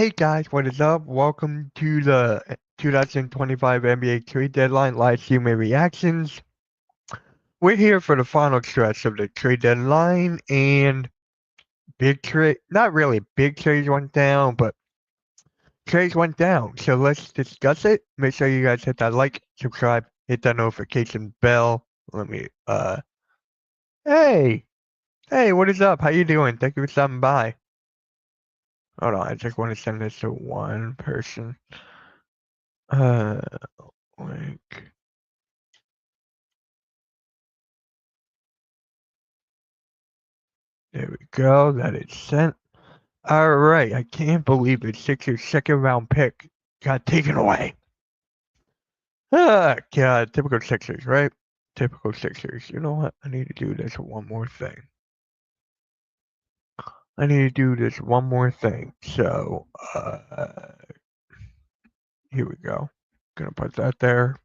Hey guys, what is up? Welcome to the 2025 NBA trade deadline live stream and reactions. We're here for the final stretch of the trade deadline, and big trade, not really big trades went down, but trades went down. So let's discuss it. Make sure you guys hit that like, subscribe, hit that notification bell. Hey, hey, what is up? How you doing? Thank you for stopping by. Hold on, I just want to send this to one person. Uh, like. There we go. That is sent. All right. I can't believe it. Sixers second round pick got taken away. Ah, God. Typical Sixers, right? Typical Sixers. You know what? I need to do this one more thing. I need to do this one more thing. So, here we go. Gonna put that there.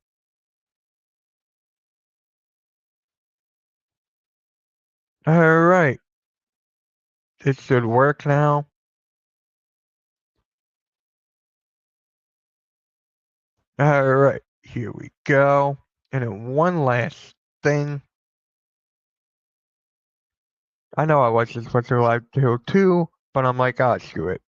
All right. This should work now. All right. Here we go. And then one last thing. I know I watched this Twitter live till 2, but I'm like, ah, screw it.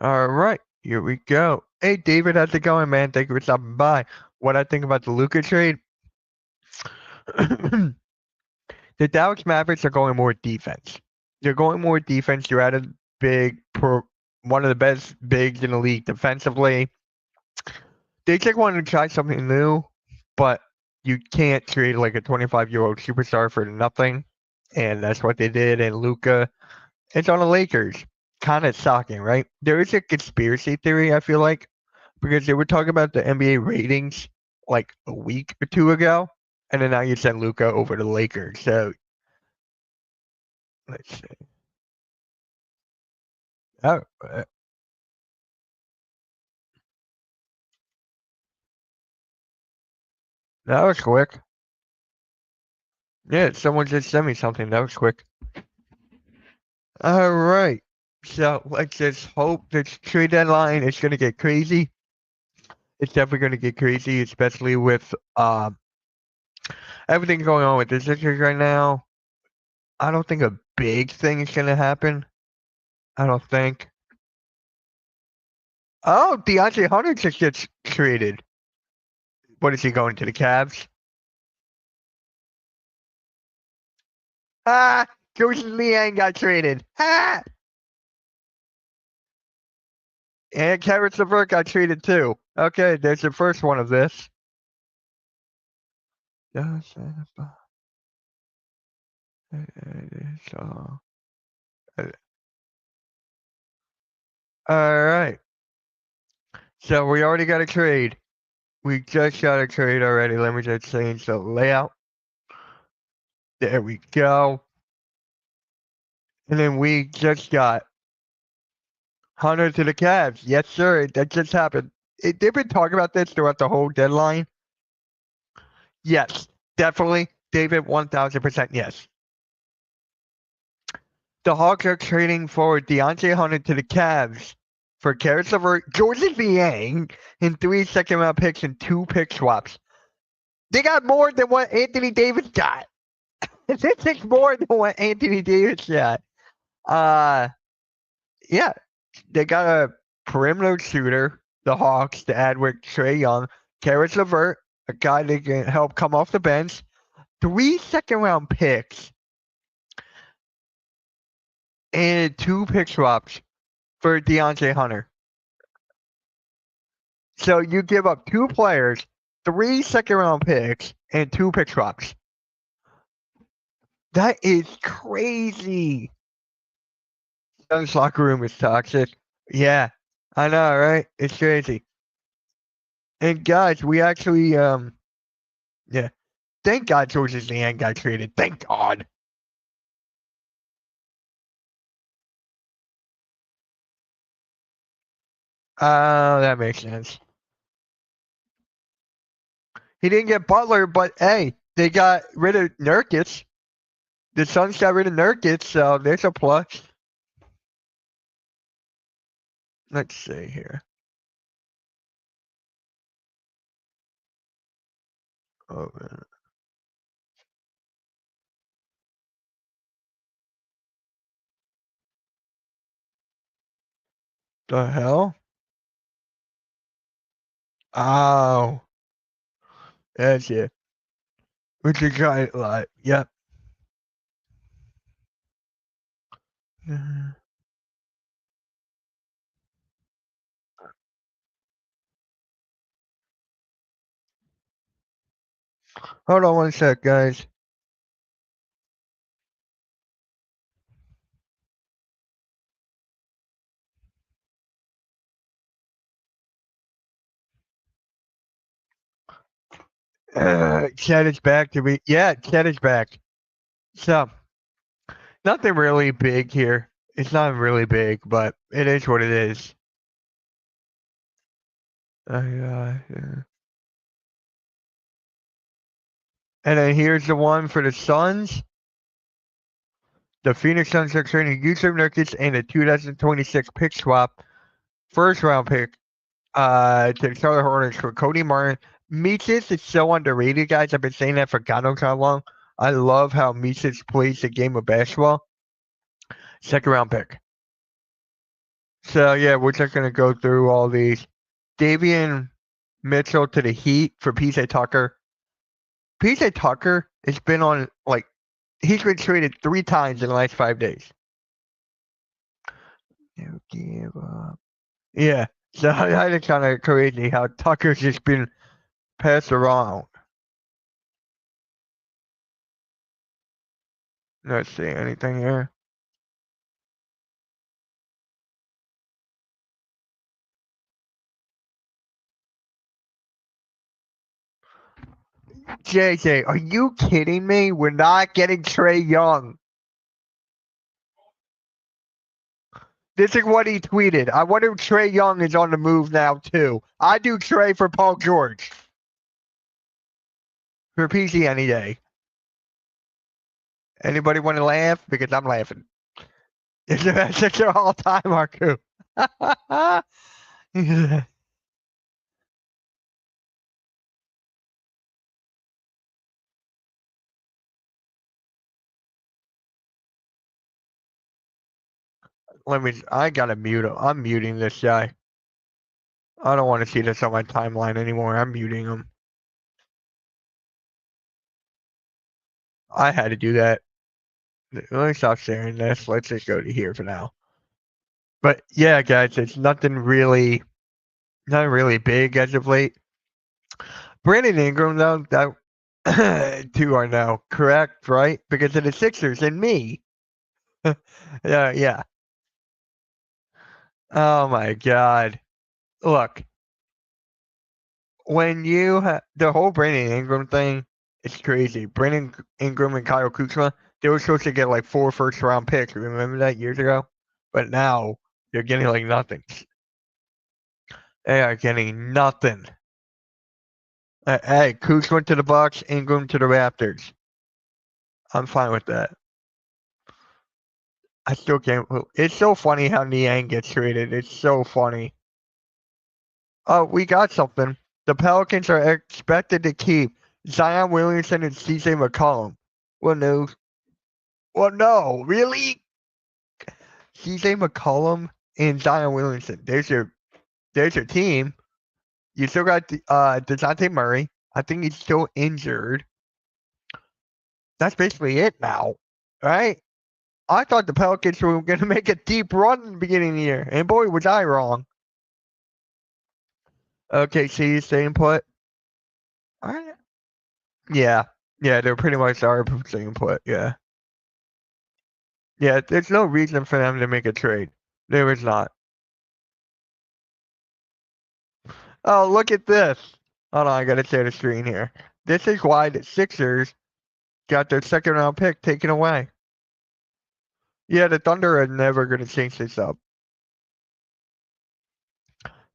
All right, here we go. Hey, David, how's it going, man? Thank you for stopping by. What I think about the Luka trade? The Dallas Mavericks are going more defense. They're going more defense. You're at a one of the best bigs in the league defensively. They just wanted to try something new, but you can't trade like a 25-year-old superstar for nothing, and that's what they did. And Luka, it's on the Lakers. Kind of shocking, right? There is a conspiracy theory, I feel like, because they were talking about the NBA ratings like a week or two ago, and then now you send Luka over to the Lakers. So let's see. Oh, that was quick. Yeah, someone just sent me something. That was quick. All right. So let's just hope this trade deadline is going to get crazy. It's definitely going to get crazy, especially with everything going on with the Sixers right now. I don't think a big thing is going to happen. I don't think. Oh, DeAndre Hunter just gets traded. What is he going to the Cavs? Ah, George Liang got traded. Ah, and Kevin LeVert got traded too. Okay, there's the first one of this. All right. So we already got a trade. We just got a trade already. Let me just change the layout. There we go. And then we just got Hunter to the Cavs. Yes, sir. That just happened. They've been talking about this throughout the whole deadline. Yes, definitely. David, 1000% yes. The Hawks are trading for DeAndre Hunter to the Cavs for Karis LeVert, Jordan Liang, and 3 second-round picks and 2 pick swaps. They got more than what Anthony Davis got. This is more than what Anthony Davis got. Yeah, they got a perimeter shooter, the Hawks, to add with Trae Young, Karis LeVert, a guy that can help come off the bench, 3 second-round picks, and 2 pick swaps for DeAndre Hunter. So you give up 2 players, 3 second-round picks, and 2 pick swaps. That is crazy. Young's locker room is toxic. Yeah, I know, right? It's crazy. And guys, we actually, yeah. Thank God George Liang got traded. Thank God. That makes sense. He didn't get Butler, but hey, they got rid of Nurkic. The Suns got rid of Nurkic, so there's a plus. Let's see here. Oh, man. The hell? Oh, that's it. Which is kind of like, yep. Hold on one sec, guys. Chad is back to be. Yeah, Chad is back. So, nothing really big here. It's not really big, but it is what it is. Yeah. And then here's the one for the Suns. The Phoenix Suns are trading Yusuf Nurkic and a 2026 pick swap, first round pick, to the Charlotte Hornets for Cody Martin. Micic is so underrated, guys. I've been saying that for God knows how long. I love how Micic plays the game of basketball. Second round pick. So yeah, we're just gonna go through all these. Davian Mitchell to the Heat for PJ Tucker. PJ Tucker has been on he's been traded 3 times in the last 5 days. Never give up. Yeah. So that is kind of crazy how Tucker's just been passed around. Let's see, anything here? JJ, are you kidding me? We're not getting Trae Young. This is what he tweeted. I wonder if Trae Young is on the move now too. I do Trae for Paul George. For PC any day. Anybody want to laugh? Because I'm laughing. It's such an all-time Marku. I gotta mute him. I'm muting this guy. I don't want to see this on my timeline anymore. I'm muting him. I had to do that. Let me stop sharing this. Let's just go to here for now. But yeah, guys, it's nothing really big as of late. Brandon Ingram, though, that two are now correct, right? Because of the Sixers and me. Yeah. Oh my God. Look, when the whole Brandon Ingram thing, it's crazy. Brandon Ingram and Kyle Kuzma, they were supposed to get like 4 first-round picks. Remember that years ago? But now they're getting like nothing. They are getting nothing. Hey, Kuzma to the Bucks, Ingram to the Raptors. I'm fine with that. I still can't. It's so funny how Niang gets traded. It's so funny. Oh, we got something. The Pelicans are expected to keep Zion Williamson and CJ McCollum. Well, no. Well, no, really? CJ McCollum and Zion Williamson. There's your team. You still got DeJounte Murray. I think he's still injured. That's basically it now, right? I thought the Pelicans were going to make a deep run in the beginning of the year, and boy, was I wrong. Okay, see, staying put. All right. Yeah, they're pretty much are staying put. Yeah, there's no reason for them to make a trade. There is not. Oh, look at this. Hold on, I gotta share the screen here. This is why the Sixers got their second round pick taken away. Yeah, the Thunder are never gonna change this up.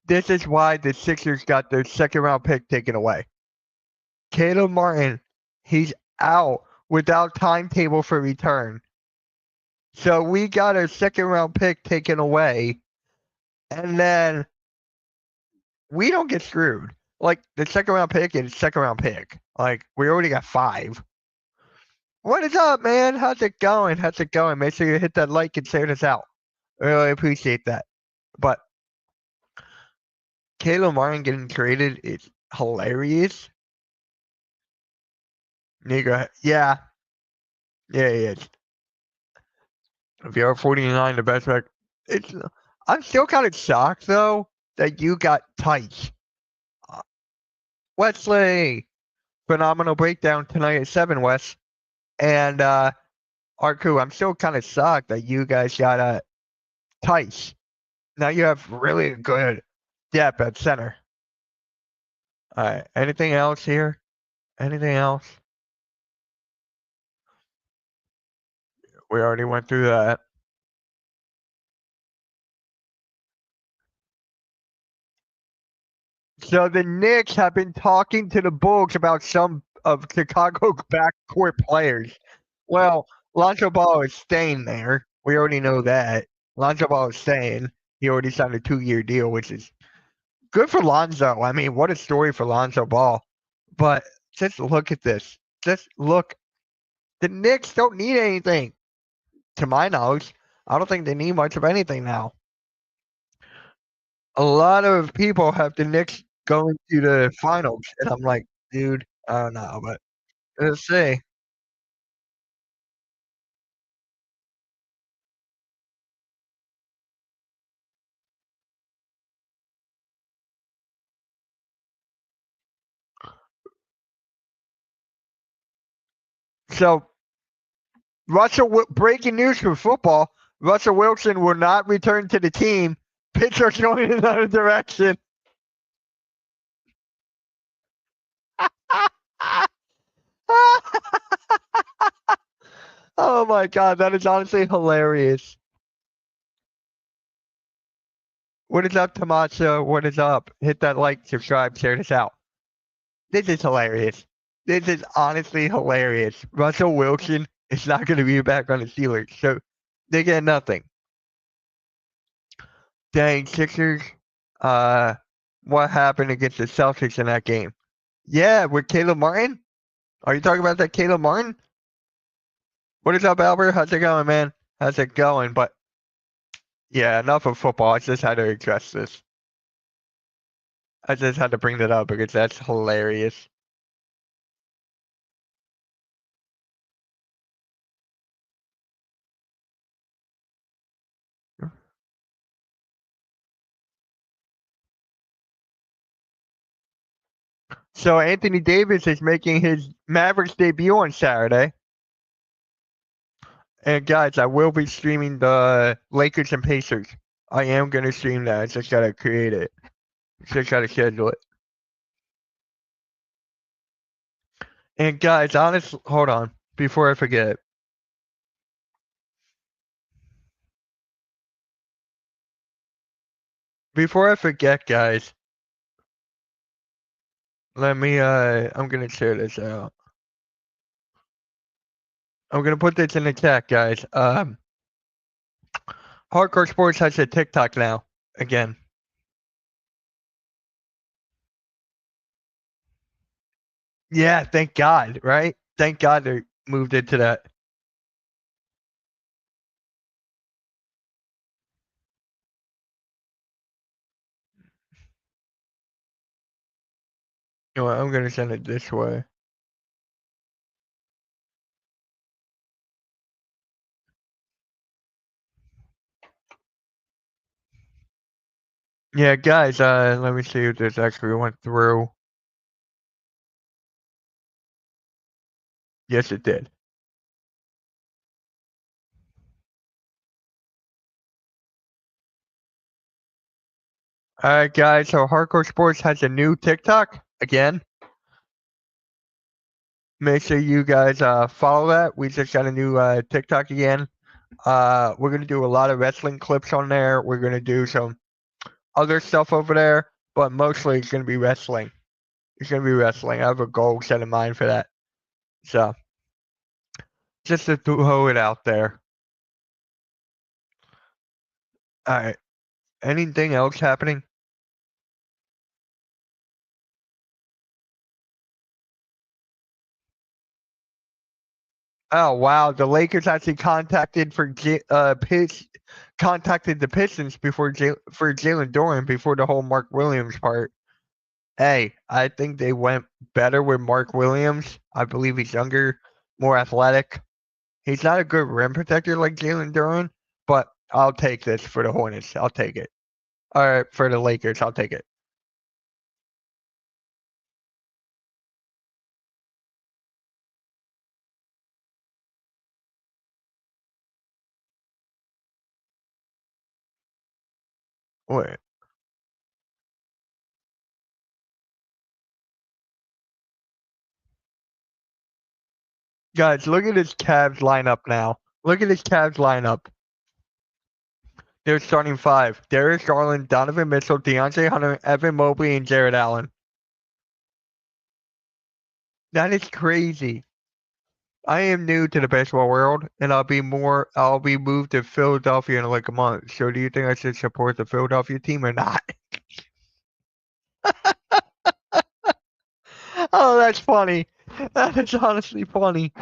This is why the Sixers got their second round pick taken away. Caleb Martin, he's out without timetable for return. So we got a second round pick taken away, and then we don't get screwed. Like the second round pick is second round pick. Like we already got 5. What is up, man? How's it going? How's it going? Make sure you hit that like and share this out. Really appreciate that. But Caleb Martin getting traded is hilarious. Nigga, yeah. Yeah, he is. If you're 49, the best back. I'm still kind of shocked, though, that you got Tice. Wesley! Phenomenal breakdown tonight at 7, Wes. And, Arku, I'm still kind of shocked that you guys got Tice. Now you have really good depth at center. All right. Anything else here? Anything else? We already went through that. So the Knicks have been talking to the Bulls about some of Chicago's backcourt players. Well, Lonzo Ball is staying there. We already know that. Lonzo Ball is staying. He already signed a 2-year deal, which is good for Lonzo. I mean, what a story for Lonzo Ball. But just look at this. Just look. The Knicks don't need anything. To my knowledge, I don't think they need much of anything now. A lot of people have the Knicks going to the finals, and I'm like, dude, I don't know, but let's see. So, breaking news for football: Russell Wilson will not return to the team. Pittsburgh's going in another direction. Oh my god, that is honestly hilarious. What is up, Tamacho? What is up? Hit that like, subscribe, share this out. This is hilarious. This is honestly hilarious. Russell Wilson is not going to be back on the Steelers, so they get nothing. Dang, Sixers. What happened against the Celtics in that game? Yeah, with Caleb Martin? Are you talking about that Caleb Martin? What is up, Albert? How's it going, man? How's it going? But yeah, enough of football. I just had to address this. I just had to bring that up because that's hilarious. So Anthony Davis is making his Mavericks debut on Saturday. And guys, I will be streaming the Lakers and Pacers. I am gonna stream that. I just gotta create it. Just gotta schedule it. And guys, honestly, hold on before I forget. Before I forget, guys, let me. I'm gonna share this out. I'm gonna put this in the chat, guys. Hardcore Sports has a TikTok now again. Yeah, thank God, right? Thank God they moved into that. You know what, I'm gonna send it this way. Yeah, guys, let me see if this actually went through. Yes, it did. Alright, guys, so Hardcore Sports has a new TikTok again. Make sure you guys follow that. We just got a new TikTok again. We're gonna do a lot of wrestling clips on there. We're gonna do some other stuff over there, but mostly it's gonna be wrestling. It's gonna be wrestling. I have a goal set in mind for that. So just to throw it out there. All right. Anything else happening? Oh wow, the Lakers actually contacted the Pistons before for Jalen Duren before the whole Mark Williams part. Hey, I think they went better with Mark Williams. I believe he's younger, more athletic. He's not a good rim protector like Jalen Duren, but I'll take this for the Hornets. I'll take it. All right, for the Lakers, I'll take it. Wait, guys, look at this Cavs lineup now. Look at this Cavs lineup. They're starting five: Darius Garland, Donovan Mitchell, DeAndre Hunter, Evan Mobley, and Jared Allen. That is crazy. I am new to the basketball world, and I'll be moved to Philadelphia in like a month. So, do you think I should support the Philadelphia team or not? Oh, that's funny. That is honestly funny.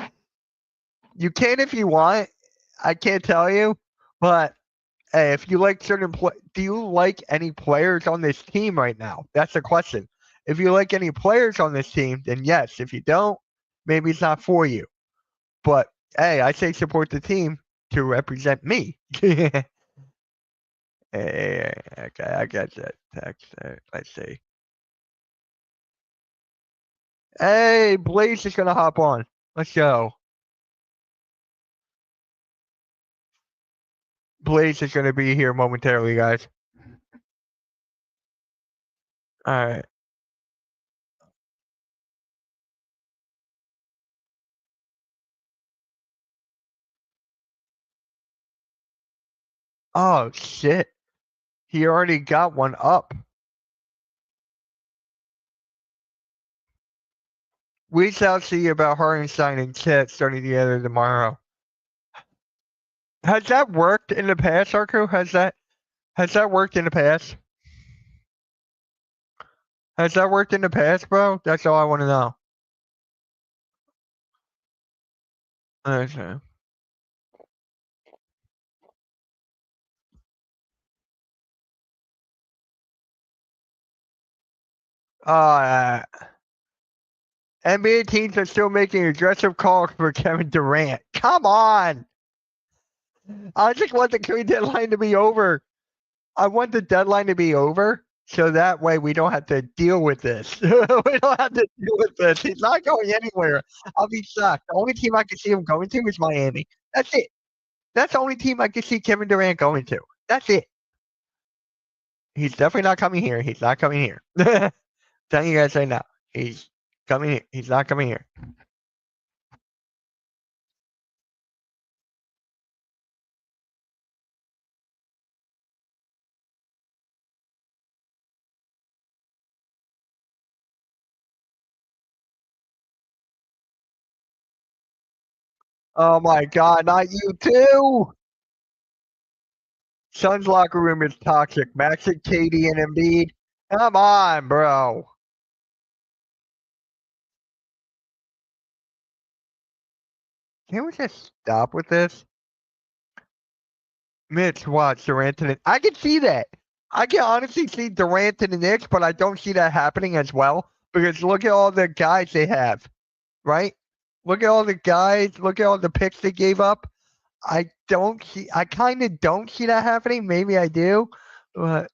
You can if you want. I can't tell you, but hey, if you like do you like any players on this team right now? That's the question. If you like any players on this team, then yes. If you don't, maybe it's not for you. But hey, I say support the team to represent me. Hey, okay, I get that text. Let's see. Hey, Blaze is gonna hop on. Let's go. Blaze is gonna be here momentarily, guys. All right. Oh shit. He already got one up. We shall see about Hartenstein and Chet starting together tomorrow. Has that worked in the past, Arco? Has that worked in the past? Has that worked in the past, bro? That's all I want to know. Okay. Uh, NBA teams are still making aggressive calls for Kevin Durant. Come on! I just want the trade deadline to be over. I want the deadline to be over so that way we don't have to deal with this. We don't have to deal with this. He's not going anywhere. I'll be shocked. The only team I can see him going to is Miami. That's it. That's the only team I can see Kevin Durant going to. That's it. He's definitely not coming here. He's not coming here. Telling you guys right now. He's coming here. He's not coming here. Oh my god, not you too. Suns locker room is toxic. Max and Katie and Embiid. Come on, bro. Can we just stop with this? Mitch, watch Durant and I can see that. I can honestly see Durant and the Knicks, but I don't see that happening as well because look at all the guys they have, right? Look at all the guys. Look at all the picks they gave up. I kind of don't see that happening. Maybe I do, but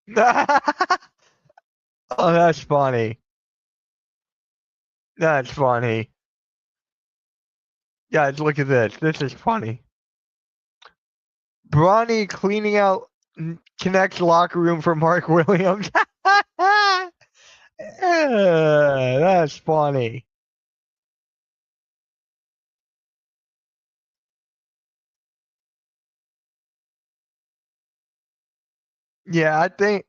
oh, that's funny. That's funny. Guys, look at this. This is funny. Bronny cleaning out Connect's locker room for Mark Williams. That's funny. Yeah, I think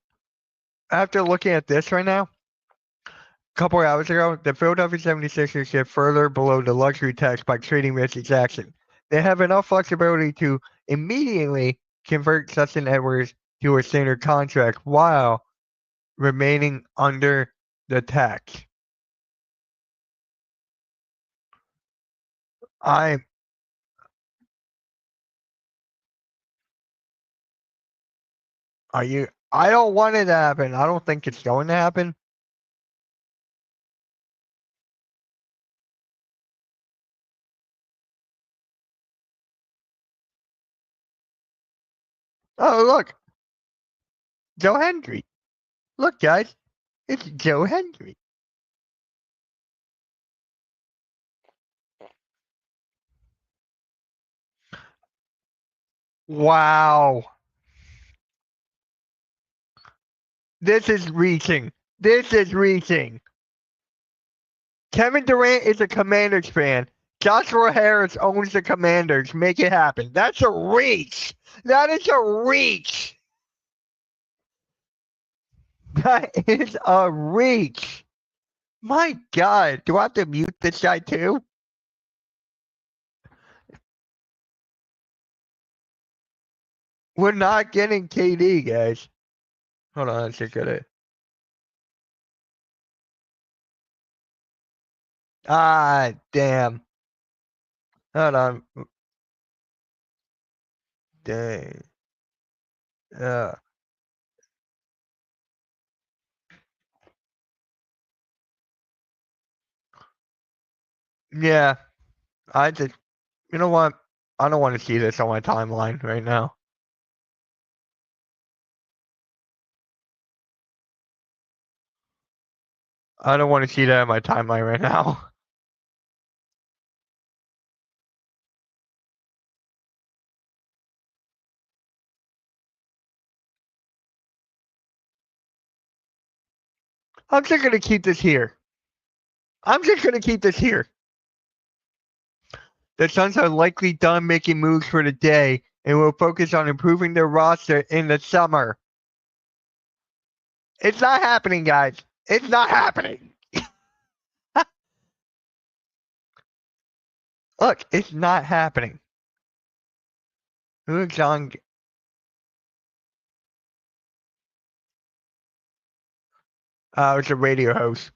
after looking at this right now, a couple of hours ago, the Philadelphia 76ers get further below the luxury tax by trading Reggie Jackson. They have enough flexibility to immediately convert Justin Edwards to a standard contract while remaining under the tax. I are you I don't want it to happen. I don't think it's going to happen. Oh look, Joe Hendry. Look guys, it's Joe Hendry. Wow. This is reaching. This is reaching. Kevin Durant is a Commanders fan. Joshua Harris owns the Commanders. Make it happen. That's a reach. That is a reach. That is a reach. My God. Do I have to mute this guy too? We're not getting KD, guys. Hold on, let's look at it. Ah, damn. Hold on. Dang. Uh, yeah. I just, you know what? I don't want to see this on my timeline right now. I don't want to see that on my timeline right now. I'm just gonna keep this here. I'm just gonna keep this here. The Suns are likely done making moves for the day and will focus on improving their roster in the summer. It's not happening, guys. It's not happening. Look, it's not happening. Who's on? It's a radio host.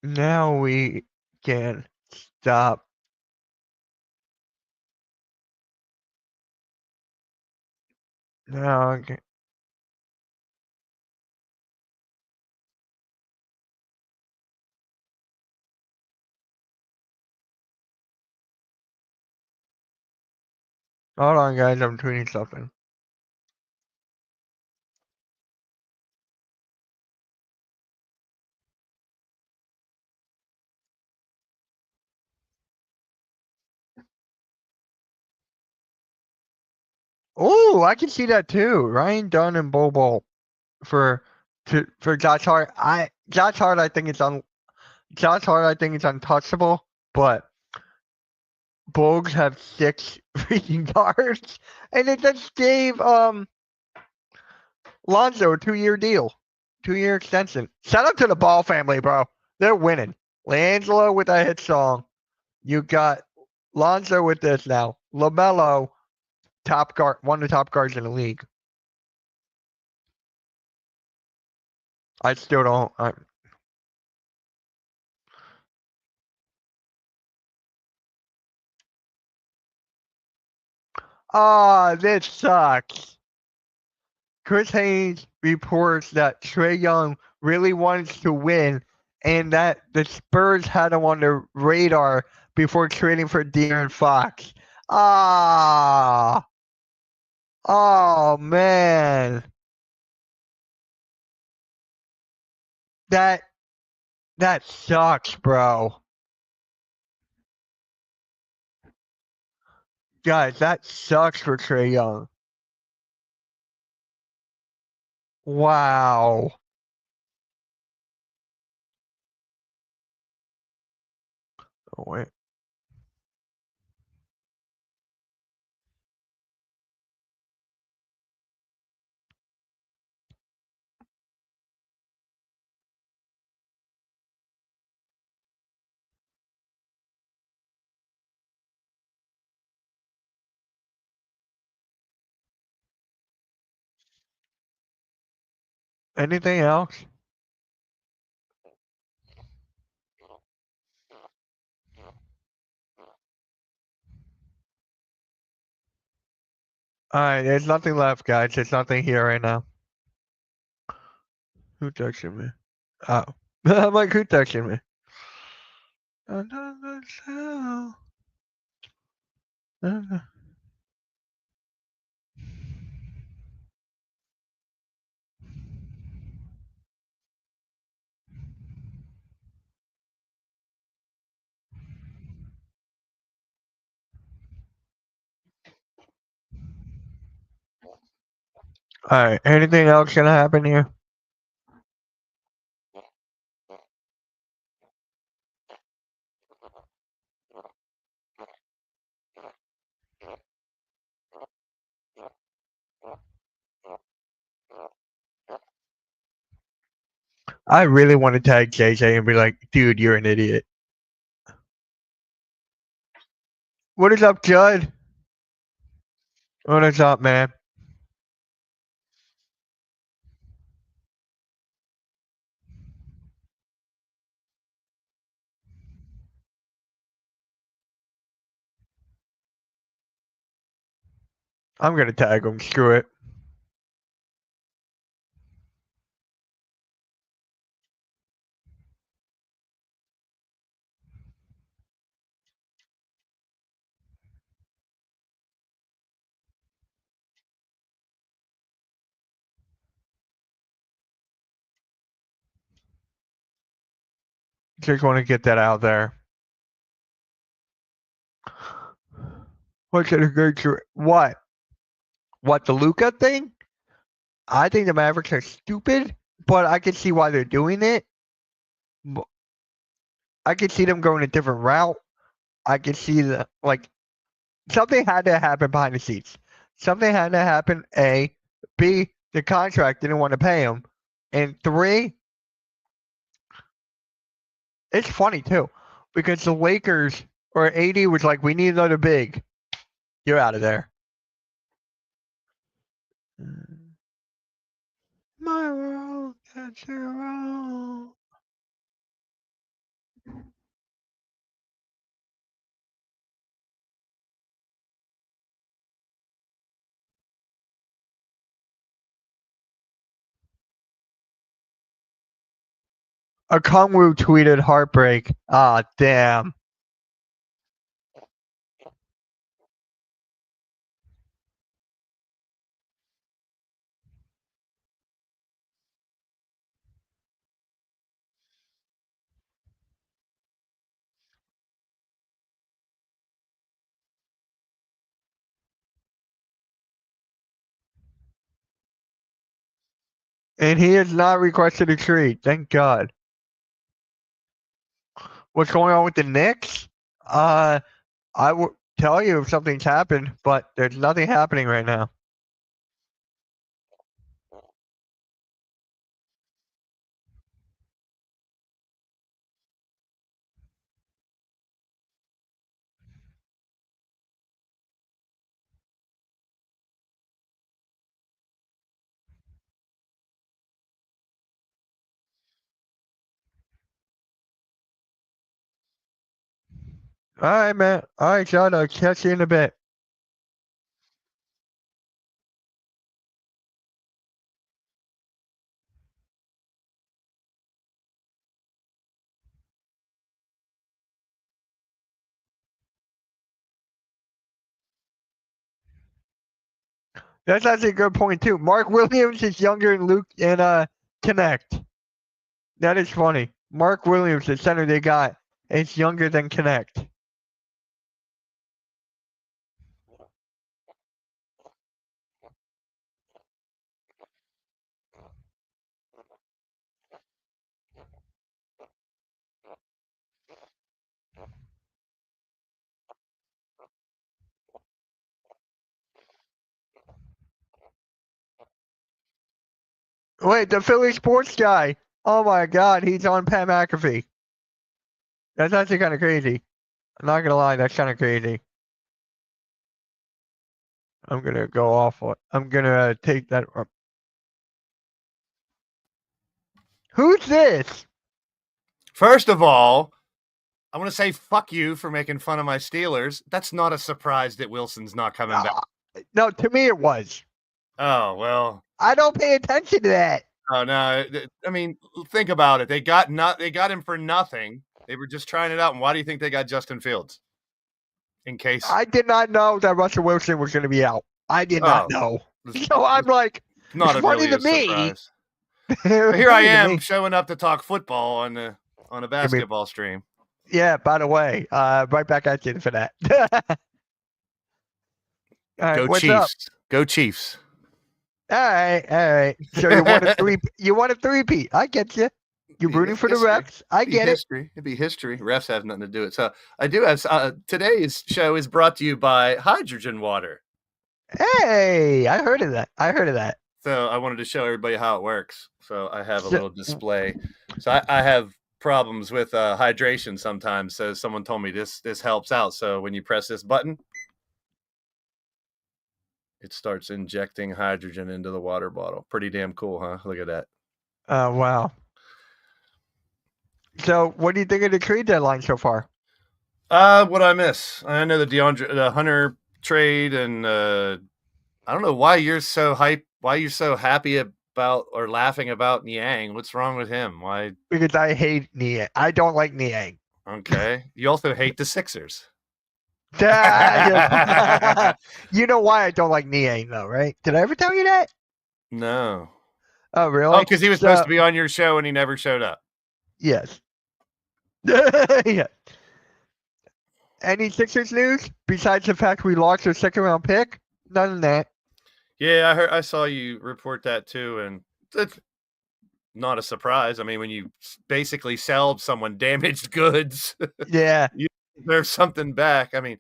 Now we can stop. Now, okay. Hold on, guys. I'm tweeting something. Oh, I can see that too. Ryan Dunn and Bobo for Josh Hart. Josh Hart, I think it's on. Josh Hart, I think it's untouchable, but Bogues have 6 freaking guards, and it just gave Lonzo a 2-year deal, 2-year extension. Shout out to the Ball family, bro. They're winning. LiAngelo with a hit song. You got Lonzo with this now. LaMelo, top guard, one of the top guards in the league. I still don't. This sucks. Chris Haynes reports that Trae Young really wants to win and that the Spurs had him on their radar before trading for De'Aaron Fox. Ah, oh man, that that sucks, bro. Guys, that sucks for Trae Young. Wow. Oh, wait. Anything else? Alright, there's nothing left, guys. There's nothing here right now. Who texted me? Oh. I'm like, who texted me? Alright, anything else gonna happen here? I really want to tag JJ and be like, dude, you're an idiot. What is up, Judd? What is up, man? I'm gonna tag him. Screw it. Just want to get that out there. What's it a good? What? What, the Luca thing? I think the Mavericks are stupid, but I can see why they're doing it. I could see them going a different route. I could see something had to happen behind the scenes. Something had to happen. A, B, the contract didn't want to pay him, and three, it's funny too, because the Lakers or AD was like, "We need another big. You're out of there." My world, that's your world. A Kongwu tweeted heartbreak. Ah, damn. And he has not requested a trade. Thank God. What's going on with the Knicks? I will tell you if something's happened, but there's nothing happening right now. All right, man. All right, John. I'll catch you in a bit. That's actually a good point too. Mark Williams is younger than Luke in Connect. That is funny. Mark Williams, the center they got, is younger than Connect. Wait, the Philly sports guy. Oh my God, he's on Pat McAfee. That's actually kind of crazy. I'm not gonna lie, that's kind of crazy. I'm gonna go off. I'm gonna take that. Who's this? First of all, I want to say fuck you for making fun of my Steelers. That's not a surprise that Wilson's not coming back. No, to me it was. Oh, well. I don't pay attention to that. Oh, no. I mean, think about it. They got him for nothing. They were just trying it out. And why do you think they got Justin Fields? In case. I did not know that Russell Wilson was going to be out. I did not know. So I'm like, not it's funny really to me. Surprise. Here I am showing up to talk football on a basketball stream. Yeah, by the way, right back at you for that. All right, Go what's Chiefs. Up? Go Chiefs. All right. So you want a three? You want a three-peat? I get you. You're rooting for the refs. I get it. It'd be history. Refs have nothing to do with it. So I do have today's show is brought to you by hydrogen water. Hey, I heard of that. So I wanted to show everybody how it works. So I have a little display. So I have problems with hydration sometimes. So someone told me this helps out. So when you press this button, it starts injecting hydrogen into the water bottle. Pretty damn cool, huh? Look at that. Oh, wow. So what do you think of the trade deadline so far? What I miss? I know the Hunter trade, and I don't know why you're so happy about or laughing about Niang. What's wrong with him? Why? Because I hate Niang. I don't like Niang. Okay. You also hate the Sixers. You know why I don't like Niang, though, right? Did I ever tell you that? No. Oh, really? Oh, because he was supposed to be on your show and he never showed up. Yes. Yeah. Any Sixers news besides the fact we lost our second-round pick? None of that. Yeah, I saw you report that too, and it's not a surprise. I mean, when you basically sell someone damaged goods, yeah, you deserve something back. I mean,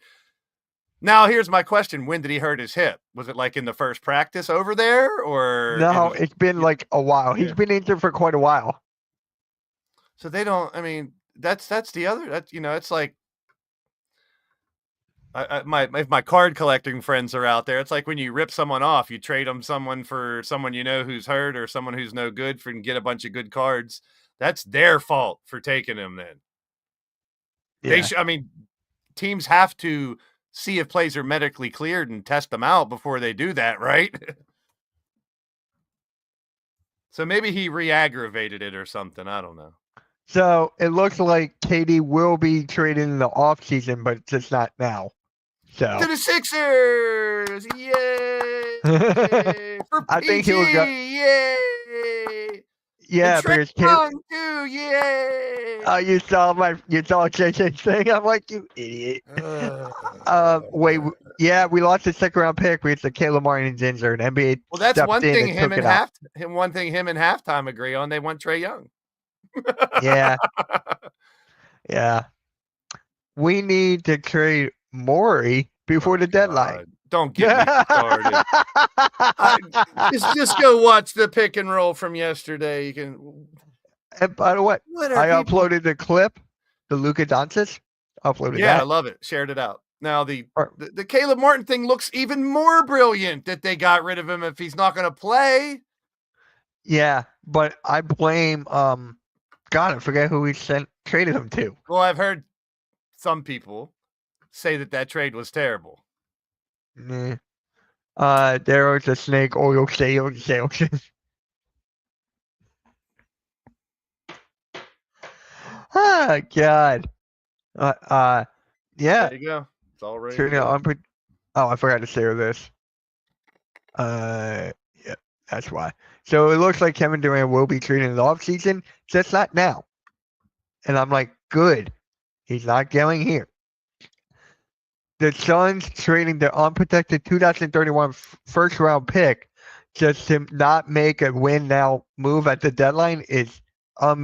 now here's my question: when did he hurt his hip? Was it like in the first practice over there, or no? It's been like a while. He's been injured for quite a while. So they don't. I mean, that's the other. That it's like. If my card collecting friends are out there, it's like when you rip someone off, you trade someone for someone who's hurt or someone who's no good and get a bunch of good cards. That's their fault for taking them. Then teams have to see if plays are medically cleared and test them out before they do that, right? So maybe he re-aggravated it or something. I don't know. So it looks like KD will be traded in the offseason, but just not now. So. To the Sixers! Yay! For PG! I think he'll go. Yay! Yeah, because Young too! Yay! Oh, you saw JJ's thing? I'm like, you idiot. Wait, yeah, we lost the second round pick. We had the Caleb Martin's injured. NBA. Well, that's one thing him and halftime agree on. They want Trae Young. Yeah. Yeah. We need to trade Morey before the deadline. Don't get me started. Just go watch the pick and roll from yesterday. You can. And by the way, I uploaded the clip, the Luka Doncic. Uploaded that. I love it. Shared it out. Now the Caleb Martin thing looks even more brilliant that they got rid of him if he's not going to play. Yeah, but I blame God, I forget who we traded him to. Well, I've heard some people say that trade was terrible. There was a snake oil salesman. Oh, God. Yeah. There you go. It's all ready. I forgot to share this. Yeah, that's why. So it looks like Kevin Durant will be traded in the offseason, just not now. And I'm like, good. He's not going here. The Suns trading their unprotected 2031 first round pick just to not make a win now move at the deadline is I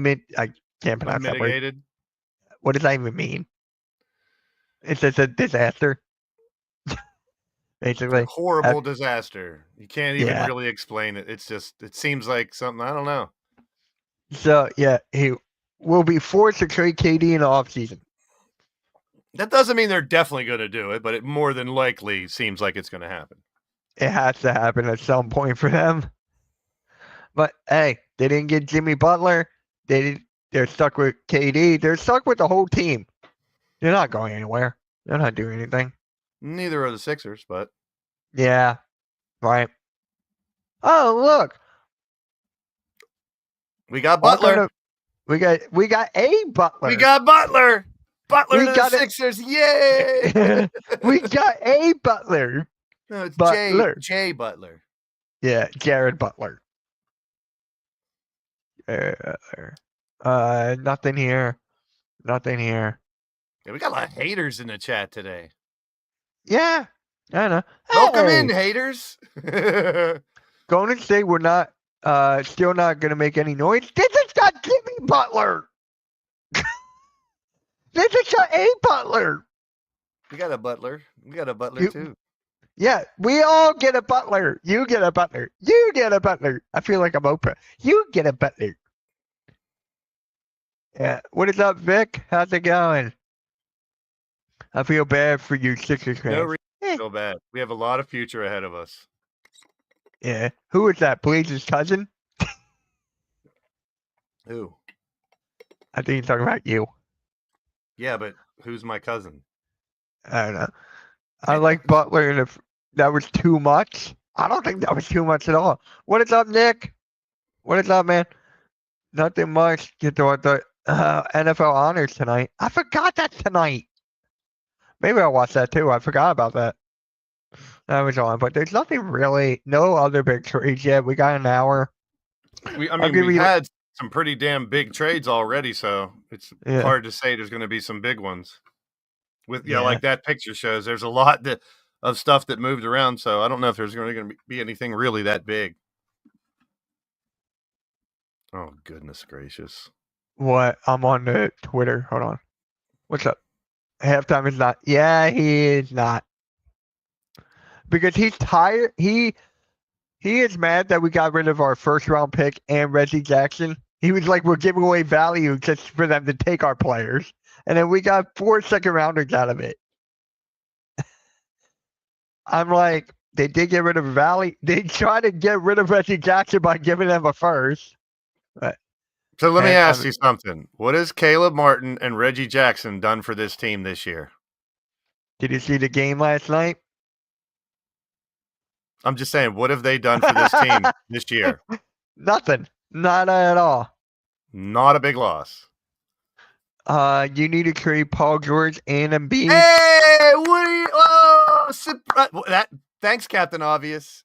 can't pronounce that word. What does that even mean? It's just a disaster. basically. Horrible disaster. You can't even Yeah. really explain it. It's just, it seems like something, I don't know. So yeah, he will be forced to trade KD in the offseason. That doesn't mean they're definitely going to do it, but it more than likely seems like it's going to happen. It has to happen at some point for them. But hey, they didn't get Jimmy Butler. They're stuck with KD. They're stuck with the whole team. They're not going anywhere. They're not doing anything. Neither are the Sixers, but Yeah. Right. Oh, look. we got Butler. We got a Butler. We got Butler. Butler We to got the it. Sixers. Yay! We got a Butler. No, it's Butler. Jay Butler. Yeah, Jared Butler. Nothing here. Nothing here. Yeah, we got a lot of haters in the chat today. Yeah, I know. Welcome in, haters. Golden State, we're not still not gonna make any noise. This has got Jimmy Butler. This has got a Butler. We got a Butler. We got a Butler too. Yeah, we all get a Butler. You get a Butler. You get a Butler. I feel like I'm Oprah. You get a Butler. Yeah. What is up, Vic? How's it going? I feel bad for you, Sixers fans. No reason to feel bad. We have a lot of future ahead of us. Yeah. Who is that? Blaze's cousin? Who? I think he's talking about you. Yeah, but who's my cousin? I don't know. I like Butler, and if that was too much, I don't think that was too much at all. What is up, Nick? What is up, man? Nothing much. Get to the NFL honors tonight. I forgot that's tonight. Maybe I'll watch that too. I forgot about that. That was on, but there's nothing really. No other big trades yet. We got an hour. We had some pretty damn big trades already, so it's hard to say there's going to be some big ones. With like that picture shows, there's a lot of stuff that moved around. So I don't know if there's going to be anything really that big. Oh goodness gracious! What? I'm on the Twitter. Hold on. What's up? Halftime is not. Yeah, he is not. Because he's tired. He is mad that we got rid of our first round pick and Reggie Jackson. He was like, we're giving away value just for them to take our players. And then we got 4 second rounders out of it. I'm like, they did get rid of Valley. They tried to get rid of Reggie Jackson by giving them a first. But, so let me ask you something. What has Caleb Martin and Reggie Jackson done for this team this year? Did you see the game last night? I'm just saying, what have they done for this team this year? Nothing. Not at all. Not a big loss. You need to trade Paul George and Embiid. Hey, thanks, Captain Obvious.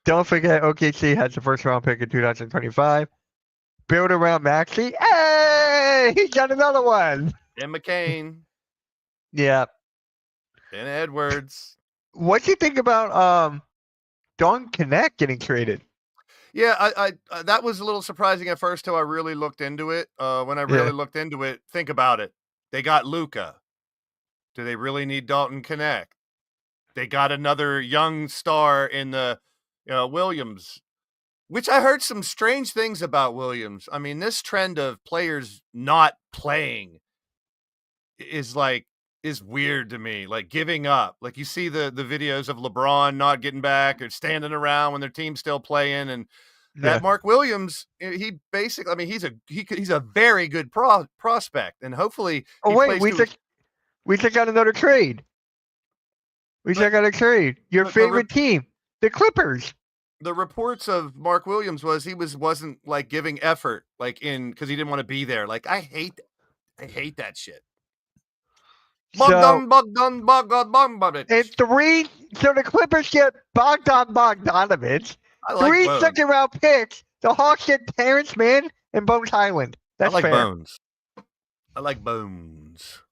Don't forget, OKC has the first round pick in 2025. Build around Maxey. Hey, he got another one. And McCain. Yeah. And Edwards. What do you think about Don Connect getting traded? Yeah, I that was a little surprising at first till I really looked into it. When I really looked into it, think about it. They got Luka. Do they really need Dalton Connect? They got another young star in the Williams, which I heard some strange things about Williams. I mean, this trend of players not playing is weird to me, like giving up. Like you see the videos of LeBron not getting back or standing around when their team's still playing, and that Mark Williams, he basically, I mean, he's a very good prospect, and hopefully. We just got another trade. We just got a trade. Your favorite team, the Clippers. The reports of Mark Williams was he wasn't like giving effort, like because he didn't want to be there. Like I hate that shit. Bogdan. And so the Clippers get Bogdanovich. 3 second-round picks. The Hawks get Terrence Mann and Bones Highland. That's fair. I like Bones.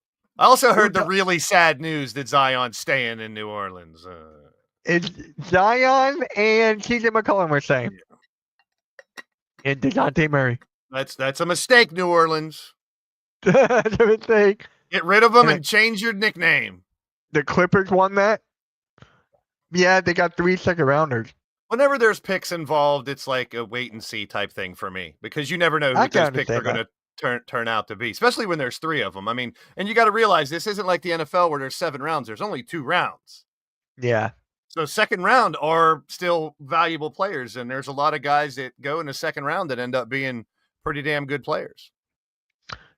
I also heard the really sad news that Zion's staying in New Orleans. It's Zion and TJ McCollum were saying. And DeJounte Murray. That's a mistake, New Orleans. That's a mistake. Get rid of them and change your nickname. The Clippers won that. Yeah, they got 3 second rounders. Whenever there's picks involved, it's like a wait and see type thing for me because you never know I what can those picks are understand going that. to turn out to be, especially when there's 3 of them. I mean, and you got to realize this isn't like the NFL where there's 7 rounds. There's only 2 rounds. Yeah. So second round are still valuable players, and there's a lot of guys that go in the second round that end up being pretty damn good players.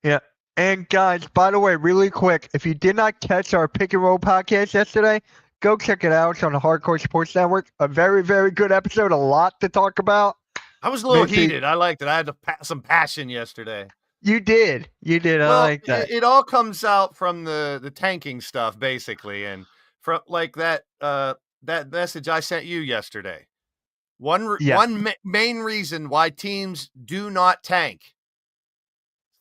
Yeah. And guys, by the way, really quick, if you did not catch our pick and roll podcast yesterday, go check it out. It's on the Hardcore Sports Network. A very, very good episode. A lot to talk about. I was a little Make sure heated. I liked it. I had some passion yesterday. you did. You did. I Well, like that. it all comes out from the tanking stuff, basically, and from like that message I sent you yesterday. One main reason why teams do not tank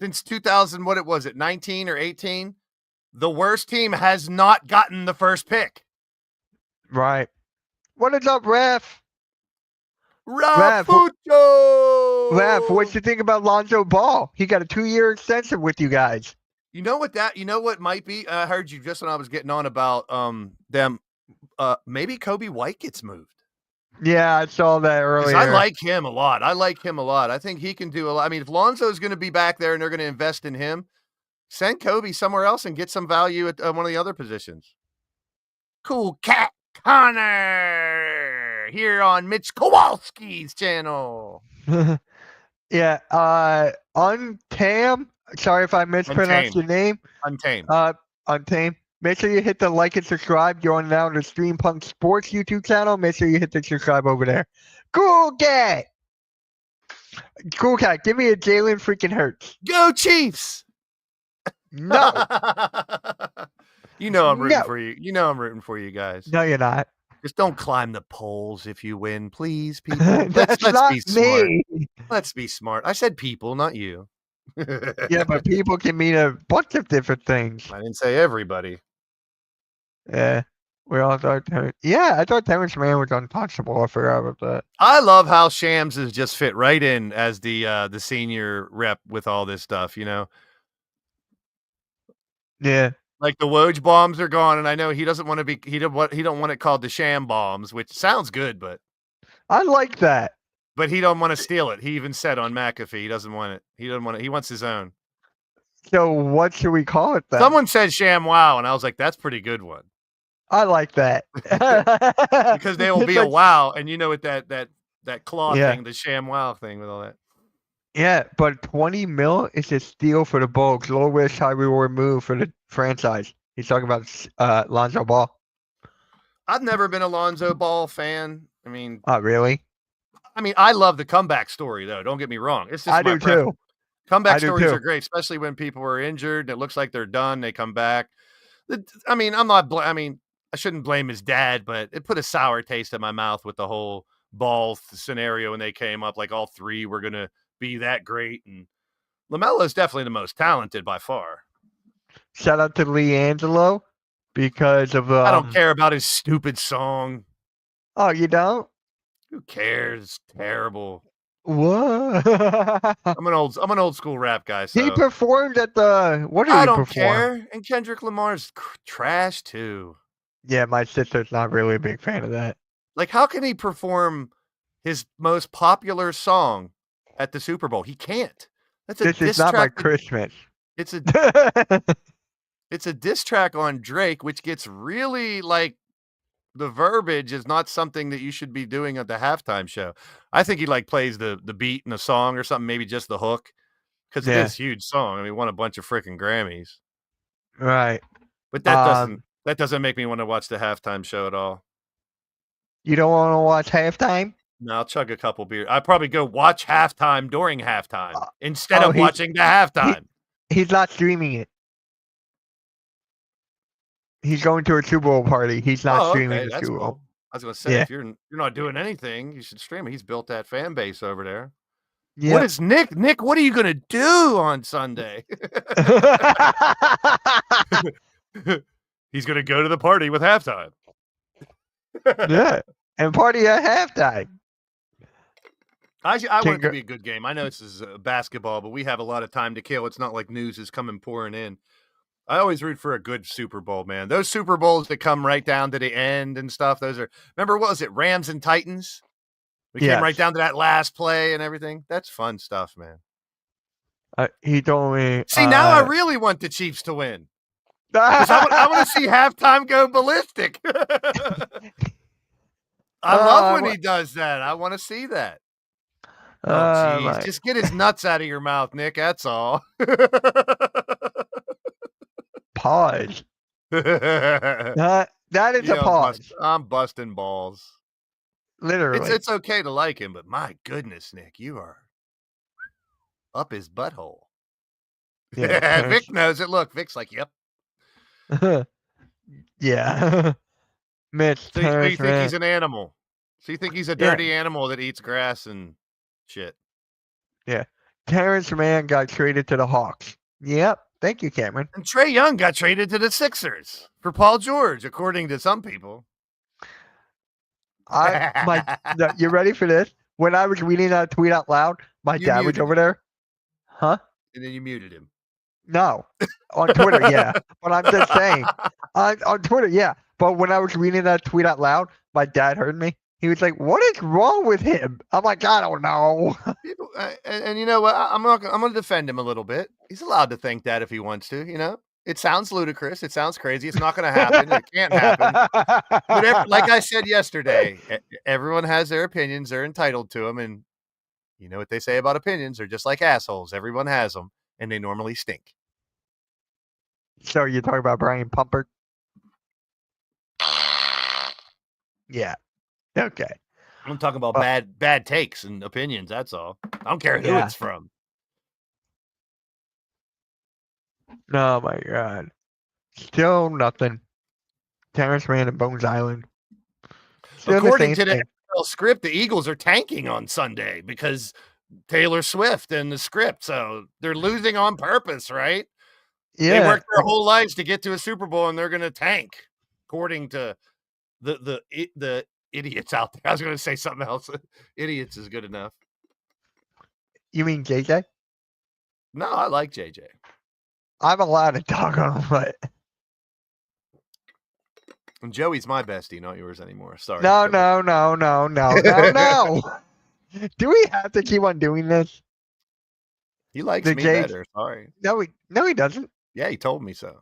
since 2000, what it was, 19 or 18, the worst team has not gotten the first pick. Right. What is up, Ref? Rafucho! Ref, what you think about Lonzo Ball? He got a 2-year extension with you guys. You know what might be? I heard you just when I was getting on about them. Maybe Kobe White gets moved. Yeah, I saw that earlier. I like him a lot. I think he can do a lot. I mean, if Lonzo's going to be back there and they're going to invest in him, send Kobe somewhere else and get some value at one of the other positions. Cool Cat Connor here on Mitch Kowalski's channel. Yeah, Untam. Sorry if I mispronounced your name. Untamed. Untamed. Make sure you hit the like and subscribe. You're on now the Stream Punk Sports YouTube channel. Make sure you hit the subscribe over there. Cool Cat. Cool Cat. Give me a Jalen freaking Hurts. Go Chiefs. No. You know I'm rooting for you. You know I'm rooting for you guys. No, you're not. Just don't climb the poles if you win, please, people. That's let's not be smart. me. Let's be smart. I said people, not you. Yeah, but people can mean a bunch of different things. I didn't say everybody. Yeah. We all thought I thought Terrence Mann was untouchable. I forgot about that. I love how Shams has just fit right in as the senior rep with all this stuff, you know. Yeah. Like the Woj bombs are gone, and I know he doesn't want to be he don't want it called the sham bombs, which sounds good, but I like that. But he don't want to steal it. He even said on McAfee he doesn't want it. He doesn't want it. He wants his own. So what should we call it then? Someone said sham wow, and I was like, that's a pretty good one. I like that. Because they will be a wow, and you know what that claw thing, the sham wow thing with all that. Yeah, but 20 mil is a steal for the Bulls. Low risk, high reward move for the franchise. He's talking about Lonzo Ball. I've never been a Lonzo Ball fan. I mean, really? I mean, I love the comeback story, though. Don't get me wrong. It's just I do too. Comeback stories are great, especially when people are injured. And it looks like they're done. They come back. I mean, I shouldn't blame his dad, but it put a sour taste in my mouth with the whole Ball scenario when they came up. Like all three were going to be that great. And LaMelo is definitely the most talented by far. Shout out to LiAngelo because of I don't care about his stupid song. Oh, you don't? Who cares? It's terrible. What? I'm an old school rap guy. So. He performed at the I don't care. And Kendrick Lamar's trash too. Yeah, my sister's not really a big fan of that. Like, how can he perform his most popular song at the Super Bowl? He can't. This is not my Christmas. It's a it's a diss track on Drake, which gets really like the verbiage is not something that you should be doing at the halftime show. I think he like plays the beat in the song or something, maybe just the hook, because it is a huge song. I mean, won a bunch of freaking Grammys. Right. But that doesn't make me want to watch the halftime show at all. You don't want to watch halftime? No, I'll chug a couple beers. I'd probably go watch halftime during halftime instead of watching the halftime. He's not streaming it. He's going to a Super Bowl party. He's not streaming the Super Bowl. Cool. I was going to say, if you're not doing anything, you should stream it. He's built that fan base over there. Yep. What is Nick? Nick, what are you going to do on Sunday? He's going to go to the party with halftime. Yeah, and party at halftime. I want it to be a good game. I know this is basketball, but we have a lot of time to kill. It's not like news is coming pouring in. I always root for a good Super Bowl, man. Those Super Bowls that come right down to the end and stuff. Those are. Remember, what was it? Rams and Titans. We came right Yes. down to that last play and everything. That's fun stuff, man. He told me. See, now I really want the Chiefs to win because I want to see halftime go ballistic. I love when he does that. I want to see that. Oh, jeez. Just get his nuts out of your mouth, Nick. That's all. Pause. That is a pause. I'm busting balls. Literally. It's okay to like him, but my goodness, Nick, you are up his butthole. Yeah, Vic knows it. Look, Vic's like, yep. Yeah. Mitch, so you think he's an animal? So you think he's a dirty animal that eats grass and shit? Yeah. Terrence Mann got traded to the Hawks. Yep. Thank you, Cameron. And Trae Young got traded to the Sixers for Paul George, according to some people. You ready for this? When I was reading that tweet out loud, my dad was over there. Huh? And then you muted him. No. On Twitter, yeah. But I'm just saying. On Twitter, yeah. But when I was reading that tweet out loud, my dad heard me. He was like, "What is wrong with him?" I'm like, "I don't know." People, and you know what? I'm going to defend him a little bit. He's allowed to think that if he wants to. You know, it sounds ludicrous. It sounds crazy. It's not going to happen. It can't happen. But like I said yesterday, everyone has their opinions. They're entitled to them, and you know what they say about opinions? They're just like assholes. Everyone has them, and they normally stink. So you're talking about Brian Pumper? Yeah. Okay. I'm talking about bad takes and opinions. That's all. I don't care who it's from. Oh my God. Still nothing. Terrence Mann and Bones Island. Still according to the NFL script, the Eagles are tanking on Sunday because Taylor Swift and the script. So they're losing on purpose, right? Yeah. They worked their whole lives to get to a Super Bowl, and they're going to tank, according to the idiots out there. I was going to say something else. Idiots is good enough. You mean JJ? No, I like JJ. I'm allowed to talk on him, but and Joey's my bestie, not yours anymore. Sorry. No. Do we have to keep on doing this? He likes me better. Sorry. No, he doesn't. Yeah, he told me so.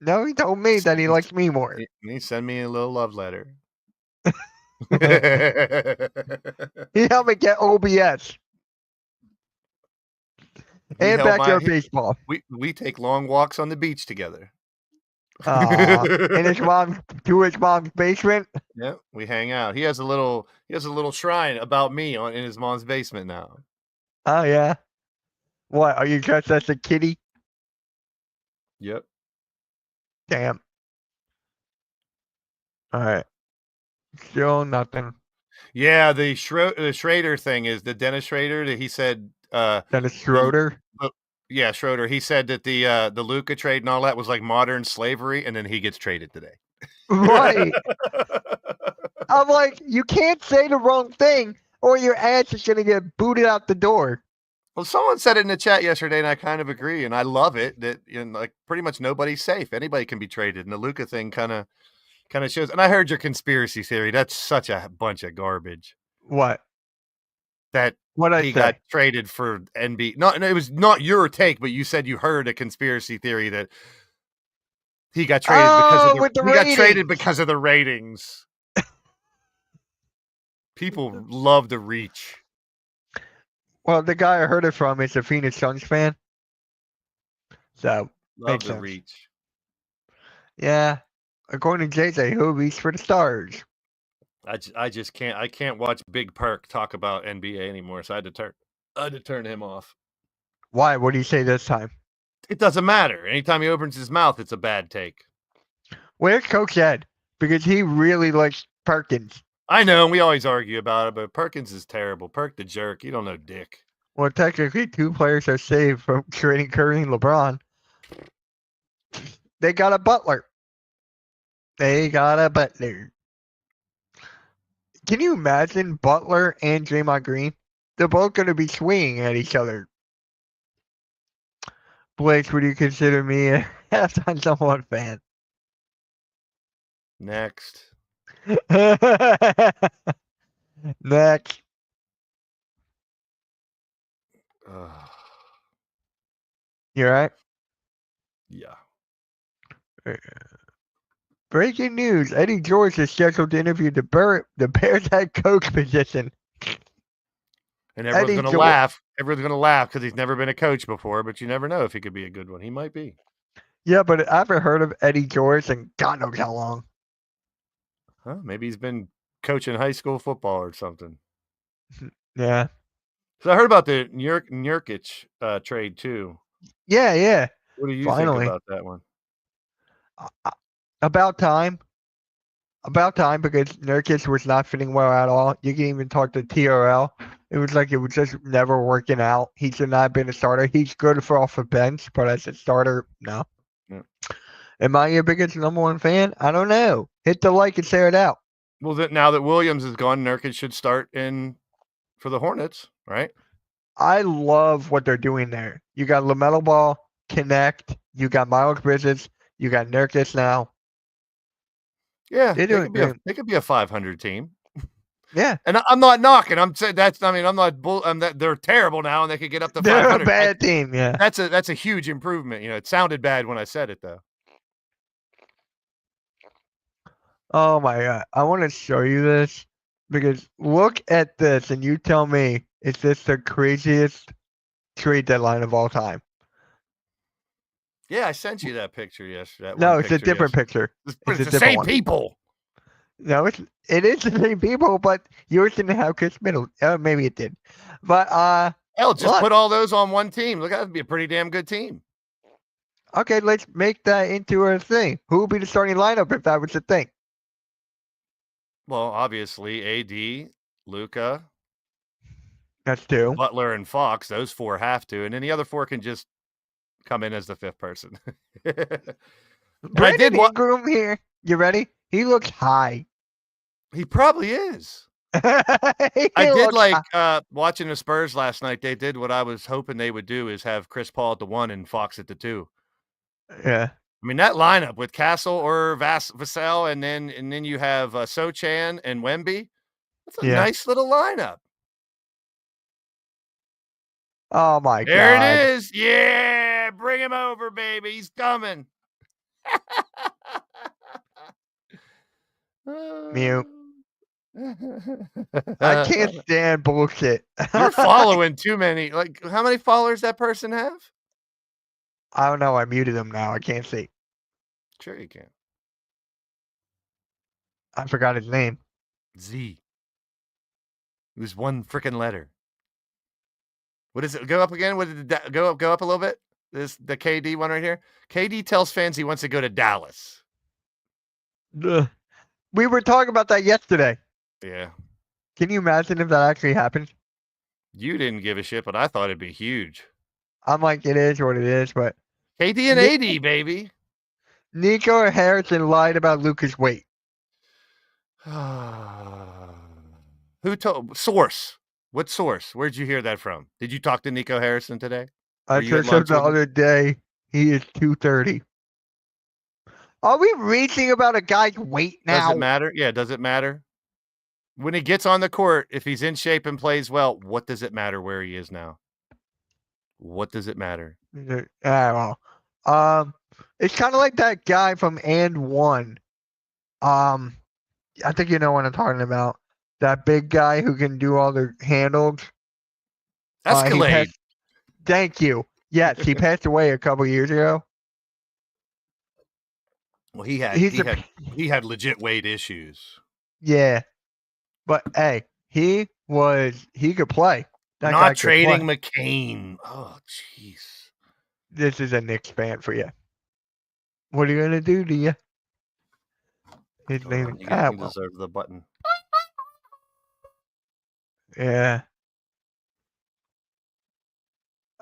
No, he told me that he likes me more. He sent me a little love letter. He helped me get OBS. And backyard baseball. We take long walks on the beach together. In his mom's basement. Yeah, we hang out. He has a little shrine about me in his mom's basement now. Oh yeah. What, are you dressed as a kitty? Yep. Damn. All right. Still nothing. Yeah, the Schrader thing is the Dennis Schrader that he said. Dennis Schroeder. Yeah, Schroeder. He said that the Luka trade and all that was like modern slavery, and then he gets traded today. Right. I'm like, you can't say the wrong thing, or your ass is gonna get booted out the door. Well, someone said it in the chat yesterday, and I kind of agree, and I love it that like pretty much nobody's safe. Anybody can be traded, and the Luka thing kind of shows. And I heard your conspiracy theory. That's such a bunch of garbage. What? That he got traded for NB. No, it was not your take, but you said you heard a conspiracy theory that he got traded because of the ratings. People love the reach. Well, the guy I heard it from is a Phoenix Suns fan. So love the reach. Yeah. According to JJ, he'll reach for the stars. I just can't. I can't watch Big Perk talk about NBA anymore, so I had to turn him off. Why? What do you say this time? It doesn't matter. Anytime he opens his mouth, it's a bad take. Where's Coach Ed? Because he really likes Perkins. I know, and we always argue about it, but Perkins is terrible. Perk the jerk. You don't know dick. Well, technically, 2 players are saved from trading Curry and LeBron. They got a Butler. Can you imagine Butler and Draymond Green? They're both going to be swinging at each other. Blake, would you consider me a halftime someone fan? Next. Next. Ugh. You alright? Yeah. Breaking news: Eddie George is scheduled to interview the Bears head coach position. And everyone's Eddie going to George. laugh. Everyone's going to laugh because he's never been a coach before, but you never know if he could be a good one. He might be. Yeah, but I haven't heard of Eddie George in God knows how long. Huh? Maybe he's been coaching high school football or something. Yeah. So I heard about the Nurkic trade too. Yeah. What do you think Finally. about that one? About time. About time, because Nurkic was not fitting well at all. You can even talk to TRL. It was like it was just never working out. He should not have been a starter. He's good for off the bench, but as a starter, no. Yeah. Am I your biggest number one fan? I don't know. Hit the like and share it out. Well, now that Williams is gone, Nurkic should start in for the Hornets, right? I love what they're doing there. You got LaMelo Ball, Connect. You got Miles Bridges. You got Nurkic now. Yeah, They're doing great. they could be a 500 team. Yeah, And I'm not knocking. I'm saying I'm not bull. They're terrible now, and they could get up to they're 500. a bad team. Yeah, That's a huge improvement. It sounded bad when I said it though. oh my God. I want to show you this because look at this and you tell me, is this the craziest trade deadline of all time? Yeah, I sent you that picture yesterday. No, it's a different picture. It's a the different same one. people. No, it is the same people, but yours didn't have Chris Middle. Maybe it did. But Hell, just look. put all those on one team. Look, that would be a pretty damn good team. Okay, let's make that into a thing. Who would be the starting lineup if that was the thing? Well, obviously, AD, Luka, That's two. Butler, and Fox. Those four have to, and then the other four can just come in as the fifth person. Brandon Ingram here. You ready? He looks high. He probably is. I did like watching the Spurs last night. They did what I was hoping they would do, is have Chris Paul at the 1 and Fox at the 2. Yeah. I mean, that lineup with Castle or Vassell, and then you have Sochan and Wemby. That's a nice little lineup. Oh my God. There it is. Yeah, bring him over, baby. He's coming. Mute. I can't stand bullshit. You're following too many. Like, how many followers that person have? I don't know. I muted him now. I can't see. Sure you can. I forgot his name. Z. It was one freaking letter. What is it? Go up again. What did it go up a little bit? The KD one right here. KD tells fans he wants to go to Dallas. We were talking about that yesterday. Yeah. Can you imagine if that actually happened? You didn't give a shit, but I thought it'd be huge. I'm like, it is what it is, but KD and AD, baby. Nico Harrison lied about Luka's weight. Who told? Source. What source? Where'd you hear that from? Did you talk to Nico Harrison today? I searched him the other day. He is 230. Are we reaching about a guy's weight now? Does it matter? Yeah, does it matter? When he gets on the court, if he's in shape and plays well, what does it matter where he is now? What does it matter? Well, it's kind of like that guy from And One. I think you know what I'm talking about. That big guy who can do all the handles. Escalade. Thank you. Yes, he passed away a couple years ago. Well, he had legit weight issues. Yeah, but hey, he could play. That Not trading McCain. Oh, jeez. This is a Knicks fan for you. What are you gonna do to you? His name. You deserve the button. Yeah.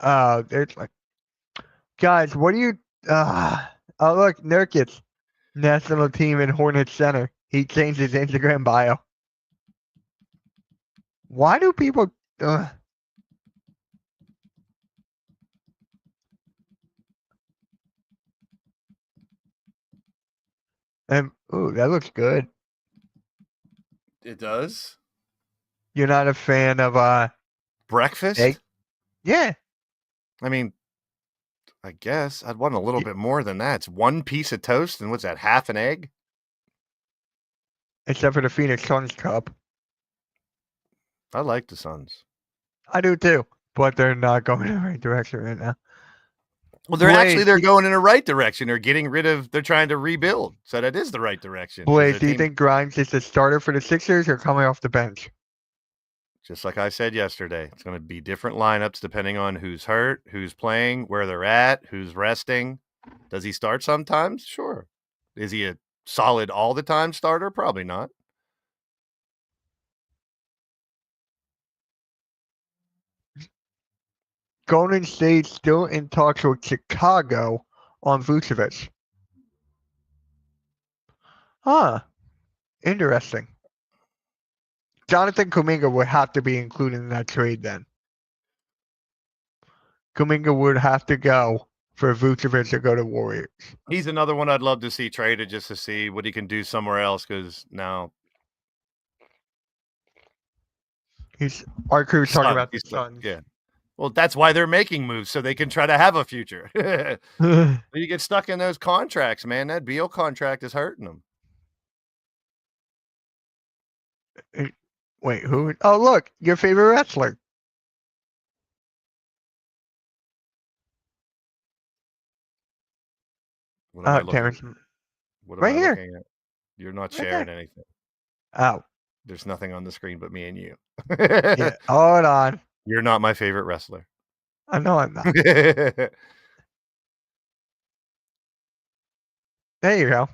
It's like, guys, what do you? Oh, look, Nurkic, national team in Hornet Center. He changed his Instagram bio. Why do people? Ooh, that looks good. It does. You're not a fan of Breakfast? egg? Yeah. I mean, I guess I'd want a little y- bit more than that. It's one piece of toast, and what's that? Half an egg? Except for the Phoenix Suns cup. I like the Suns. I do too, but they're not going in the right direction right now. Well, Blaze, they're going in the right direction. They're trying to rebuild. So that is the right direction. Blaze, do you think Grimes is the starter for the Sixers or coming off the bench? Just like I said yesterday, it's going to be different lineups depending on who's hurt, who's playing, where they're at, who's resting. Does he start sometimes? Sure. Is he a solid all the time starter? Probably not. Golden State still in talks with Chicago on Vucevic. Huh. Interesting. Jonathan Kuminga would have to be included in that trade then. Kuminga would have to go for Vucevic to go to Warriors. He's another one I'd love to see traded just to see what he can do somewhere else because now Our crew's talking about the he's Suns. yeah. Well, that's why they're making moves so they can try to have a future. You get stuck in those contracts, man. That Beal contract is hurting them. Wait, who? Oh, look, your favorite wrestler. What am I Terrence. What am Right I here. looking at? You're not sharing anything. Oh. There's nothing on the screen but me and you. Yeah. Hold on. You're not my favorite wrestler. I know I'm not. There you go.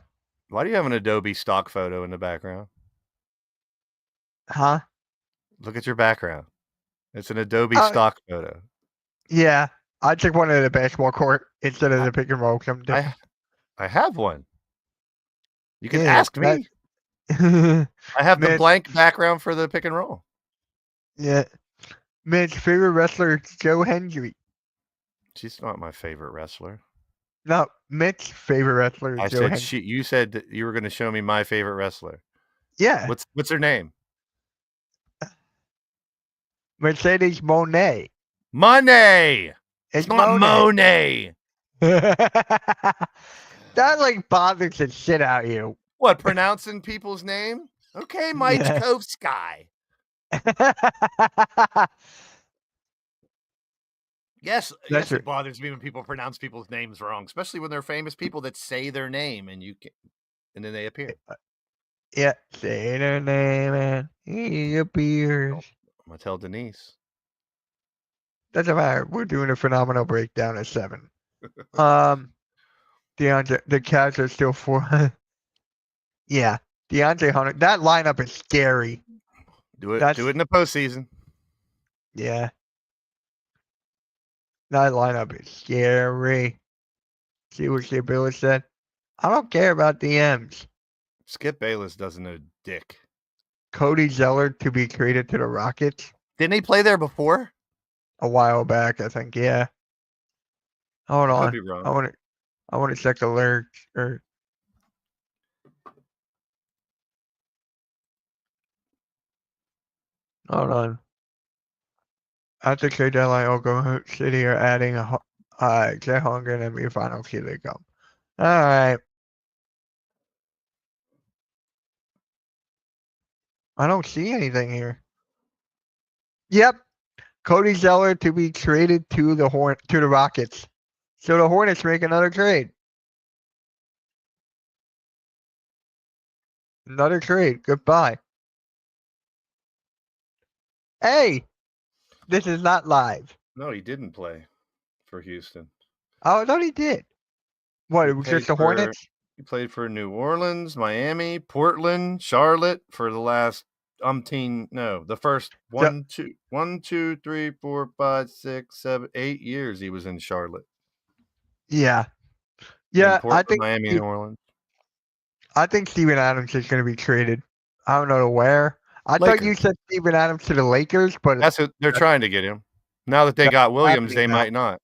Why do you have an Adobe stock photo in the background? Huh? Look at your background. It's an Adobe stock photo. Yeah. I took one of the basketball court instead of the pick and roll. I have one. You can ask me. I have the blank background for the pick and roll. Yeah. Mitch, favorite wrestler, Joe Hendry. She's not my favorite wrestler. No, Mitch's favorite wrestler is Joe Hendry. You said that you were going to show me my favorite wrestler. Yeah. What's her name? Mercedes Moné. Money. It's not Monet. That like bothers the shit out of you. What, pronouncing people's name? Okay, Maichkovsky. Yes, it bothers me when people pronounce people's names wrong, especially when they're famous people that say their name and then they appear. Yeah, say their name and he appears. I'm gonna tell Denise. Doesn't matter. We're doing a phenomenal breakdown at 7. The Cavs are still 4. Yeah, DeAndre Hunter. That lineup is scary. Do it in the postseason. Yeah. That lineup is scary. See what Skip Bayless said? I don't care about DMs. Skip Bayless doesn't know dick. Cody Zeller to be traded to the Rockets. Didn't he play there before? A while back, I think. Yeah. Hold on. Could be wrong. I want to check the lyrics. Hold on. At the trade deadline, Oklahoma City are adding Jay Hunger and NBA Finals. Here they come. All right. I don't see anything here. Yep. Cody Zeller to be traded to the Rockets. So the Hornets make another trade. Another trade. Goodbye. Hey, this is not live. No, he didn't play for Houston. Oh, I thought he did. What, it was just the Hornets? He played for New Orleans, Miami, Portland, Charlotte for the last the first 1, 2, 3, 4, 5, 6, 7, 8 years he was in Charlotte. Yeah. Yeah, Portland, I think Miami and New Orleans. I think Steven Adams is going to be traded. I don't know to where. I thought you said Steven Adams to the Lakers, but that's what they're trying to get him. Now that they got Williams, they might not.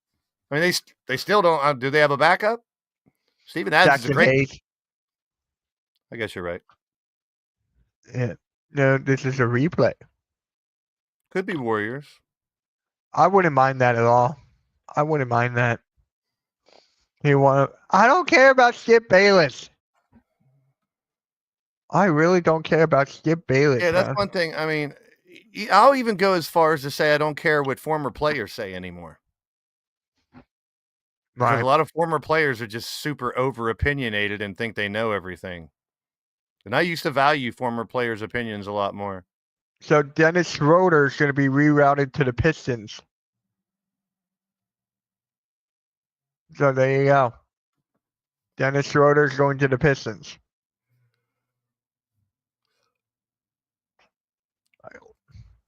I mean, they still don't. Do they have a backup? Steven Adams is a great. I guess you're right. Yeah. No, this is a replay. Could be Warriors. I wouldn't mind that at all. I wouldn't mind that. I don't care about Skip Bayless. I really don't care about Skip Bayless. Yeah, that's Man. one thing. I mean, I'll even go as far as to say I don't care what former players say anymore. Because Right. a lot of former players are just super over opinionated and think they know everything. And I used to value former players' opinions a lot more. So Dennis Schroeder is going to be rerouted to the Pistons. So there you go. Dennis Schroeder is going to the Pistons.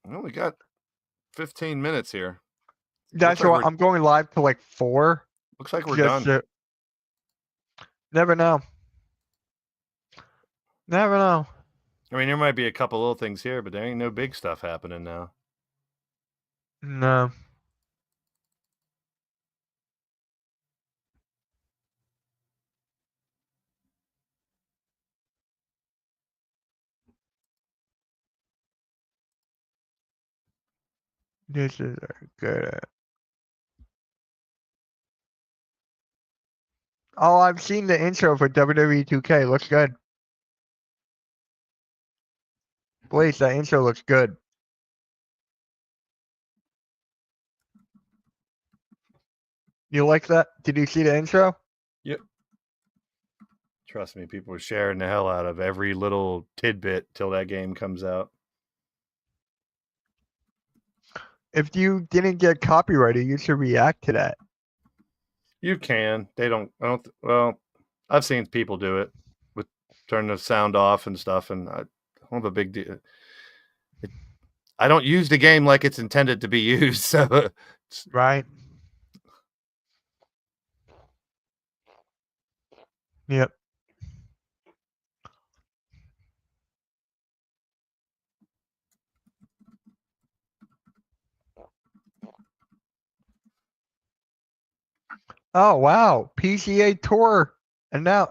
We only got 15 minutes here. That's why I'm going live to like 4. Looks like we're done. Never know. Never know. I mean, there might be a couple little things here, but there ain't no big stuff happening now. No. This is good. Oh, I've seen the intro for WWE 2K. Looks good. Blaze, that intro looks good. You like that? Did you see the intro? Yep. Trust me, people are sharing the hell out of every little tidbit till that game comes out. If you didn't get copyrighted, you should react to that. You can. They don't. Well, I've seen people do it with turn the sound off and stuff, and I don't have a big deal. I don't use the game like it's intended to be used. So, right. Yep. Oh wow, PGA Tour and now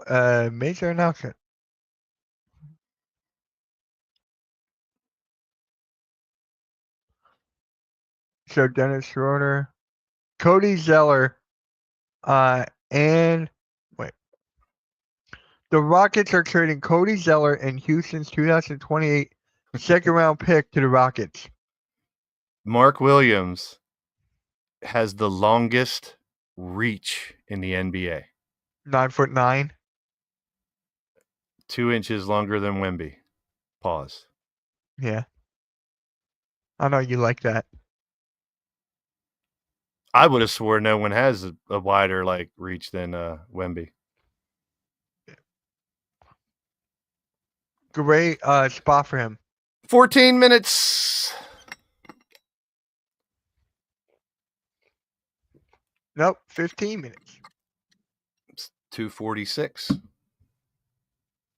major announcement. So Dennis Schroeder, Cody Zeller, and wait. The Rockets are trading Cody Zeller and Houston's 2028 second round pick to the Rockets. Mark Williams has the longest reach in the NBA. 9'9". 2 inches longer than Wemby. Pause. Yeah. I know you like that. I would have swore no one has a wider reach than Wemby. Great spot for him. 14 minutes. Nope, 15 minutes. It's 2:46.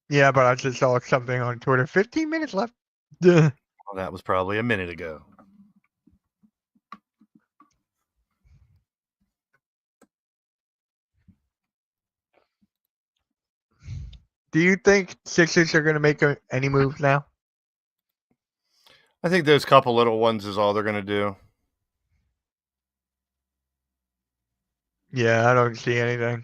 Yeah, but I just saw something on Twitter. 15 minutes left. Well, that was probably a minute ago. Do you think Sixers are going to make any moves now? I think those couple little ones is all they're going to do. Yeah, I don't see anything.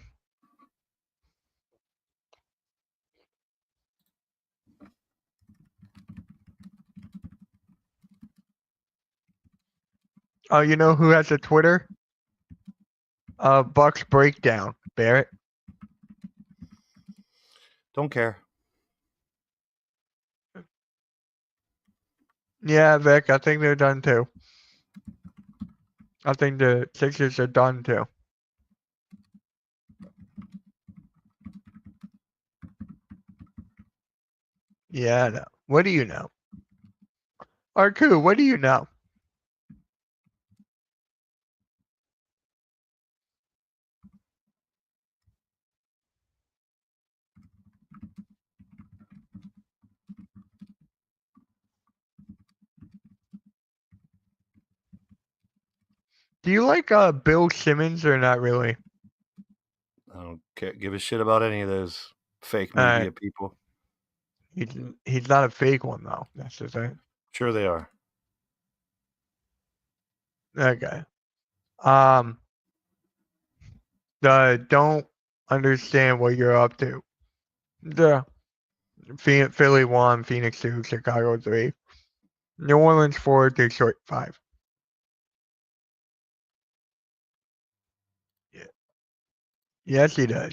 Oh, you know who has a Twitter? Bucks Breakdown. Barrett. Don't care. Yeah, Vic, I think they're done too. I think the Sixers are done too. Yeah, I know. What do you know? Arku, what do you know? Do you like Bill Simmons or not really? I don't give a shit about any of those fake media people. He's not a fake one though. That's the thing. Sure they are. Okay. Don't understand what you're up to. The Philly 1, Phoenix 2, Chicago 3, New Orleans 4, Detroit 5. Yeah. Yes, he does.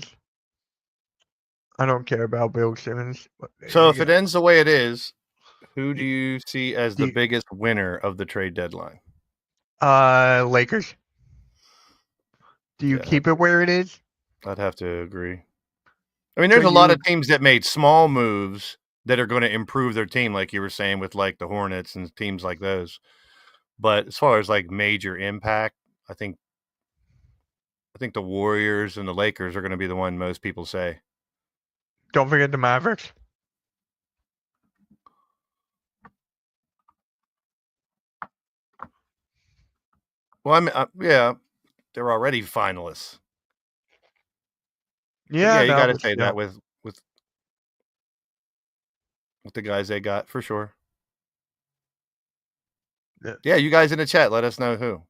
I don't care about Bill Simmons. But So if it ends the way it is, who do you see as the Do- biggest winner of the trade deadline? Lakers. Do you Yeah. keep it where it is? I'd have to agree. I mean, there's So a lot you of teams that made small moves that are going to improve their team, like you were saying with like the Hornets and teams like those. But as far as like major impact, I think the Warriors and the Lakers are going to be the one most people say. don't forget the Mavericks. Well, I mean, yeah, they're already finalists. But Yeah, yeah, you no, got to but say that still. with the guys they got for sure. Yeah, you guys in the chat, let us know who.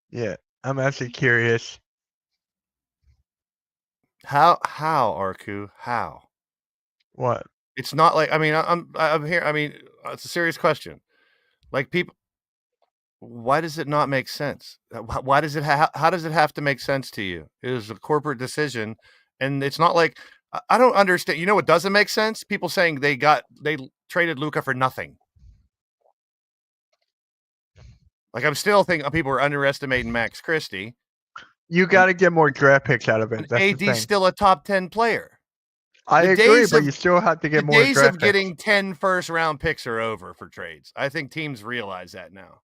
Yeah, I'm actually curious. How Arku? How? What? It's not like, I mean, I'm here. I mean, it's a serious question. Like people, why does it not make sense? Why does it? How does it have to make sense to you? It is a corporate decision, and it's not like I don't understand. You know what doesn't make sense? People saying they traded Luca for nothing. Like I'm still thinking people are underestimating Max Christie. You got to get more draft picks out of it. And That's the AD's thing. still a top 10 player. I The agree, days but of you still have to the get more days of draft picks. getting 10 first round picks are over for trades. I think teams realize that now.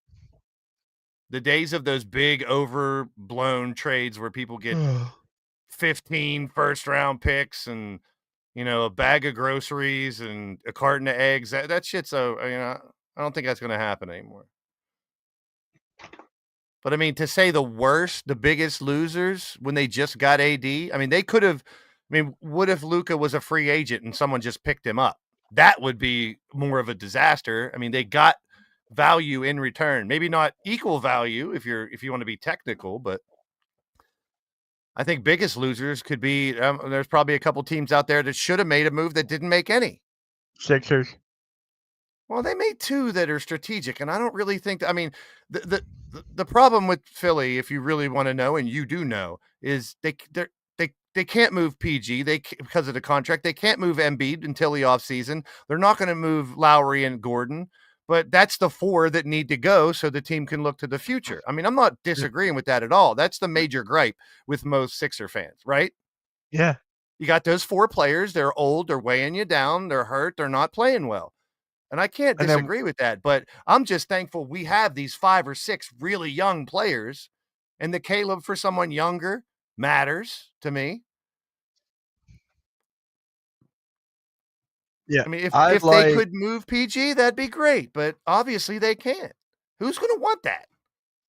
The days of those big overblown trades where people get 15 first round picks and a bag of groceries and a carton of eggs, that shit's I don't think that's going to happen anymore. But I mean, to say the biggest losers when they just got AD, I mean, they could have. I mean, what if Luka was a free agent and someone just picked him up? That would be more of a disaster. I mean, they got value in return. Maybe not equal value if you want to be technical, but I think biggest losers could be. There's probably a couple teams out there that should have made a move that didn't make any. Sixers. Well, they made two that are strategic, and I don't really think that. I mean, the problem with Philly, if you really want to know, and you do know, is they can't move PG. Because of the contract, they can't move Embiid until the offseason. They're not going to move Lowry and Gordon, but that's the four that need to go so the team can look to the future. I mean, I'm not disagreeing with that at all. That's the major gripe with most Sixer fans, right? Yeah. You got those four players. They're old. They're weighing you down. They're hurt. They're not playing well. And I can't And then disagree with that, but I'm just thankful we have these 5 or 6 really young players, and the Caleb for someone younger matters to me. yeah, I mean, I'd if they like could move PG, that'd be great, but obviously they can't. Who's going to want that?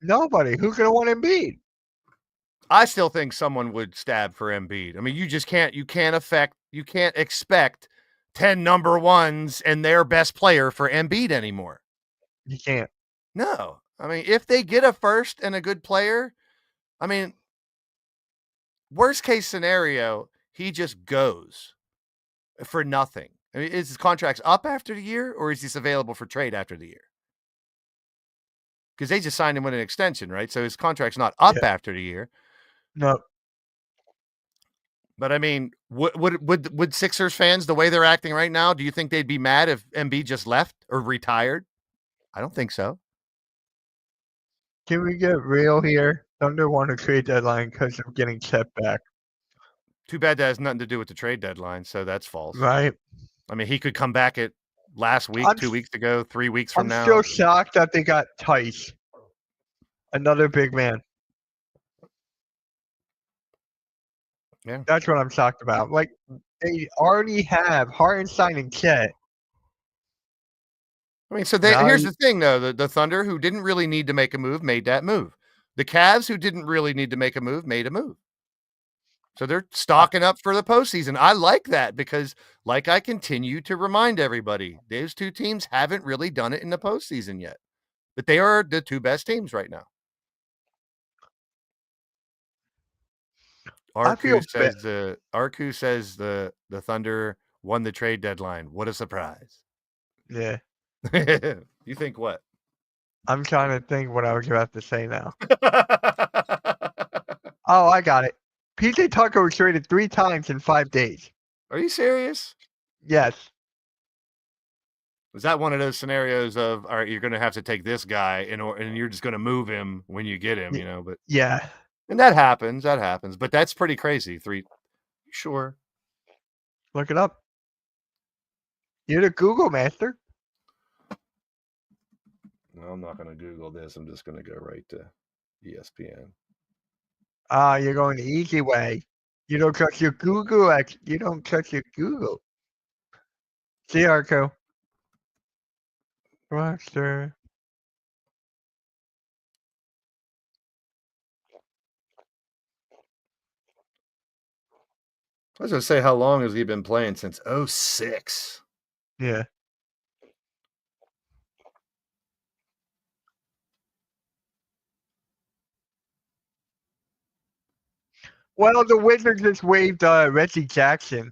nobody. Who's gonna want Embiid? I still think someone would stab for Embiid. I mean, you can't expect 10 number ones and their best player for Embiid anymore. You can't. No. I mean, if they get a first and a good player, I mean, worst case scenario, he just goes for nothing. I mean, is his contract up after the year, or is he available for trade after the year? Because they just signed him with an extension, right? So his contract's not up after the year. No. But I mean, would Sixers fans, the way they're acting right now, do you think they'd be mad if Embiid just left or retired? I don't think so. Can we get real here? Thunder won a trade deadline because of getting set back. Too bad that has nothing to do with the trade deadline, so that's false. Right. I mean, he could come back at last week, 2 weeks ago, 3 weeks from now. I'm still shocked that they got Tice, another big man. Yeah. That's what I'm shocked about. Like, they already have Hartenstein and Chet. I mean, so here's the thing, though. The Thunder, who didn't really need to make a move, made that move. The Cavs, who didn't really need to make a move, made a move. So they're stocking up for the postseason. I like that because, like I continue to remind everybody, those two teams haven't really done it in the postseason yet. But they are the two best teams right now. Arku says the Thunder won the trade deadline. What a surprise. Yeah. You think what? I'm trying to think what I was about to say now. Oh, I got it. PJ Tucker was traded 3 times in 5 days. Are you serious? Yes. Was that one of those scenarios of, all right, you're going to have to take this guy and you're just going to move him when you get him, but yeah. And that happens, but that's pretty crazy. 3. Sure. Look it up. You're the Google master. No, I'm not going to Google this. I'm just going to go right to ESPN. You're going the easy way. You don't trust your Google. You don't trust your Google. See, Arco. Roster. I was going to say, how long has he been playing? Since 2006. Yeah. Well, the Wizards just waived Reggie Jackson.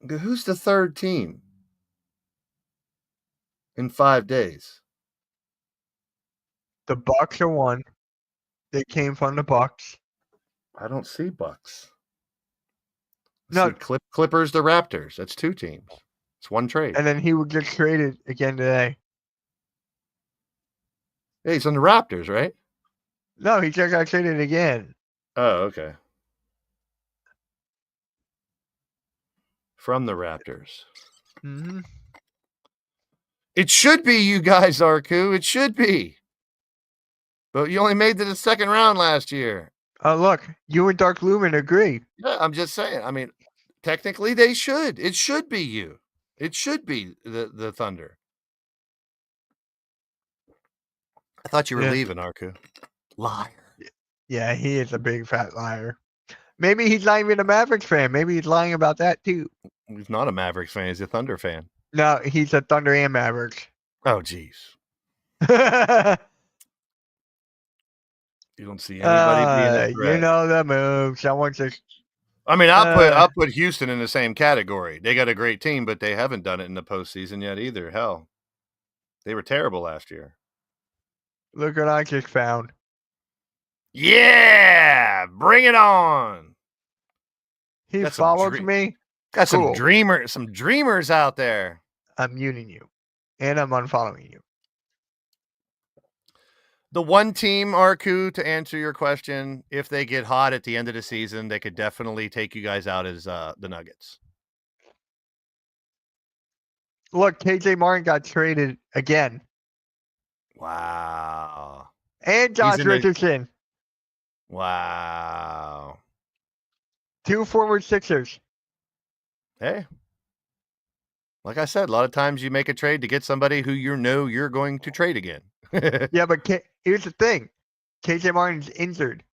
Who's the third team in 5 days? The Bucks are one. They came from the Bucks. I don't see Bucks. No. See Clippers, the Raptors. That's 2 teams. It's 1 trade. And then he would get traded again today. Hey, he's on the Raptors, right? No, he just got traded again. Oh, okay. From the Raptors. Mm-hmm. It should be you guys, Arku. It should be. But you only made it to the second round last year. Oh, look. You and Dark Lumen agree. Yeah, I'm just saying. I mean, technically they should. It should be you. It should be the Thunder. I thought you were leaving, Arku. Liar. Yeah, he is a big fat liar. Maybe he's not even a Mavericks fan. Maybe he's lying about that too. He's not a Mavericks fan. He's a Thunder fan. No, he's a Thunder and Mavericks. Oh, jeez. You don't see anybody being a threat. You know the move. Someone just. I mean, I'll put Houston in the same category. They got a great team, but they haven't done it in the postseason yet either. Hell, they were terrible last year. Look what I just found. Yeah, bring it on. He followed me. Got cool. some dreamers out there. I'm muting you, and I'm unfollowing you. The one team, Arku, to answer your question, if they get hot at the end of the season, they could definitely take you guys out as the Nuggets. Look, KJ Martin got traded again. Wow. And Josh Richardson. Wow. 2 forward Sixers. Hey. Like I said, a lot of times you make a trade to get somebody who you're going to trade again. Yeah, but here's the thing. KJ Martin's injured.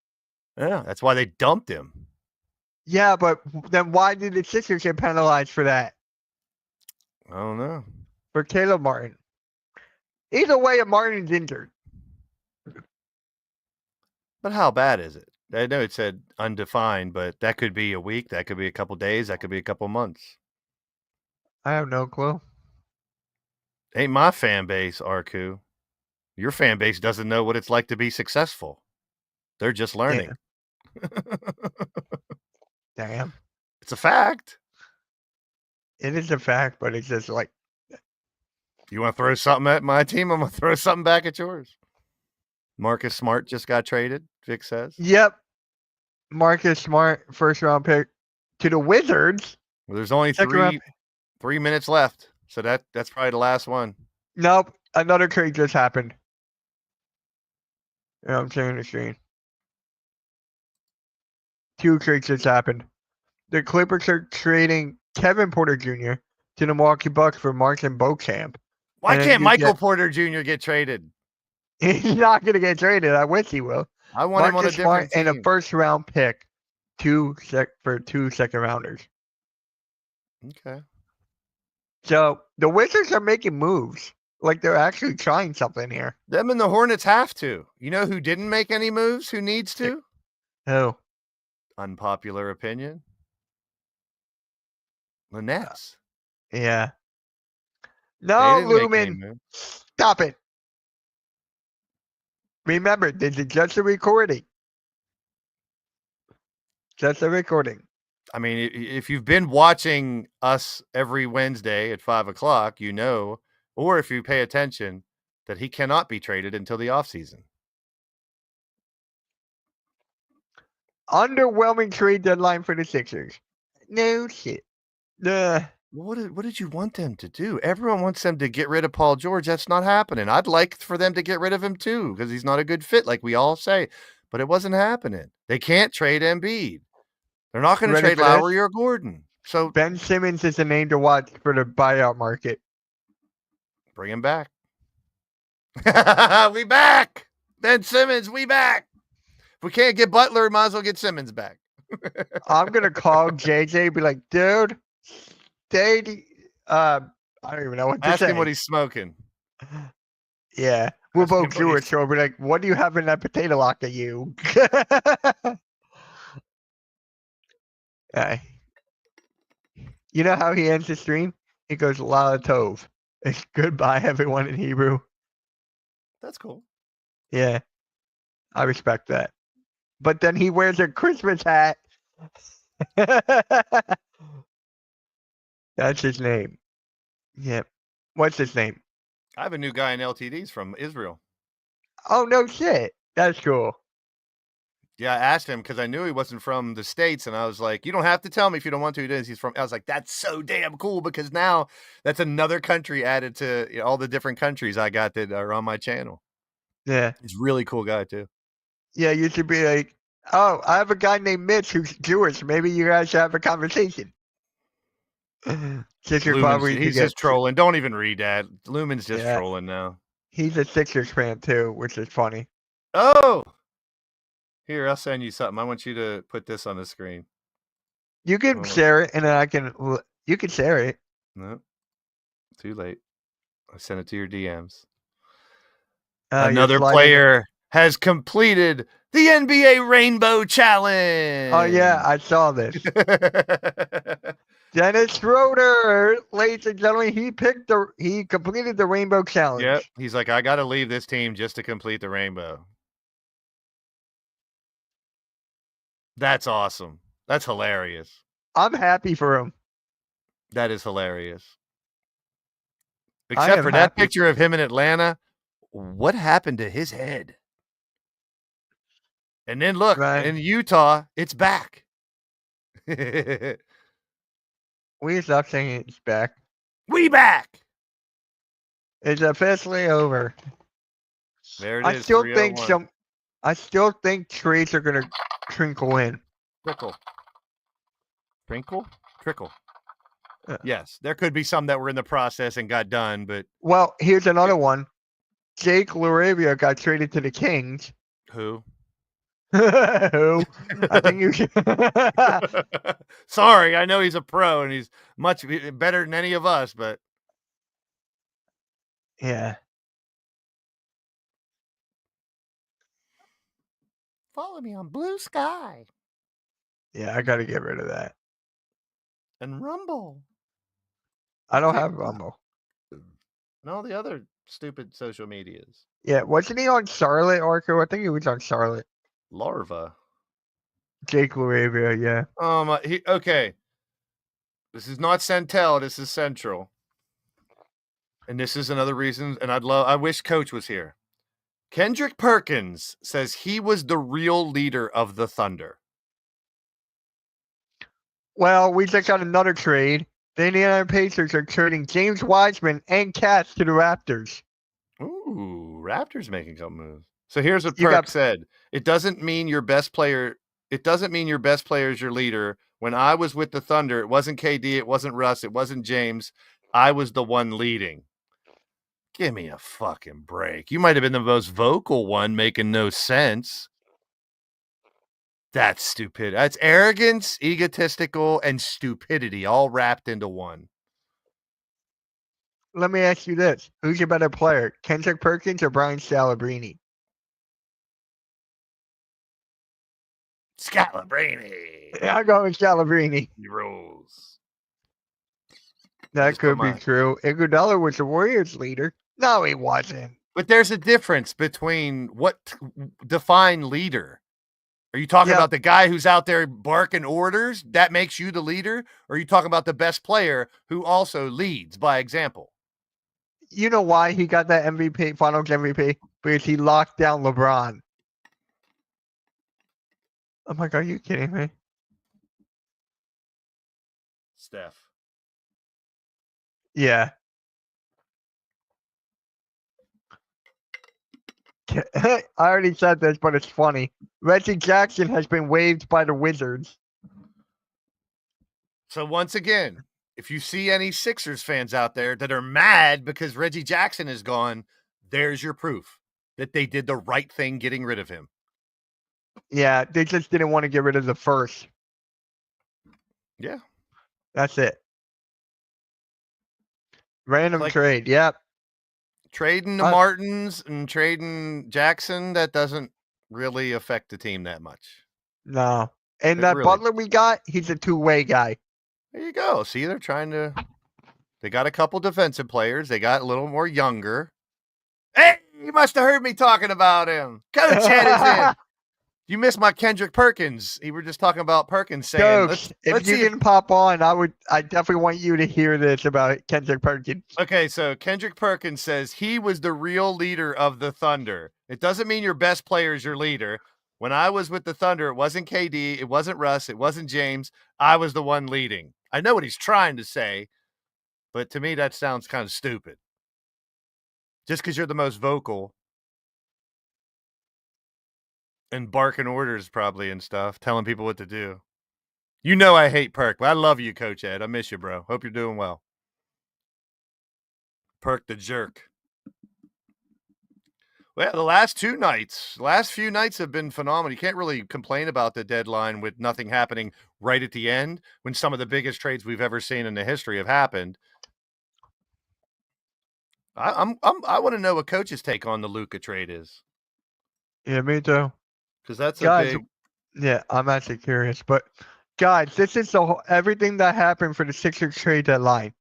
Yeah, that's why they dumped him. Yeah, but then why did the Sixers get penalized for that? I don't know. For Caleb Martin. Either way, Martin's injured. But how bad is it? I know it said undefined, but that could be a week, that could be a couple days, that could be a couple months. I have no clue. Ain't my fan base, Arku. Your fan base doesn't know what it's like to be successful. They're just learning. Damn. It's a fact. It is a fact, but it's just like. You want to throw something at my team? I'm going to throw something back at yours. Marcus Smart just got traded, Vic says. Yep. Marcus Smart, first round pick to the Wizards. Well, there's only 3 minutes left. So that's probably the last one. Nope. Another trade just happened. Yeah, I'm sharing the screen. 2 trades just happened. The Clippers are trading Kevin Porter Jr. to the Milwaukee Bucks for Martin Beauchamp. Why can't Michael Porter Jr. get traded? He's not going to get traded. I wish he will. I want him on a different team. And a first round pick. 2 second rounders. Okay. So the Wizards are making moves. Like they're actually trying something here. Them and the Hornets have to. You know who didn't make any moves? Who needs to? Oh, Unpopular opinion. The Nets. yeah. They No, didn't make any Lumen. moves. Stop it. Remember, this is just a recording. Just a recording. I mean, if you've been watching us every Wednesday at 5:00, you know, or if you pay attention, that he cannot be traded until the offseason. Underwhelming trade deadline for the Sixers. No shit. What did you want them to do? Everyone wants them to get rid of Paul George. That's not happening. I'd like for them to get rid of him too, because he's not a good fit, like we all say. But it wasn't happening. They can't trade Embiid. They're not going to Ready trade for this? Lowry or Gordon. So Ben Simmons is the name to watch for the buyout market. bring him back. We back. Ben Simmons, we back. If we can't get Butler, we might as well get Simmons back. I'm gonna call JJ, be like, dude, I don't even know what to Ask say. him what he's smoking. Yeah, we're Ask him both what Jewish, he's- so we'll be like, what do you have in that potato locker, you? You know how he ends the stream? He goes, La Tov. It's goodbye, everyone in Hebrew. That's cool. Yeah, I respect that. But then he wears a Christmas hat. That's his name. Yep. What's his name? I have a new guy in LTDs from Israel. Oh, no shit. That's cool. Yeah, I asked him because I knew he wasn't from the States, and I was like, you don't have to tell me if you don't want to. He is. He's from. I was like, that's so damn cool, because now that's another country added to all the different countries I got that are on my channel. Yeah. He's a really cool guy too. Yeah, you should be like, oh, I have a guy named Mitch who's Jewish. Maybe you guys should have a conversation. Sixers probably He's just trolling. Don't even read that. Lumen's just trolling now. He's a Sixers fan too, which is funny. Oh! Here, I'll send you something. I want you to put this on the screen. You can share it, and then you can share it. No, too late. I sent it to your DMs. Oh, Another player has completed the NBA Rainbow Challenge. Oh, yeah, I saw this. Dennis Schroeder, ladies and gentlemen, he completed the Rainbow Challenge. Yep. He's like, I got to leave this team just to complete the rainbow. That's awesome. That's hilarious. I'm happy for him. That is hilarious. Except for that picture of him in Atlanta. What happened to his head? And then look, in Utah, it's back. We stop saying it's back. We back. It's officially over. There it is. I still think trades are gonna trickle in. Trickle. Yes, there could be some that were in the process and got done, but well, here's another one. Jake LaRavia got traded to the Kings. Who? Who? I think you should. Sorry, I know he's a pro and he's much better than any of us, but yeah. Follow me on Blue Sky. Yeah, I got to get rid of that. And Rumble. I don't have Rumble. And all the other stupid social medias. Yeah, wasn't he on Charlotte, Arco? I think he was on Charlotte. Larva. Jake LaRavia, yeah. Okay. This is not Centel, this is Central. And this is another reason, and I wish Coach was here. Kendrick Perkins says he was the real leader of the Thunder. Well, we just got another trade. The Indiana Pacers are trading James Wiseman and Cats to the Raptors. Ooh, Raptors making some moves. So here's what Perk said. It doesn't mean your best player is your leader. When I was with the Thunder, it wasn't KD, it wasn't Russ, it wasn't James. I was the one leading. Give me a fucking break. You might have been the most vocal one making no sense. That's stupid. That's arrogance, egotistical, and stupidity all wrapped into one. Let me ask you this: who's a better player, Kendrick Perkins or Brian Scalabrine? Scalabrine. Yeah, I'm going with Scalabrine. He rolls. That could be true. Iguodala was the Warriors' leader. No, he wasn't. But there's a difference between what define leader. Are you talking about the guy who's out there barking orders? That makes you the leader? Or are you talking about the best player who also leads by example? You know why he got that MVP, Finals MVP? Because he locked down LeBron. I'm like, are you kidding me? Steph. Yeah. I already said this, but it's funny. Reggie Jackson has been waived by the Wizards. So once again, if you see any Sixers fans out there that are mad because Reggie Jackson is gone, there's your proof that they did the right thing getting rid of him. Yeah, they just didn't want to get rid of the first. Yeah. That's it. Random trade, yep. Trading the Martins and trading Jackson, that doesn't really affect the team that much. No. And that Butler we got, he's a two-way guy. There you go. See, they're trying to – they got a couple defensive players. They got a little more younger. Hey, you must have heard me talking about him. Coach Ed is in. You missed my Kendrick Perkins. We were just talking about Perkins saying, Coach, if you didn't pop on, I definitely want you to hear this about Kendrick Perkins. Okay, so Kendrick Perkins says he was the real leader of the Thunder. It doesn't mean your best player is your leader. When I was with the Thunder, it wasn't KD, it wasn't Russ, it wasn't James. I was the one leading. I know what he's trying to say, but to me that sounds kind of stupid. Just because you're the most vocal and barking orders probably and stuff, telling people what to do. You know I hate Perk, but I love you, Coach Ed. I miss you, bro. Hope you're doing well. Perk the jerk. Well, the last few nights have been phenomenal. You can't really complain about the deadline with nothing happening right at the end when some of the biggest trades we've ever seen in the history have happened. I want to know what Coach's take on the Luka trade is. Yeah, me too. Because that's guys, a big. Yeah, I'm actually curious, but guys, this is everything that happened for the Sixers trade deadline.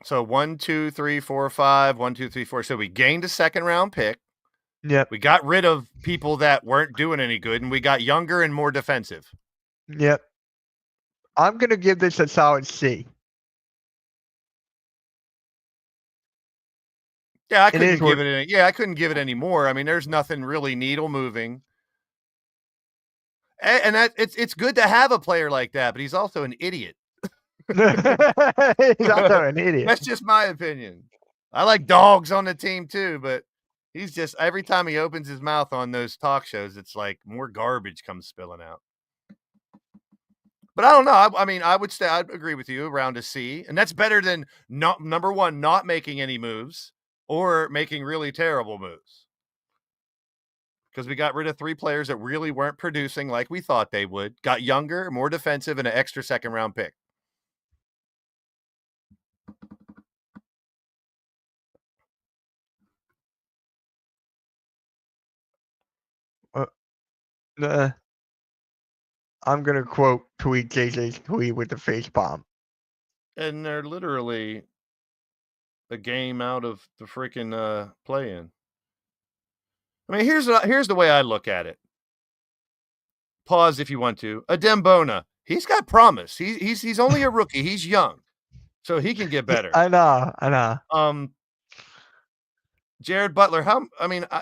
So 1, 2, 3, 4, 5, 1, 2, 3, 4. So we gained a second round pick. Yep. We got rid of people that weren't doing any good, and we got younger and more defensive. Yep. I'm gonna give this a solid C. Yeah, I couldn't give it. I couldn't give it any more. I mean, there's nothing really needle moving, and that it's good to have a player like that, but he's also an idiot. He's also an idiot. That's just my opinion. I like dogs on the team too, but he's just every time he opens his mouth on those talk shows, it's like more garbage comes spilling out. But I don't know. I mean, I'd agree with you around a C, and that's better than number one, not making any moves or making really terrible moves. Because we got rid of 3 players that really weren't producing like we thought they would, got younger, more defensive, and an extra second round pick. I'm gonna tweet JJ's tweet with the face bomb. And they're literally a game out of the freaking play-in. I mean, here's the way I look at it. Pause if you want to. Adembona, he's got promise. He's only a rookie. He's young, so he can get better. I know. Jared Butler,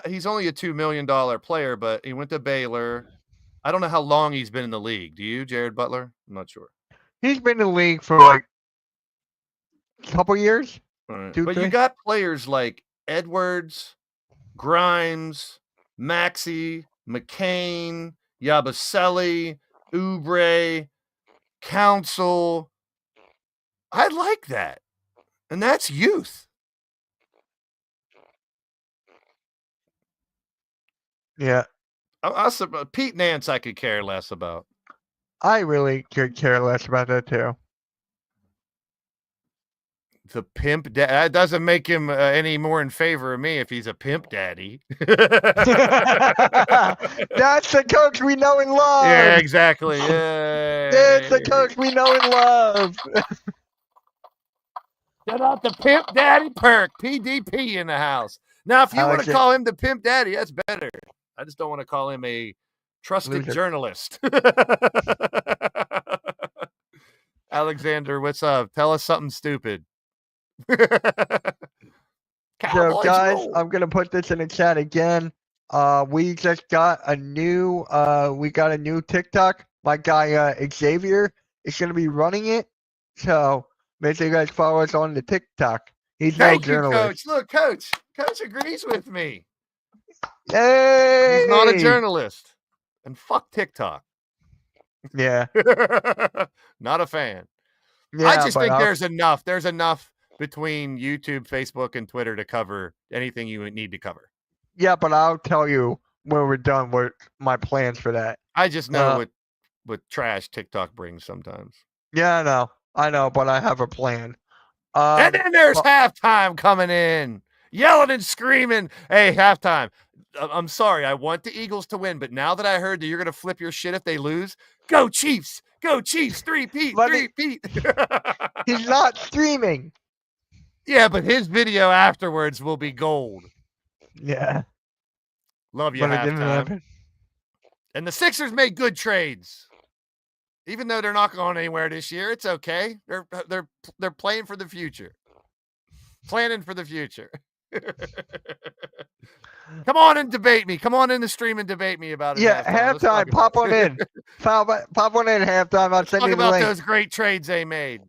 he's only a $2 million player, but he went to Baylor. I don't know how long he's been in the league. Do you, Jared Butler? I'm not sure. He's been in the league for like a couple years. Right. But you got players like Edwards, Grimes, Maxey, McCain, Yabusele, Oubre, Council. I like that. And that's youth. Yeah. Pete Nance, I could care less about. I really could care less about that too. The pimp that doesn't make him any more in favor of me if he's a pimp daddy. That's the coach we know and love. Yeah, exactly. Yeah. That's the coach we know and love. Shout out the pimp daddy perk, PDP in the house. Now, if you want to call him the pimp daddy, that's better. I just don't want to call him a trusted journalist. Alexander, what's up? Tell us something stupid. So guys, I'm gonna put this in the chat again. We just got a new TikTok. My guy Xavier is gonna be running it. So make sure you guys follow us on the TikTok. He's no journalist. Look, Coach agrees with me. Yay! He's not a journalist. And fuck TikTok. Yeah. Not a fan. Yeah, I just think there's enough between YouTube, Facebook, and Twitter to cover anything you need to cover. Yeah, but I'll tell you when we're done what my plans for that. I just know what trash TikTok brings sometimes. Yeah, I know, but I have a plan. And then there's halftime coming in, yelling and screaming. Hey, halftime. I'm sorry. I want the Eagles to win, but now that I heard that you're going to flip your shit if they lose, go Chiefs. Go Chiefs. 3-peat. 3-peat. He's not streaming. Yeah, but his video afterwards will be gold. Yeah. Love you, halftime. And the Sixers made good trades. Even though they're not going anywhere this year, it's okay. They're playing for the future. Planning for the future. Come on and debate me. Come on in the stream and debate me about it. Yeah, halftime. Pop on in. Pop on in halftime. I'll send you the link. Talk about those great trades they made.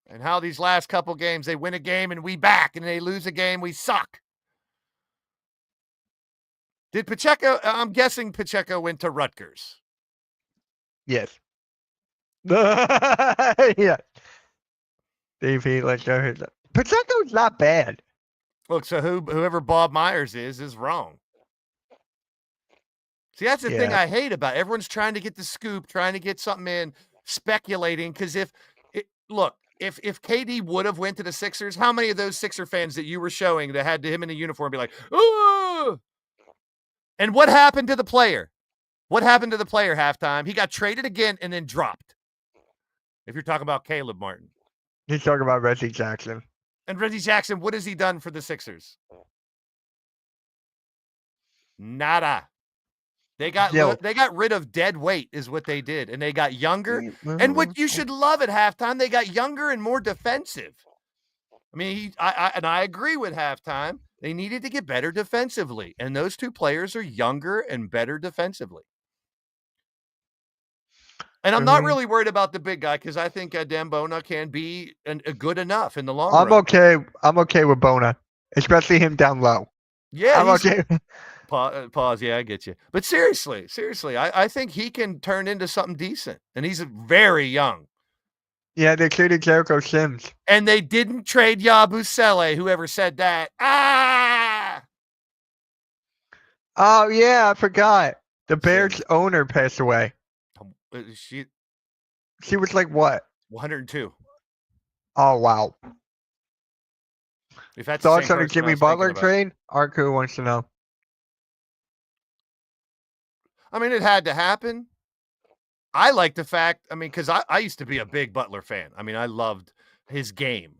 And how these last couple games, they win a game and we back, and they lose a game, we suck. Did Pacheco, I'm guessing Pacheco went to Rutgers. Yes. Yeah. Dave, let's go. Pacheco's not bad. Look, so whoever Bob Myers is wrong. See, that's the thing I hate about it. Everyone's trying to get the scoop, trying to get something in, speculating, because if KD would have went to the Sixers, how many of those Sixer fans that you were showing that had him in a uniform be like, ooh? And what happened to the player? What happened to the player halftime? He got traded again and then dropped. If you're talking about Caleb Martin. He's talking about Reggie Jackson. And Reggie Jackson, what has he done for the Sixers? Nada. They got rid of dead weight is what they did, and they got younger. And what you should love at halftime, they got younger and more defensive. I mean, I agree with halftime. They needed to get better defensively, and those two players are younger and better defensively. And I'm not really worried about the big guy because I think Dembona can be good enough in the long run. I'm okay with Bona, especially him down low. Yeah, I'm okay. Pause. Yeah, I get you. But seriously, I think he can turn into something decent, and he's very young. Yeah, they traded Jericho Sims. And they didn't trade Yabusele, whoever said that. Ah! Oh, yeah, I forgot. The Bears owner passed away. She was like what? 102. Oh, wow. If that's thoughts on the Jimmy Butler trade? Arku wants to know. I mean, it had to happen. I like the fact, because I used to be a big Butler fan. I mean, I loved his game.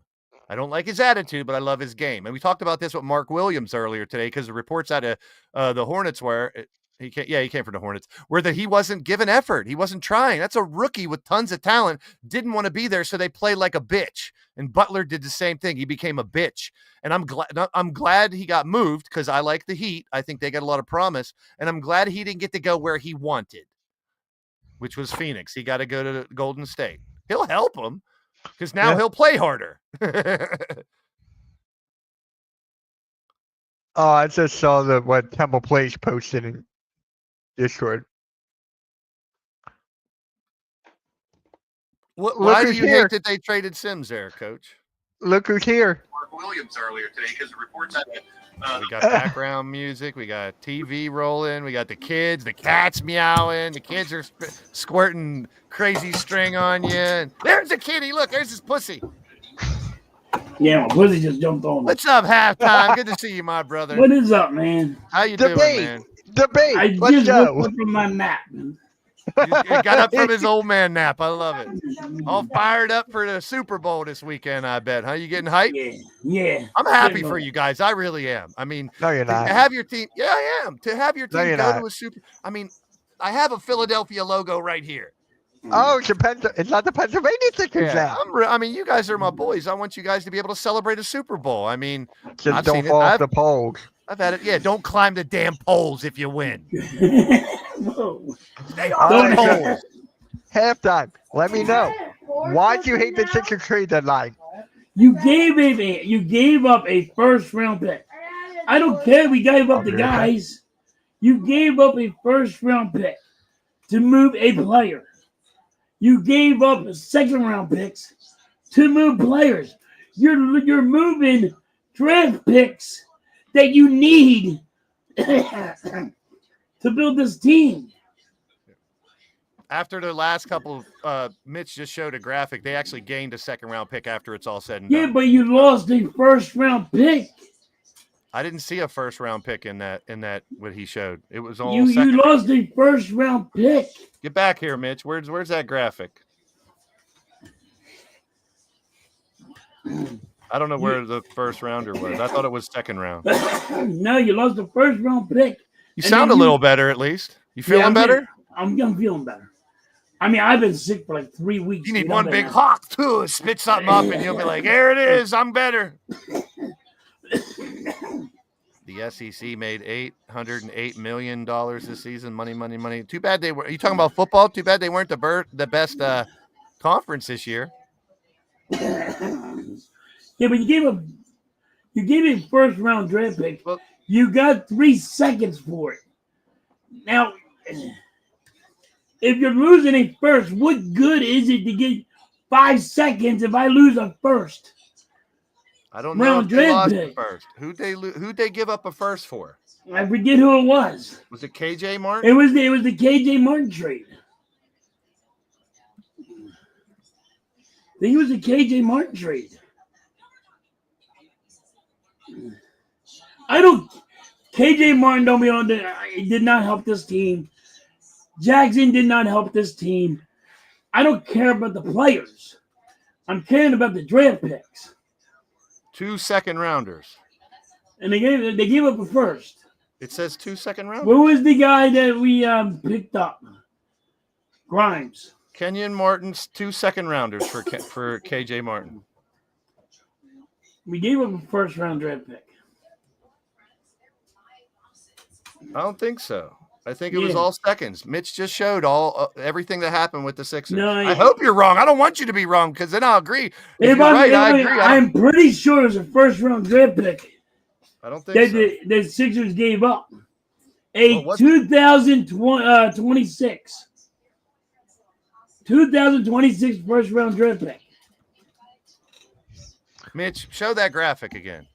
I don't like his attitude, but I love his game. And we talked about this with Mark Williams earlier today because the reports out of the Hornets where he came from the Hornets, where he wasn't given effort. He wasn't trying. That's a rookie with tons of talent, didn't want to be there, so they played like a bitch. And Butler did the same thing. He became a bitch. And I'm glad he got moved because I like the Heat. I think they got a lot of promise. And I'm glad he didn't get to go where he wanted, which was Phoenix. He got to go to Golden State. He'll help him because now he'll play harder. Oh, I just saw what Temple Place posted in Discord. Why do you hate that they traded Sims there, Coach? Look who's here. Williams earlier today because the reports had we got background music, we got TV rolling, we got the kids, the cat's meowing, the kids are squirting crazy string on you. And there's a kitty. Look, there's his pussy. Yeah, my pussy just jumped on me. What's up, halftime? Good to see you, my brother. What is up, man? How you doing, man? Debate. I just woke up from my nap. He got up from his old man nap. I love it. All fired up for the Super Bowl this weekend, I bet. Huh? You getting hyped? Yeah. I'm happy for you guys. I really am. I mean, no, you're not. To have your team, yeah, I am. To have your team go not. to a Super. I mean, I have a Philadelphia logo right here. Oh, it's not the Pennsylvania Sixers now. I mean, you guys are my boys. I want you guys to be able to celebrate a Super Bowl. I mean, just don't fall off the poles. I've had it. Yeah, don't climb the damn poles if you win. Stay on the poles. Halftime. Let me know. Why'd you hate the Sixers trade deadline? You gave up a first round pick. I don't care. We gave up the guys. You gave up a first round pick to move a player. You gave up second round picks to move players. You're moving draft picks that you need to build this team. After the last couple of Mitch just showed a graphic, they actually gained a second round pick after it's all said and done. Yeah, but you lost a first round pick. I didn't see a first round pick in that what he showed. It was all you lost a first round pick. Get back here, Mitch. Where's that graphic? I don't know where the first rounder was. I thought it was second round. No, you lost the first round pick. You sound a little better at least. You feeling better? I'm feeling better. I mean, I've been sick for like 3 weeks. You need one big hawk too. Spit something up and you'll be like, there it is. I'm better. The SEC made $808 million this season. Money. Too bad they were. Are you talking about football? Too bad they weren't the best conference this year. Yeah, but you gave a first round draft pick. Well, you got 3 seconds for it. Now, if you're losing a first, what good is it to get 5 seconds if I lose a first? I don't know if they lost the first. Who'd they give up a first for? I forget who it was. Was it KJ Martin? It was the KJ Martin trade. I think it was the KJ Martin trade. KJ Martin don't be on it did not help this team. Jackson did not help this team. I don't care about the players. I'm caring about the draft picks. 2 second rounders. And they gave up a first. It says 2 second rounders. What was the guy that we picked up? Grimes. Kenyon Martin's 2 second rounders for KJ Martin. We gave up a first round draft pick. I don't think so. I think it was all seconds. Mitch just showed everything that happened with the Sixers. No, I hope you're wrong. I don't want you to be wrong because then I'll agree. If you're I agree. I'm pretty sure it was a first round draft pick. I don't think the Sixers gave up. 2026. 2026 first round draft pick. Mitch, show that graphic again.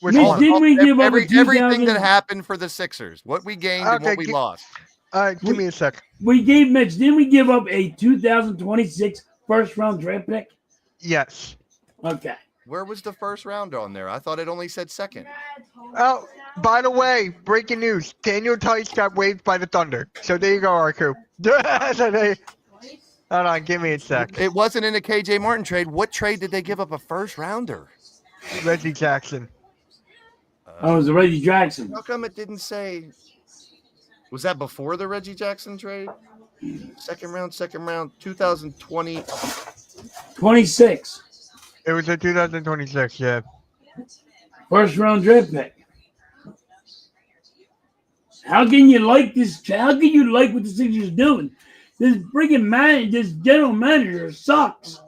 Didn't we give up everything that happened for the Sixers? What we gained and what we lost. All right, give me a sec. Didn't we give up a 2026 first round draft pick? Yes. Okay. Where was the first round on there? I thought it only said second. Oh, by the way, breaking news. Daniel Tice got waived by the Thunder. So there you go, Arku. Hold on, give me a sec. It wasn't in a KJ Martin trade. What trade did they give up a first rounder? Reggie Jackson. It was Reggie Jackson. How come it didn't say? Was that before the Reggie Jackson trade? Second round, 2020. 26. It was a 2026, yeah. First round draft pick. How can you like this? How can you like what the Sixers doing? This this general manager sucks.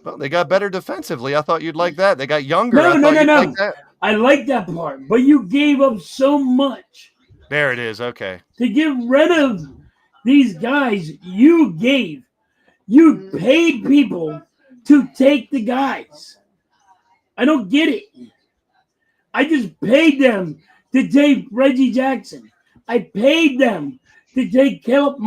Well, they got better defensively. I thought you'd like that. They got younger. No. Like that. I like that part, but you gave up so much. There it is. Okay. To get rid of these guys, you paid people to take the guys. I don't get it. I just paid them to take Reggie Jackson. I paid them to take KJ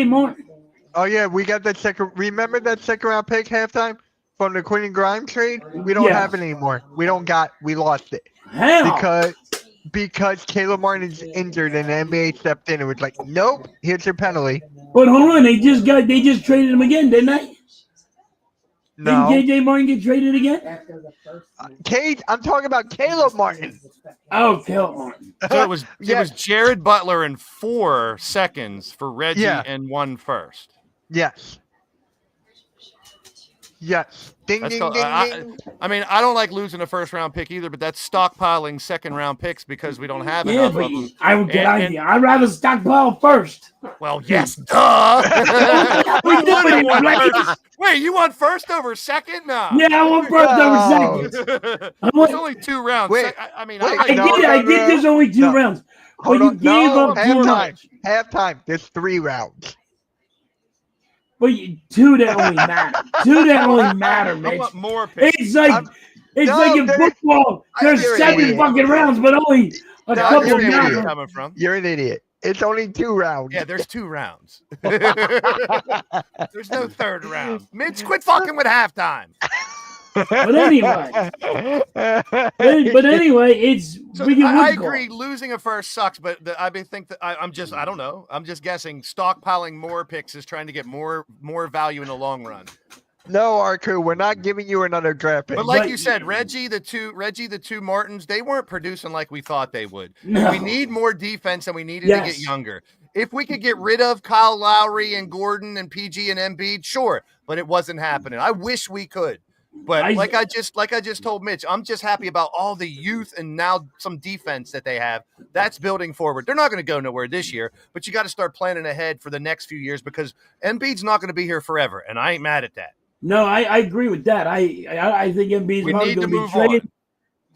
Martin. Oh yeah, we got that second. Remember that second round pick halftime from the Quinn and Grimes trade? We don't have it anymore. We lost it Hell. because Caleb Martin is injured and the NBA stepped in and was like, nope, here's your penalty. But hold on, they just traded him again, didn't they? No, Didn't KJ Martin get traded again? I'm talking about Caleb Martin. Oh, Caleb Martin. So it was Jared Butler and 4 seconds for Reggie and 1 first. Yes. Ding, ding, ding, ding. I mean, I don't like losing a first round pick either, but that's stockpiling second round picks because we don't have enough of them. I'd rather stockpile first. Well, yes, duh. Wait, you want first over second? No. Yeah, I want first over second. It's only 2 rounds. I get there's only 2 rounds. But you gave up halftime. There's 3 rounds. But 2 that only matter. 2 that only matter, Mitch. More picks. It's like in football. There's 7 fucking rounds, but only a couple matter. Coming from. You're an idiot. It's only 2 rounds. Yeah, there's 2 rounds. There's no third round. Mitch, quit fucking with halftime. But anyway, it's so I agree. Losing a first sucks, but I think that I don't know. I'm just guessing. Stockpiling more picks is trying to get more value in the long run. No, Arku, we're not giving you another draft pick. But like you said, Reggie, the two Martins, they weren't producing like we thought they would. No. We need more defense, and we needed to get younger. If we could get rid of Kyle Lowry and Gordon and PG and Embiid, sure, but it wasn't happening. I wish we could. But like I just told Mitch, I'm just happy about all the youth and now some defense that they have. That's building forward. They're not going to go nowhere this year, but you got to start planning ahead for the next few years because Embiid's not going to be here forever, and I ain't mad at that. No, I agree with that. I think Embiid's probably going to be traded.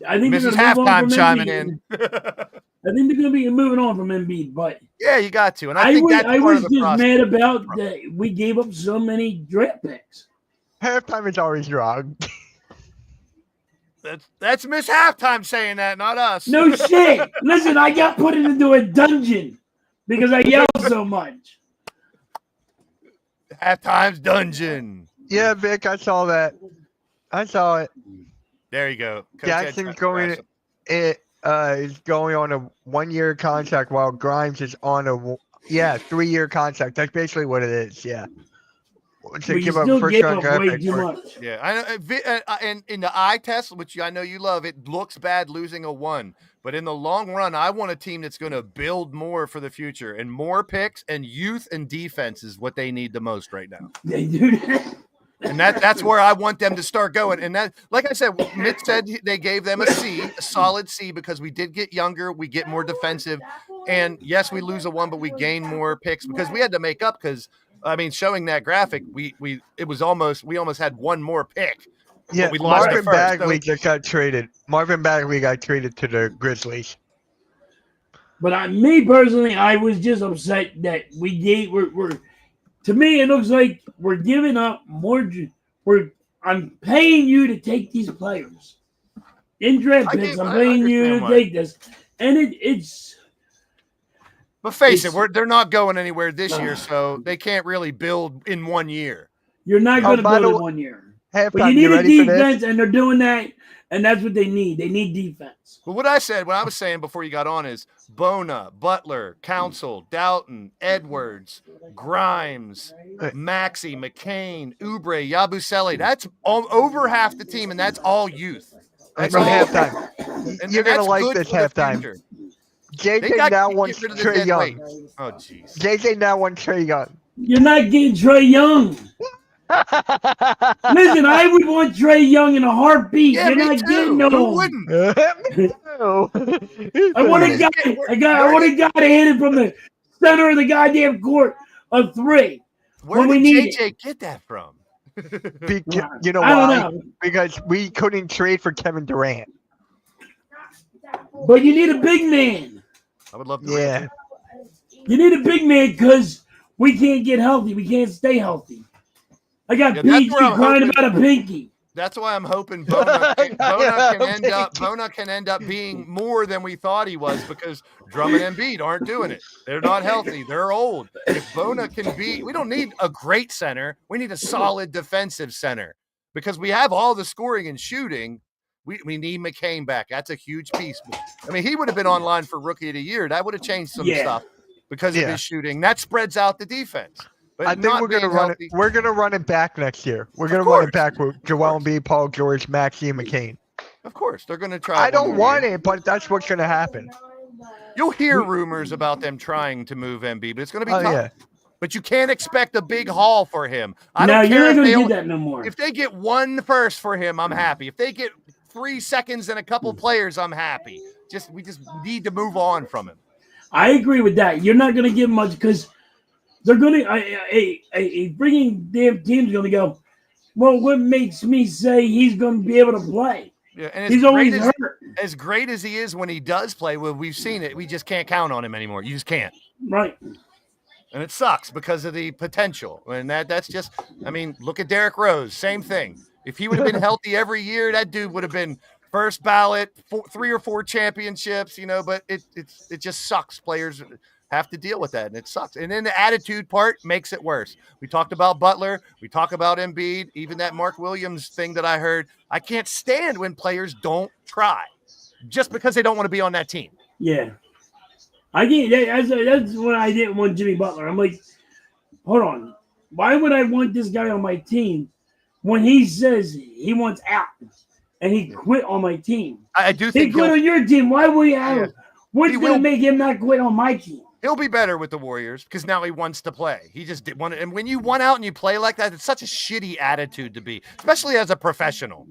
I think Mrs. Halftime chiming in. I think they're going to be moving on from Embiid, but yeah, you got to. And I think I was just mad about that we gave up so many draft picks. Halftime is always wrong. That's Miss Halftime saying that, not us. No shit. Listen, I got put into a dungeon because I yelled so much. Halftime's dungeon. Yeah, Vic, I saw that. I saw it. There you go. Jackson's going. Is going on a 1-year contract while Grimes is on a 3-year contract. That's basically what it is. Yeah. To give up first round draft pick. Yeah, I know. And in the eye test, which I know you love, it looks bad losing a 1. But in the long run, I want a team that's going to build more for the future, and more picks and youth and defense is what they need the most right now. They do. And that's where I want them to start going. And that, like I said, Mitch said they gave them a C, a solid C, because we did get younger, we get more defensive, and yes, we lose a 1, but we gain more picks because we had to make up. Because I mean, showing that graphic, we almost had 1 more pick. Yeah, we lost Marvin Bagley just got traded. Marvin Bagley got traded to the Grizzlies. But me personally, I was just upset that we're. To me, it looks like we're giving up more. I'm paying you to take these players in draft picks. I'm paying you to take this, and it's. But face it, they're not going anywhere this year, so they can't really build in 1 year. You're not going to build in 1 year. But you need a defense, and they're doing that, and that's what they need. They need defense. Well, what I was saying before you got on is Bona, Butler, Council, Doughton, Edwards, Grimes, Maxey, McCain, Oubre, Yabusele. That's over half the team, and that's all youth. That's all halftime. You're going to like this halftime. JJ now wants Trae Young. Oh, jeez. JJ now wants Trae Young. You're not getting Trae Young. Listen, I would want Trae Young in a heartbeat. Yeah, You're not getting no. Who wouldn't? I want a guy to hit it from the center of the goddamn court of 3. Where did JJ get that from? You know why? Because we couldn't trade for Kevin Durant. But you need a big man. I would love to. Yeah. You need a big man because we can't get healthy. We can't stay healthy. I got PG crying about a pinky. That's why I'm hoping Bona can end up being more than we thought he was, because Drummond and Embiid aren't doing it. They're not healthy. They're old. If Bona can be, we don't need a great center. We need a solid defensive center, because we have all the scoring and shooting. We need McCain back. That's a huge piece. I mean, he would have been online for Rookie of the Year. That would have changed some stuff because of his shooting. That spreads out the defense. But I think we're gonna run it. We're gonna run it back next year. We're gonna run it back with Joel Embiid, Paul George, Maxey, and McCain. Of course, they're gonna try. I don't want it, but that's what's gonna happen. You'll hear rumors about them trying to move Embiid, but it's gonna be tough. Yeah. But you can't expect a big haul for him. You're not gonna get that no more. If they get 1 first for him, I'm happy. If they get 3 seconds and a couple players, I'm happy. We just need to move on from him. I agree with that. You're not gonna give much because they're going to a bringing damn team's going to go, well, what makes me say he's going to be able to play? Yeah, and he's always hurt. As great as he is when he does play, well, we've seen it. We just can't count on him anymore. You just can't. Right. And it sucks because of the potential. And that's just, I mean, look at Derrick Rose. Same thing. If he would have been healthy every year, that dude would have been first ballot, 3 or 4 championships, but it just sucks. Players have to deal with that, and it sucks. And then the attitude part makes it worse. We talked about Butler. We talk about Embiid. Even that Mark Williams thing that I heard. I can't stand when players don't try just because they don't want to be on that team. Yeah. I can't. That's what I didn't want Jimmy Butler. I'm like, hold on. Why would I want this guy on my team when he says he wants out and he quit on my team? I do think he quit on your team. Why will you have what's going to make him not quit on my team? He'll be better with the Warriors because now he wants to play. He just did want to. And when you want out and you play like that, it's such a shitty attitude to be, especially as a professional.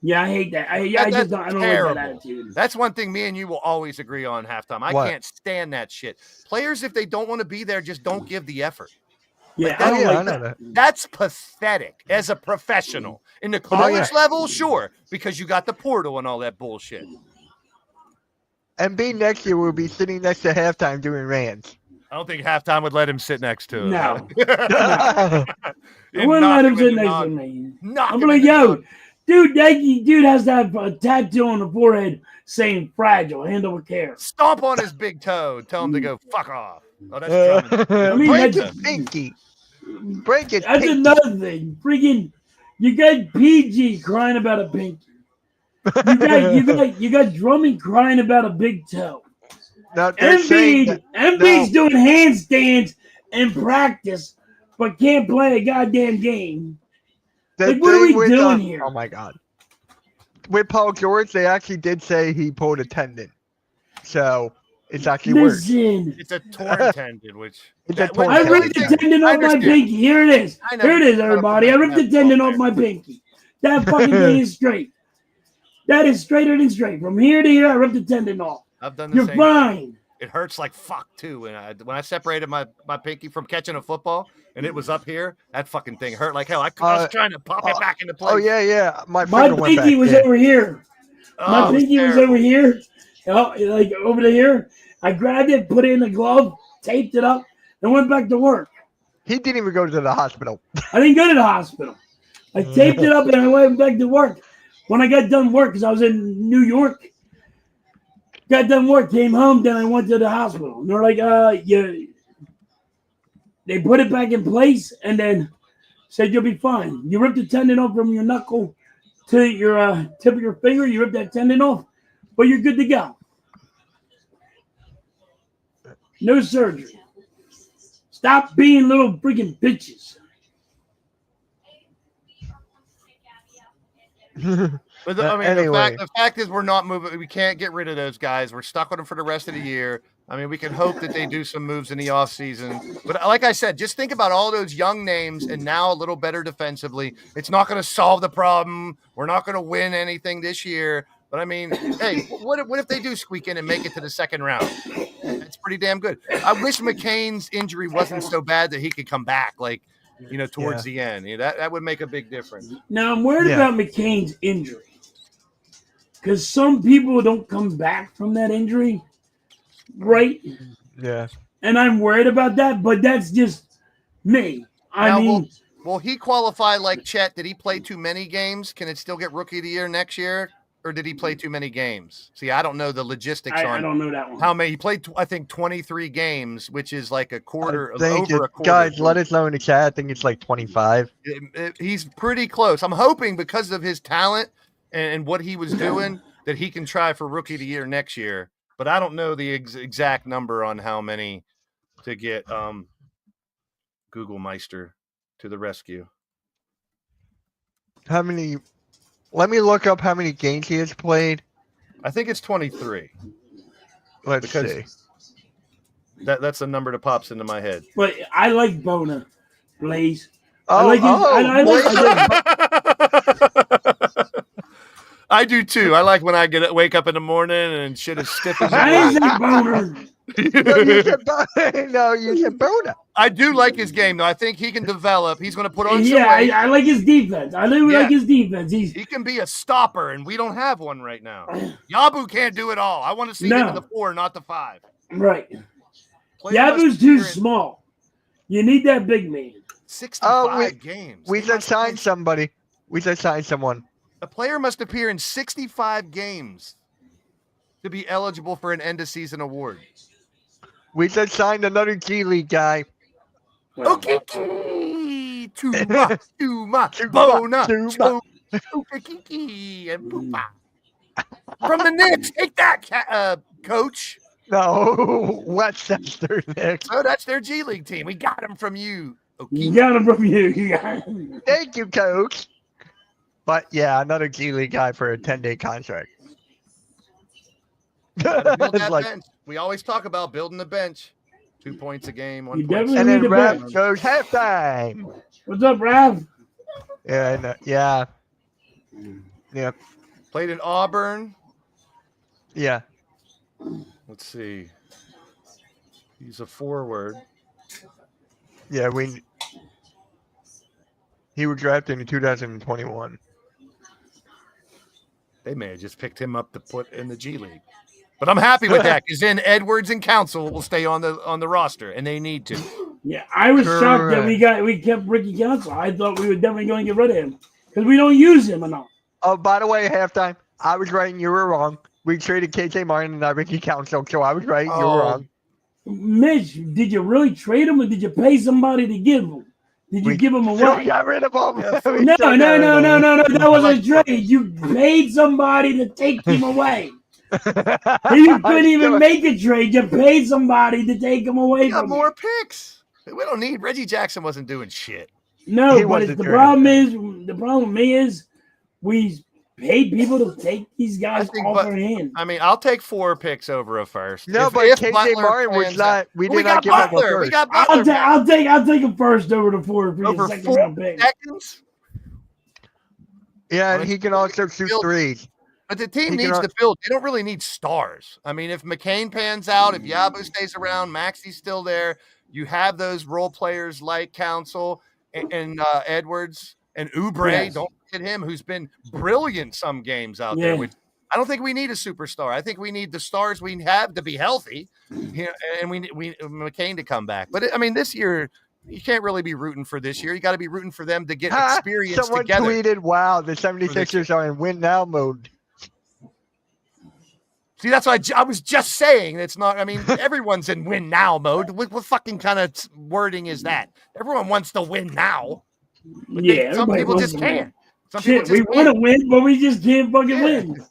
Yeah, I hate that. I don't like that attitude. That's one thing me and you will always agree on halftime. I can't stand that shit. Players, if they don't want to be there, just don't give the effort. Yeah, I know that. That's pathetic as a professional. In the college level, sure, because you got the portal and all that bullshit. Embiid next year will be sitting next to halftime doing rants. I don't think halftime would let him sit next to him. No. I wouldn't let him sit next to me. I'm like, dude has to have a tattoo on the forehead saying fragile, handle with care. Stomp on his big toe. Tell him to go fuck off. Oh, that's break his pinky. Break it. That's another thing. Freaking, you got PG crying about a pinky. You got Drummond crying about a big toe. Embiid's doing handstands in practice, but can't play a goddamn game. Like, what are we doing here? Oh my god! With Paul George, they actually did say he pulled a tendon, so it's actually worse. It's a torn tendon, which I ripped the tendon off my pinky. Here it is. Here it is, everybody. I ripped the tendon off my pinky. That fucking thing is straight. That is straighter than straight. From here to here, I ripped the tendon off. I've done the You're same. fine. It hurts like fuck too. When I separated my pinky from catching a football and it was up here, that fucking thing hurt like hell. I was trying to pop it back into place. Oh yeah. My pinky was over here. My pinky was over here. Like over to here. I grabbed it, put it in the glove, taped it up, and went back to work. He didn't even go to the hospital. I didn't go to the hospital. I taped it up and I went back to work. When I got done work, because I was in New York, got done work, came home, then I went to the hospital. And they're like, they put it back in place and then said, you'll be fine. You ripped the tendon off from your knuckle to your tip of your finger. You ripped that tendon off, but you're good to go. No surgery. Stop being little freaking bitches. But the fact is, we're not moving. We can't get rid of those guys. We're stuck with them for the rest of the year. I mean, we can hope that they do some moves in the offseason. But like I said, just think about all those young names and now a little better defensively. It's not going to solve the problem. We're not going to win anything this year. But I mean, hey, what if they do squeak in and make it to the second round? That's pretty damn good. I wish McCain's injury wasn't so bad that he could come back. Towards the end. That would make a big difference. Now, I'm worried about McCain's injury. Because some people don't come back from that injury, right? Yeah. And I'm worried about that, but that's just me. I mean, Will he qualify like Chet? Did he play too many games? Can it still get Rookie of the Year next year? Or did he play too many games? See, I don't know the logistics I on don't know that one. how many. He played, I think, 23 games, which is like a quarter, over a quarter. Guys, let us know in the chat. I think it's like 25. He's pretty close. I'm hoping because of his talent and what he was doing that he can try for Rookie of the Year next year. But I don't know the exact number on how many to get Google Meister to the rescue. How many? Let me look up how many games he has played. I think it's 23. Let's see. That's a number that pops into my head. But I like Bona, Blaze. Oh, I do too. I like when I wake up in the morning and shit is stiff as I ain't say Boner. No, you said Bona. I do like his game, though. I think he can develop. He's going to put on some weight. I like his defense. I really like his defense. He can be a stopper, and we don't have one right now. Yabu can't do it all. I want to see him in the 4, not the 5. Right. Yabu's too small. You need that big man. 65 games. We just signed somebody. We just signed someone. A player must appear in 65 games to be eligible for an end-of-season award. We just signed another G League guy. Okay, Tuma, Bona, Kiki, and Poopa. From the Knicks, take that, coach. No, Westchester Knicks. Oh, that's their G League team. We got him from you. Okay. You got him from you. Thank you, coach. But yeah, another G League guy for a 10-day contract. Build that bench. We always talk about building the bench. 2 points a game, 1 point. And then Rav goes halftime. What's up, Rav? Yeah. Played in Auburn. Yeah. Let's see. He's a forward. Yeah, he was drafted in 2021. They may have just picked him up to put in the G League. But I'm happy with that because then Edwards and Council will stay on the roster, and they need to. Yeah, I was shocked that we kept Ricky Council. I thought we were definitely going to get rid of him because we don't use him enough. Oh, by the way, halftime, I was right and you were wrong. We traded KJ Martin and not Ricky Council, so I was right. You were wrong. Mitch, did you really trade him or did you pay somebody to give him? Did you give him away? We got rid of him. No. That wasn't a trade. You paid somebody to take him away. You couldn't even make a trade. You paid somebody to take him away from more picks. We don't need Reggie Jackson. Wasn't doing shit. No, but the problem is we paid people to take these guys off our hand. I mean, I'll take 4 picks over a first. No, but KJ Martin was not. We did not give up a first. We got Butler. I'll take a first over the 4 over second round pick. Seconds. Yeah, and he can also shoot threes. But the team needs to build. They don't really need stars. I mean, if McCain pans out, if Yabu stays around, Maxi's still there, you have those role players like Council and Edwards and Oubre. Yes. Don't forget him, who's been brilliant some games out there. Which I don't think we need a superstar. I think we need the stars we have to be healthy, and we McCain to come back. But I mean, this year you can't really be rooting for this year. You got to be rooting for them to get experience Someone together. Tweeted, "Wow, the 76ers are in win now mode." See, that's why I was just saying it's not. I mean, everyone's in win now mode. What fucking kind of wording is that? Everyone wants to win now. But some people just can't. We want to win, but we just can't fucking win.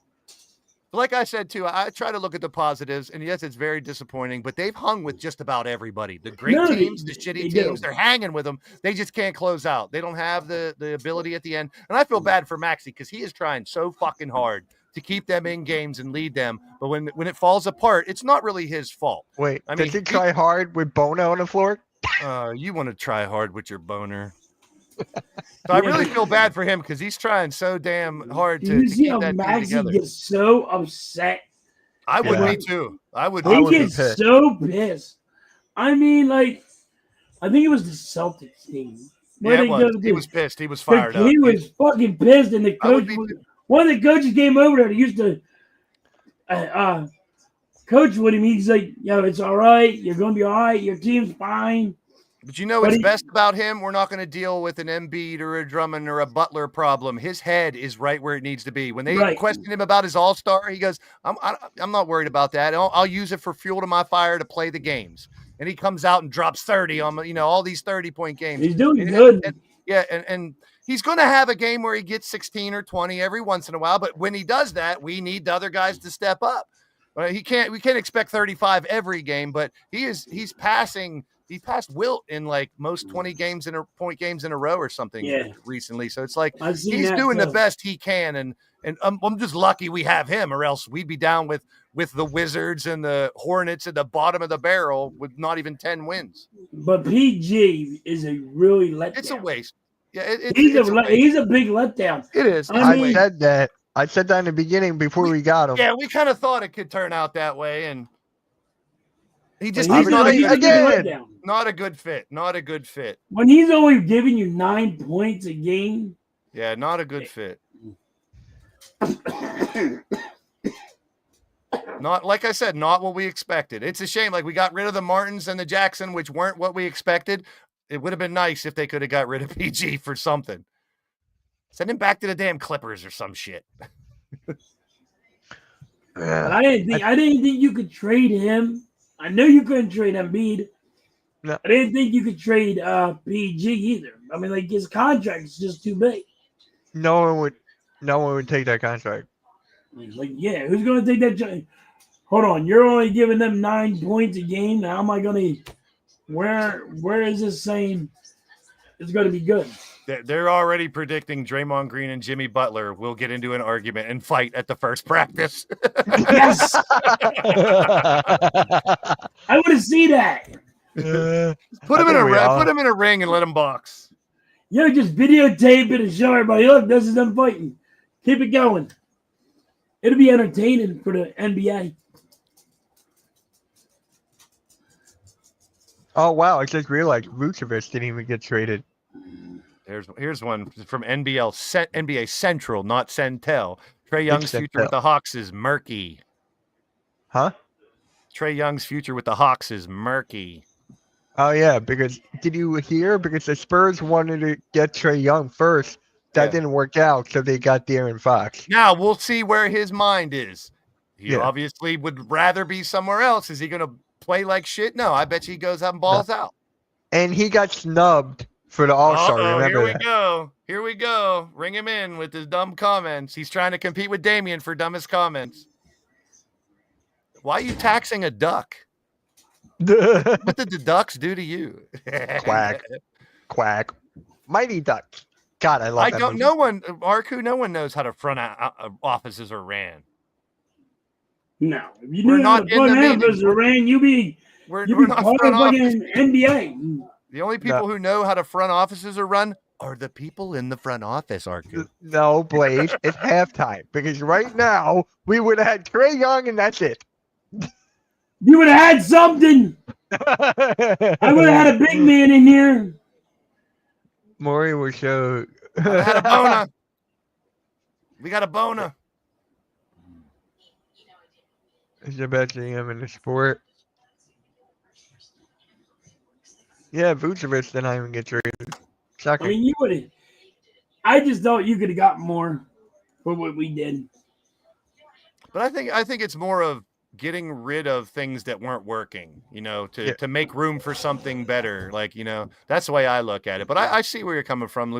Like I said, too, I try to look at the positives, and yes, it's very disappointing, but they've hung with just about everybody. The great teams, the shitty teams, they're hanging with them. They just can't close out. They don't have the ability at the end. And I feel bad for Maxey because he is trying so fucking hard to keep them in games and lead them. But when it falls apart, it's not really his fault. Wait, does he try hard with Bona on the floor? You want to try hard with your boner. So I really feel bad for him because he's trying so damn hard to keep that team together. He gets so upset. I would be too. He gets so pissed. I mean, like, I think it was the Celtics team. Yeah, he was pissed. He was fired up. He was fucking pissed, and the coach. One of the coaches came over there. He used to coach with him. He's like, "Yo, it's all right. You're gonna be all right. Your team's fine." But you know But what's he- best about him? We're not going to deal with an Embiid or a Drummond or a Butler problem. His head is right where it needs to be. When they Right. question him about his All-Star, he goes, I'm not worried about that. I'll use it for fuel to my fire to play the games. And he comes out and drops 30 on, all these 30-point games. He's doing good. And he's going to have a game where he gets 16 or 20 every once in a while. But when he does that, we need the other guys to step up. We can't expect 35 every game, but he's passing. He passed Wilt in like most 20 games point games in a row or something recently. So it's like I've seen he's that doing too. the best he can. And I'm just lucky we have him, or else we'd be down with the Wizards and the Hornets at the bottom of the barrel with not even 10 wins. But PG is a really letdown. It's a waste. Yeah, he's a big letdown. It is. I said that. I said that in the beginning before we got him. Yeah, we kind of thought it could turn out that way, and he's not a good fit. Not a good fit. When he's only giving you 9 points a game. Yeah, not a good fit. Not, like I said, not what we expected. It's a shame. Like, we got rid of the Martins and the Jackson, which weren't what we expected. It would have been nice if they could have got rid of PG for something. Send him back to the damn Clippers or some shit. I didn't think you could trade him. I know you couldn't trade Embiid. No. I didn't think you could trade PG either. I mean, like, his contract is just too big. No one would take that contract. Like, yeah, who's going to take that? Hold on, you're only giving them 9 points a game. How am I going to? Where is this saying it's going to be good? They're already predicting Draymond Green and Jimmy Butler will get into an argument and fight at the first practice. Yes, I want to see that. Put him in a ring and let him box. Just videotape it and show everybody. Look, this is them fighting. Keep it going. It'll be entertaining for the NBA. Oh wow! I just realized Vucevic didn't even get traded. Here's one from NBA Central, not Centel. Trae Young's future with the Hawks is murky. Huh? Trae Young's future with the Hawks is murky. Oh yeah, because did you hear? Because the Spurs wanted to get Trae Young first. That didn't work out, so they got De'Aaron Fox. Now we'll see where his mind is. He obviously would rather be somewhere else. Is he going to play like shit? No, I bet he goes out and balls out. And he got snubbed for the All-Star. Here we go. Ring him in with his dumb comments. He's trying to compete with Damian for dumbest comments. Why are you taxing a duck? What did the ducks do to you? Quack. Mighty Ducks. God, I love that movie. No one knows how to front offices are ran. No, if you knew how to front offices are ran, you'd be part of fucking NBA. The only people who know how to front offices are run are the people in the front office, Arku. No, Blaze, it's halftime. Because right now, we would have had Trae Young and that's it. You would have had something. I would have had a big man in here. Maury will show. I had a bona. We got a bona. Is the best GM in the sport. Yeah, Vucevic did not even get traded. Shocking. I mean, you would have. I just thought you could have got more for what we did. But I think it's more of getting rid of things that weren't working, to make room for something better. Like, that's the way I look at it. But I see where you're coming from,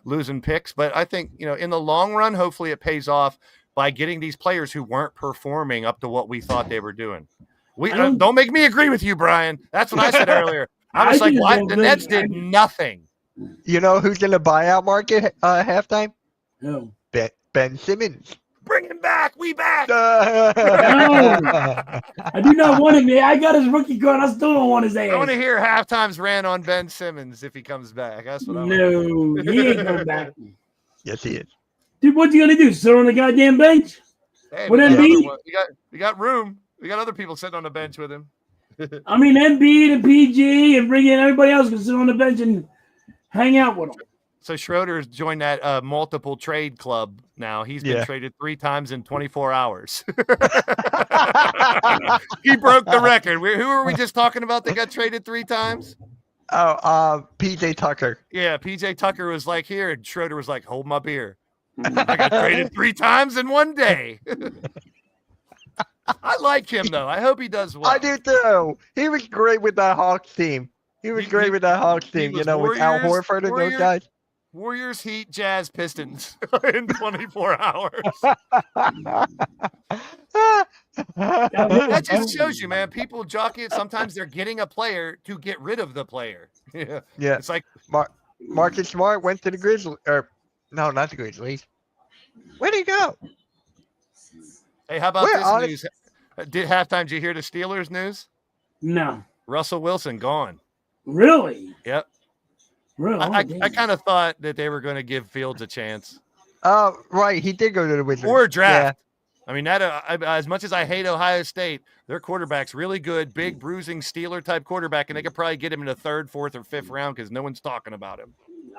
losing picks. But I think, in the long run, hopefully it pays off by getting these players who weren't performing up to what we thought they were doing. Don't make me agree with you, Brian. That's what I said earlier. I was like, why? The Nets did nothing. You know who's in the buyout market halftime? No. Ben Simmons. Bring him back. We back. No. I do not want him. I got his rookie card. I still don't want his ass. I want to hear halftime's rant on Ben Simmons if he comes back. That's what I want. No, he ain't coming back. Yes, he is. Dude, what's he gonna do? Sit on the goddamn bench? Hey, with Embiid? We got room. We got other people sitting on the bench with him. I mean, Embiid and PG and bring in everybody else can sit on the bench and hang out with them. So Schroeder's joined that multiple trade club now. He's been traded 3 times in 24 hours. He broke the record. Who were we just talking about that got traded 3 times? PJ Tucker. Yeah, PJ Tucker was like here, and Schroeder was like, hold my beer. I got traded 3 times in one day. I like him though. I hope he does well. I do too. He was great with that Hawks team. He was great with that Hawks team. You know, with Al Horford and those guys. Warriors, Heat, Jazz, Pistons in 24 hours. That just shows you, man. People jockey it. Sometimes they're getting a player to get rid of the player. Yeah. It's like Marcus Smart went to the Grizzlies. Or no, not the Grizzlies. Where'd he go? Hey, how about this news? Did you hear the Steelers news? No. Russell Wilson gone. Really? Yep. Really? I kind of thought that they were going to give Fields a chance. Oh, right. He did go to the Wizards. Or a draft. Yeah. I mean, as much as I hate Ohio State, their quarterback's really good, big, bruising Steeler-type quarterback, and they could probably get him in the 3rd, 4th, or 5th round because no one's talking about him.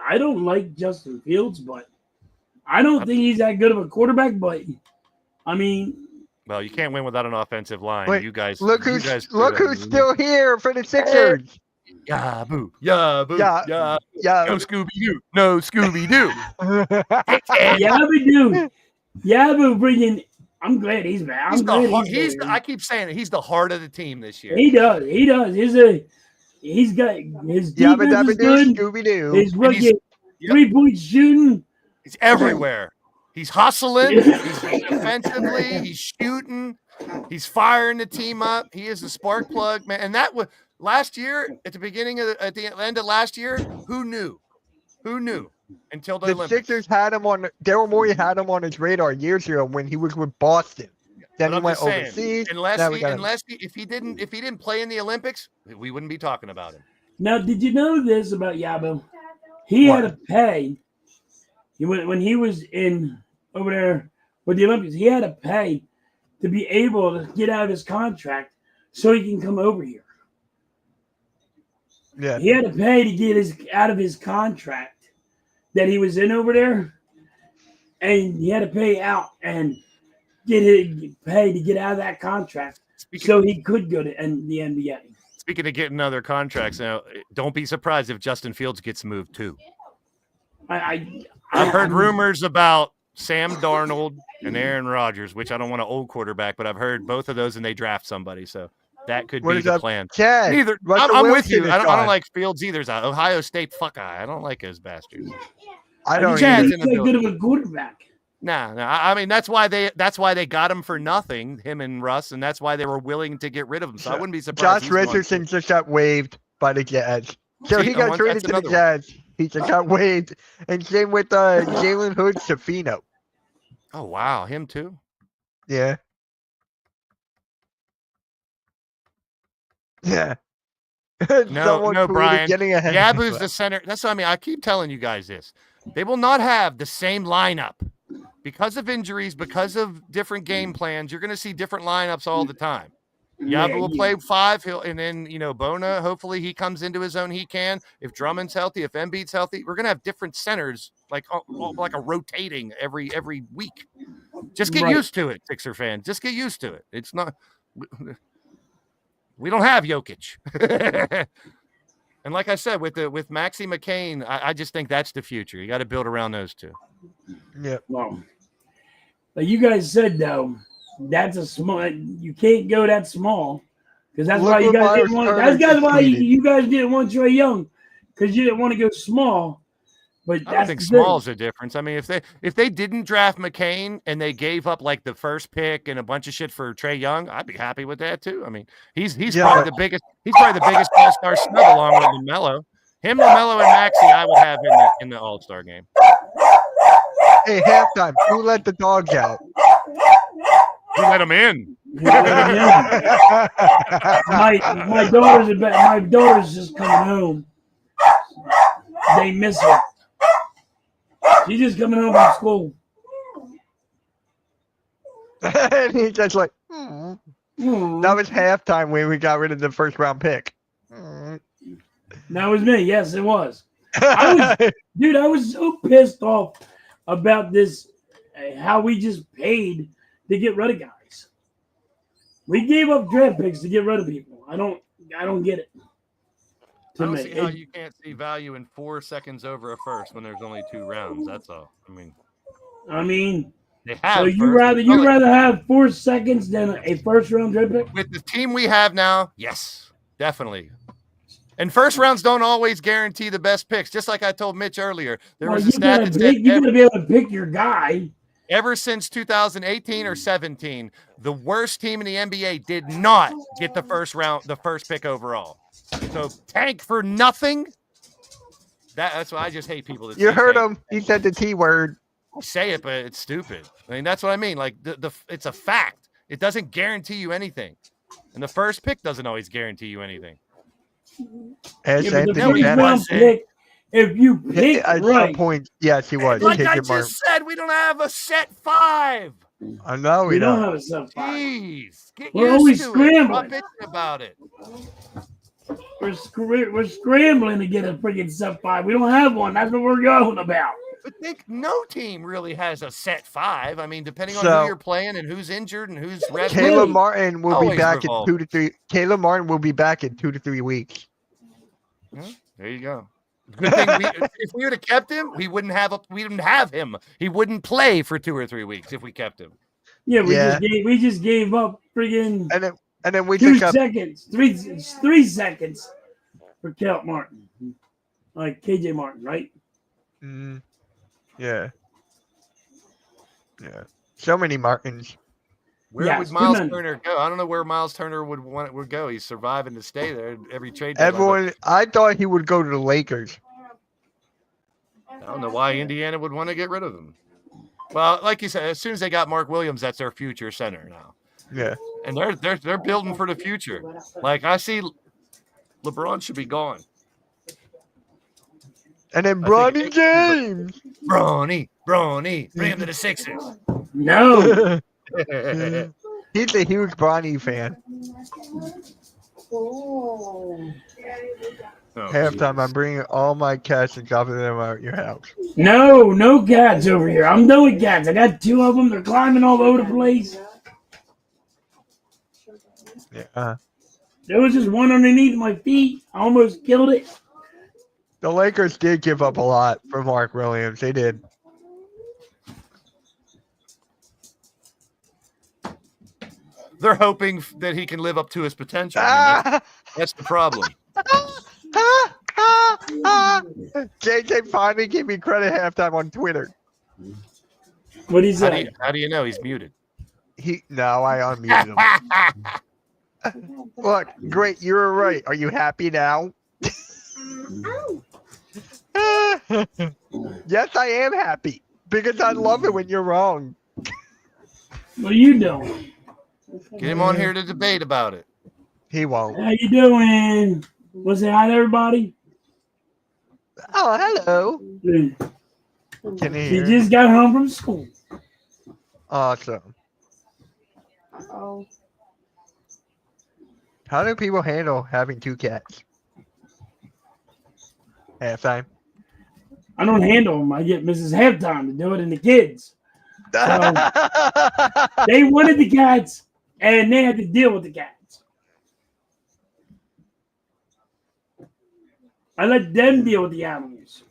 I don't like Justin Fields, but I don't think he's that good of a quarterback, but I mean... Well, you can't win without an offensive line. Wait, you guys look who's still here for the Sixers. Yeah, boo. Yeah, boo. Yeah. No Scooby-Doo. No Scooby-Doo. Yabba-Doo. Yabba bringing... I'm glad he's back. I keep saying it. He's the heart of the team this year. He does. He's got his defense is good. Scooby-Doo. His rookie 3-point shooting. He's everywhere. He's hustling. He's defensively. He's shooting. He's firing the team up. He is the spark plug, man. And that was last year at the end of last year. Who knew? Who knew? Until the Olympics. Sixers had him on. Daryl Morey had him on his radar years ago when he was with Boston. Then he went overseas. If he didn't play in the Olympics, we wouldn't be talking about him. Now, did you know this about Yabo? He had to pay. When he was over there with the Olympics, he had to pay to be able to get out of his contract so he can come over here. Yeah, he had to pay to get out of his contract that he was in over there, and he had to pay out and pay to get out of that contract so he could go to the NBA. Speaking of getting other contracts, now don't be surprised if Justin Fields gets moved too. I've heard rumors about Sam Darnold and Aaron Rodgers, which I don't want an old quarterback, but I've heard both of those and they draft somebody. So that could be the plan. Neither. I'm with you. I don't like Fields either. Ohio State I don't like those bastards. I don't. He's not good of a quarterback. Nah. I mean, that's why they got him for nothing, him and Russ, and that's why they were willing to get rid of him. So I wouldn't be surprised. Josh Richardson just got waived by the Jazz. So he got traded to the Jazz. He just got waived. And same with Jalen Hood-Schifino. Oh, wow. Him too? Yeah. Yeah. No, Brian. Yabu's the center. That's what I mean. I keep telling you guys this. They will not have the same lineup. Because of injuries, because of different game plans, you're going to see different lineups all the time. Yabu will play 5, and then Bona. Hopefully, he comes into his own. He can. If Drummond's healthy, if Embiid's healthy, we're gonna have different centers, like a rotating every week. Just get used to it, Sixer fan. Just get used to it. It's not. We don't have Jokic. And like I said, with Maxey McCain, I just think that's the future. You got to build around those two. Yeah. Well, like you guys said though, that's a small. You can't go that small because that's why you guys didn't want. That's why you guys didn't want Trae Young because you didn't want to go small. But I don't think small is a difference. I mean, if they didn't draft McCain and they gave up like the first pick and a bunch of shit for Trae Young, I'd be happy with that too. I mean, he's probably the biggest. He's probably the biggest All-Star snub along with LaMelo. LaMelo, and Maxey, I would have in the All-Star game. Hey, halftime. Who let the dogs out? Who let them in? My daughter's just coming home. They miss her. She's just coming home from school. And he's just like, That was halftime when we got rid of the first round pick. That was me. Yes, it was. I was so pissed off about this, how we just paid to get rid of guys. We gave up draft picks to get rid of people. I don't get it. To don't me. see how you can't see value in 4 seconds over a first when there's only 2 rounds. That's all. I mean, they have so you first. rather have 4 seconds than a first round draft pick? With the team we have now, yes, definitely. And first rounds don't always guarantee the best picks. Just like I told Mitch earlier, there was a stat that said you gotta be able to pick your guy. Ever since 2018 or 17, the worst team in the NBA did not get the first pick overall. So tank for nothing. That's why I just hate people that You say heard tank. him. He said the T word. I say it, but it's stupid. I mean, that's what I mean. Like it's a fact. It doesn't guarantee you anything, and the first pick doesn't always guarantee you anything. And Yeah, same but the thing with first Dennis. round pick, if you pick At right, some point, yes, he was. Like Take I your mark. just said, we don't have a set 5. I know we we don't don't. have a sub 5. Jeez, get We're used always to scrambling. it. Stop bitching about it. We're scrambling to get a freaking sub 5. We don't have one. That's what we're going about. But no team really has a set 5. I mean, depending on So- who you're playing and who's injured and who's rested. Caleb Martin will be Always back revolve. in 2 to 3. Caleb Martin will be back in 2 to 3 weeks. There you go. Good thing if we would have kept him, we wouldn't have him. He wouldn't play for 2 or 3 weeks if we kept him. Yeah, Yeah. we just gave up freaking And then we 2 took up. seconds, 3 seconds for Caleb Martin, like KJ Martin, right? Yeah. Yeah. So many Martins. Where Yes, would Miles too many. Turner go? I don't know where Miles Turner would go. He's surviving to stay there every trade deadline. Everyone, I thought he would go to the Lakers. I don't know why Indiana would want to get rid of him. Well, like you said, as soon as they got Mark Williams, that's their future center now. Yeah. And they're building for the future. Like I see LeBron should be gone. And then I Bronny think- James. Bronny, bring him to the Sixers. No. He's a huge Bronny fan. Oh, Halftime, I'm bringing all my cats and dropping them out at your house. No cats over here. I'm done with cats. I got 2 of them. They're climbing all over the place. Yeah. There was just one underneath my feet. I almost killed it. The Lakers did give up a lot for Mark Williams. They did. They're hoping that he can live up to his potential. I mean, that's the problem. JJ finally gave me credit halftime on Twitter. What he say? How do you know he's muted? No, I unmuted him. Look, great, you were right. Are you happy now? Yes, I am happy because I love it when you're wrong. What are you doing? Get him on here to debate about it. He won't. How you doing? Want to say hi to everybody? Oh, hello. She Can you hear? just got home from school. Awesome. Oh, How do people handle having 2 cats? Halftime. I don't handle them. I get Mrs. Halftime to do it and the kids. They wanted the cats, and they had to deal with the cats. I let them deal with the animals.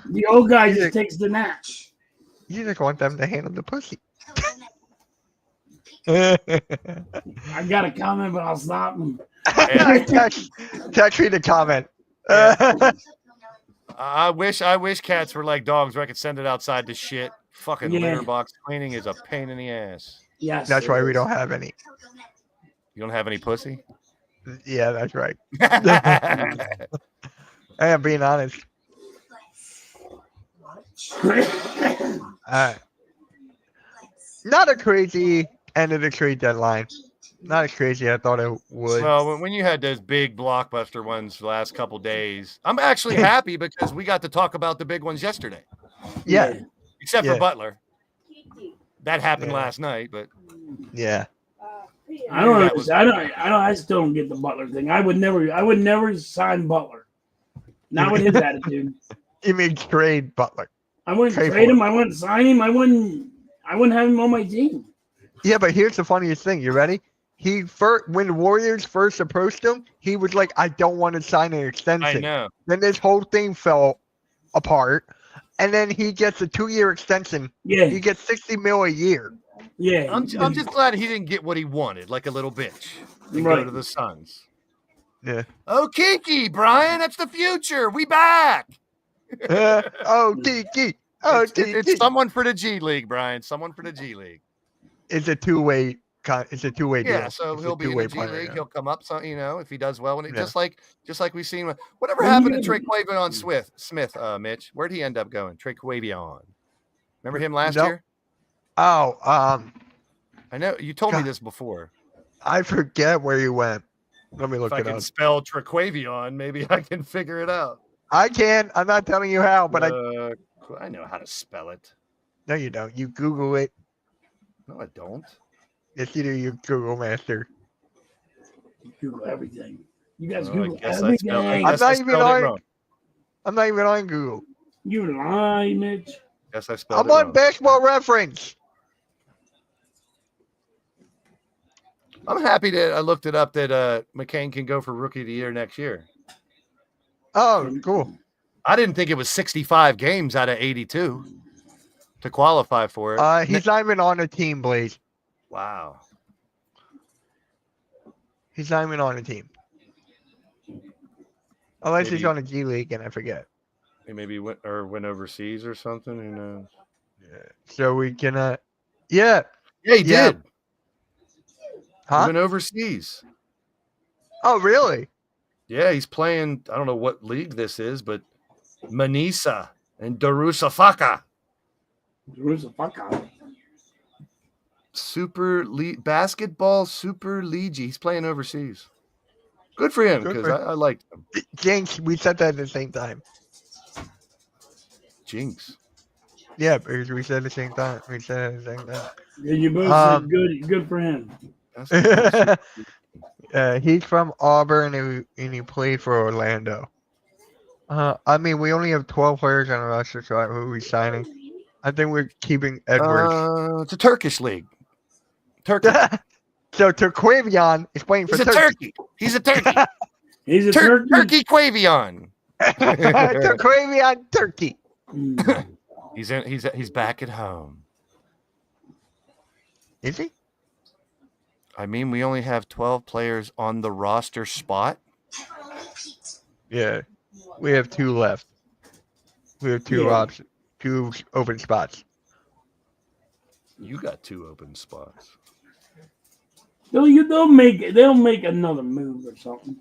The old guy just takes the nap. You just want them to handle the pussy. I got a comment, but I'll stop. Text me the comment. I wish cats were like dogs where I could send it outside to shit. Fucking Yeah. litter box cleaning is a pain in the ass. Yes. That's why we don't have any. You don't have any pussy? Yeah, that's right. I am being honest. Not a crazy end of the trade deadline. Not as crazy as I thought it would. Well, when you had those big blockbuster ones the last couple days, I'm actually happy because we got to talk about the big ones yesterday. Yeah. Except Yeah. for Butler. That happened Yeah. last night, but Yeah. I don't understand. I still don't get the Butler thing. I would never sign Butler. Not with his attitude. You mean trade Butler? I wouldn't Trade trade for him. I wouldn't sign him. I wouldn't have him on my team. Yeah, but here's the funniest thing. You ready? when the Warriors first approached him, he was like, "I don't want to sign an extension." I know. Then this whole thing fell apart, and then he gets a 2-year extension. Yeah, He gets $60 million a year. yeah. I'm just glad he didn't get what he wanted, like a little bitch, and go Right. to the Suns. Yeah. Oh, Kiki, Brian, that's the future. We back. Oh, Kiki. Oh, Kiki. It's someone for the G League, Brian. Someone for the G League. It's a two-way. It's a two-way deal. Yeah, so It's he'll a be in the two-way G player, League. yeah. He'll come up, so if he does well, and Yeah. just like we've seen. Whatever Well, happened you to Traquavion Smith, Mitch? Where'd he end up going? Traquavion. Remember him last Nope. year? Oh, I know you told me God. this before. I forget where you went. Let me look If I it can up. spell Traquavion, maybe I can figure it out. I can. I'm not telling you how, but I know how to spell it. no, you don't. You Google it. No, I don't. Yes, you do. You Google master. Google everything. You guys Oh, Google I guess everything. I I'm not even spelled it on. wrong. I'm not even on Google. You lie, Mitch. Guess I spelled I'm it on wrong. Basketball Reference. I'm happy that I looked it up that McCain can go for Rookie of the Year next year. Oh, cool. I didn't think it was 65 games out of 82 to qualify for it. He's not even on a team, Blaze. Wow. He's not even on a team. Unless he's Maybe- on a G League, and I forget. He maybe went overseas or something. Who knows? Yeah. So we can. Yeah. Yeah, he Yeah. did. He Huh? went overseas. Oh, really? Yeah, he's playing. I don't know what league this is, but Manisa and Darusafaka. Who's the fuck out? Basketball Super League. He's playing overseas. Good for him Good because for I liked him. Jinx, we said that at the same time. Jinx. Yeah, because we said the same time. We said it at the same time. Yeah, you both said good for him. He's from Auburn and he played for Orlando. I mean, we only have 12 players on the roster, so who are we signing? I think we're keeping Edwards. It's a Turkish league. Turkey. So Turquavion is playing for He's a Turkey. He's a turkey. He's a turkey. Turkey Quavion. Turquavion Turkey. Mm. He's back at home. Is he? I mean, we only have 12 players on the roster spot. Yeah. We have 2 left. We have 2 options, 2 open spots. You got 2 open spots. They'll make another move or something.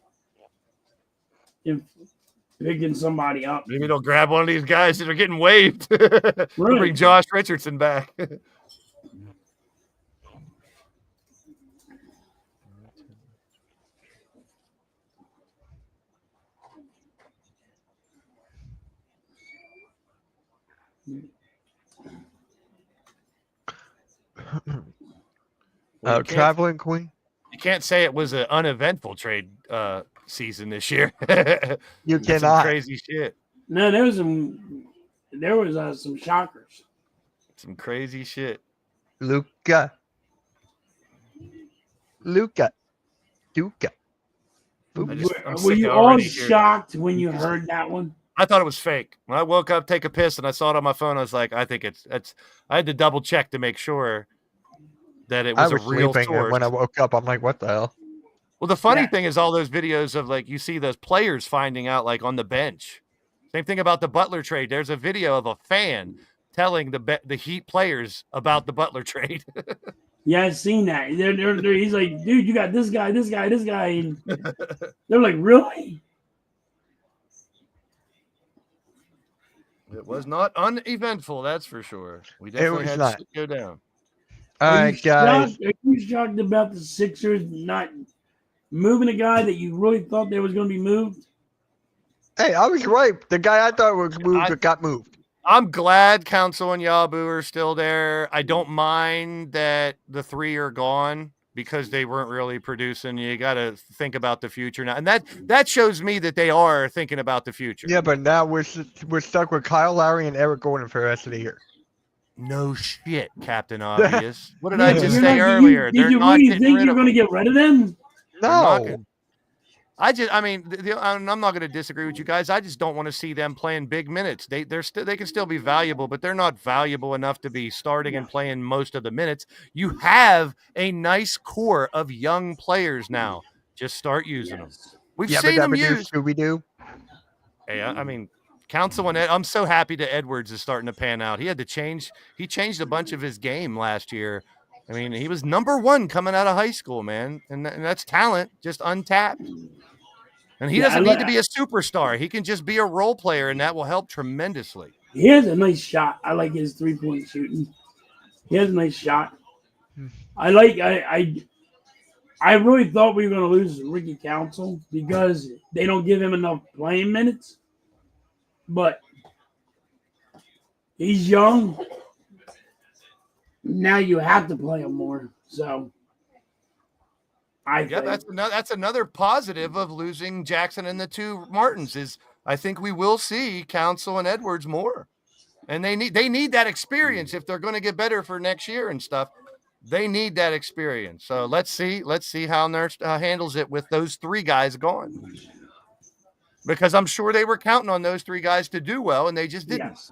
If picking somebody up. Maybe they'll grab one of these guys that are getting waived. They'll bring Josh Richardson back. Well, Traveling Queen. You can't say it was an uneventful trade season this year. You Some cannot. crazy shit. No, there was some shockers. Some crazy shit. Luka. Duka. Were you all shocked when you heard that one? I thought it was fake. When I woke up, take a piss, and I saw it on my phone, I was like, I think it's. I had to double check to make sure that it was a real sleeping, and source. when I woke up, I'm like, what the hell? Well, the funny thing is all those videos of like you see those players finding out like on the bench. Same thing about the Butler trade. There's a video of a fan telling the Heat players about the Butler trade. Yeah, I've seen that. He's like, dude, you got this guy. And they're like, really? It was not uneventful, that's for sure. We definitely had shit go down. All right, guys. Are you shocked about the Sixers not moving a guy that you really thought they was going to be moved? Hey, I was right. The guy I thought was moved got moved. I'm glad Council and Yabu are still there. I don't mind that the 3 are gone because they weren't really producing. You got to think about the future now. And that shows me that they are thinking about the future. Yeah, but now we're stuck with Kyle Lowry and Eric Gordon for the rest of the year. No shit, Captain Obvious. What did I Yeah, just you're say not- earlier? Did They're you not really getting think rid you're of going to them. get rid of them? They're not No. gonna- I mean, I'm not going to disagree with you guys. I just don't want to see them playing big minutes. They can still be valuable, but they're not valuable enough to be starting and playing most of the minutes. You have a nice core of young players now. Just start using them. We've seen them used. Scooby-Doo. Hey, I mean, Council and Ed, I'm so happy that Edwards is starting to pan out. He changed a bunch of his game last year. I mean, he was number 1 coming out of high school, man. And that's talent, just untapped. And he doesn't need to be a superstar. He can just be a role player, and that will help tremendously. He has a nice shot. I like his 3-point shooting. He has a nice shot. I really thought we were going to lose Ricky Council because they don't give him enough playing minutes. But he's young. Now you have to play him more. So that's another positive of losing Jackson and the 2 Martins is I think we will see Council and Edwards more. And they need that experience if they're going to get better for next year and stuff. They need that experience. So let's see how Nurse handles it with those 3 guys gone. Because I'm sure they were counting on those 3 guys to do well, and they just didn't. Yes.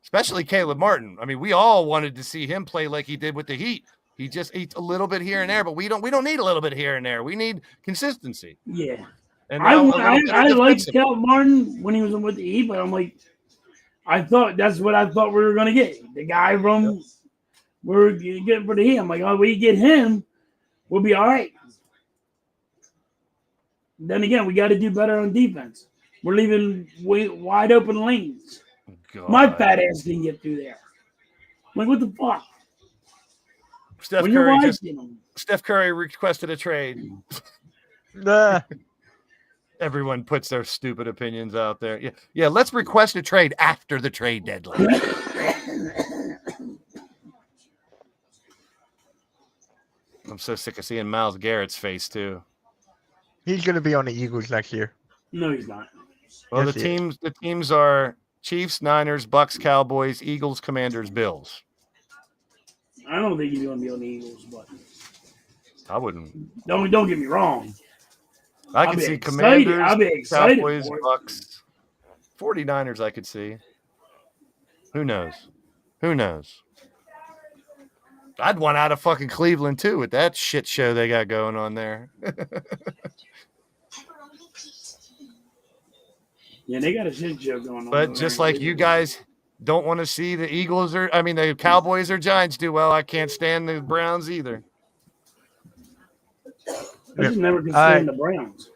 Especially Caleb Martin. I mean, we all wanted to see him play like he did with the Heat. He just eats a little bit here and there, but we don't need a little bit here and there. We need consistency. Yeah. And I liked Caleb Martin when he was with the Heat, but I'm like, that's what I thought we were going to get. The guy from we're getting for the Heat. I'm like, oh, we get him, we'll be all right. Then again, we got to do better on defense. We're leaving wide open lanes. God. My fat ass didn't get through there. I'm like, what the fuck? Steph Curry requested a trade. Everyone puts their stupid opinions out there. Yeah. Let's request a trade after the trade deadline. I'm so sick of seeing Myles Garrett's face too. He's going to be on the Eagles next year. No, he's not. Well, Yes, the teams are Chiefs, Niners, Bucks, Cowboys, Eagles, Commanders, Bills. I don't think he's going to be on the Eagles, but I wouldn't. Don't get me wrong. I could see Commanders, I'll be excited Cowboys, for it. Bucks, 49ers. I could see. Who knows? I'd want out of fucking Cleveland too with that shit show they got going on there. Yeah, they got a shit show going on. But just like you guys don't want to see the the Cowboys or Giants do well, I can't stand the Browns either. I just never could stand the Browns.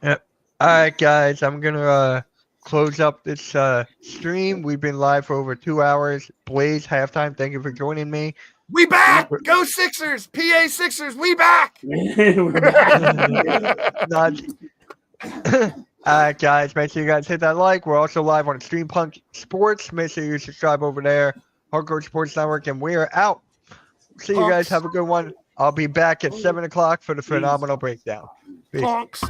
Yep. All right, guys. I'm going to close up this stream. We've been live for over 2 hours. Blaze, halftime. Thank you for joining me. We back! Go Sixers! PA Sixers, we back! We're back. All right, guys. Make sure you guys hit that like. We're also live on Stream Punk Sports. Make sure you subscribe over there. Hardcore Sports Network. And we are out. See you guys. Have a good one. I'll be back at 7 o'clock for the phenomenal breakdown. Peace. Punks.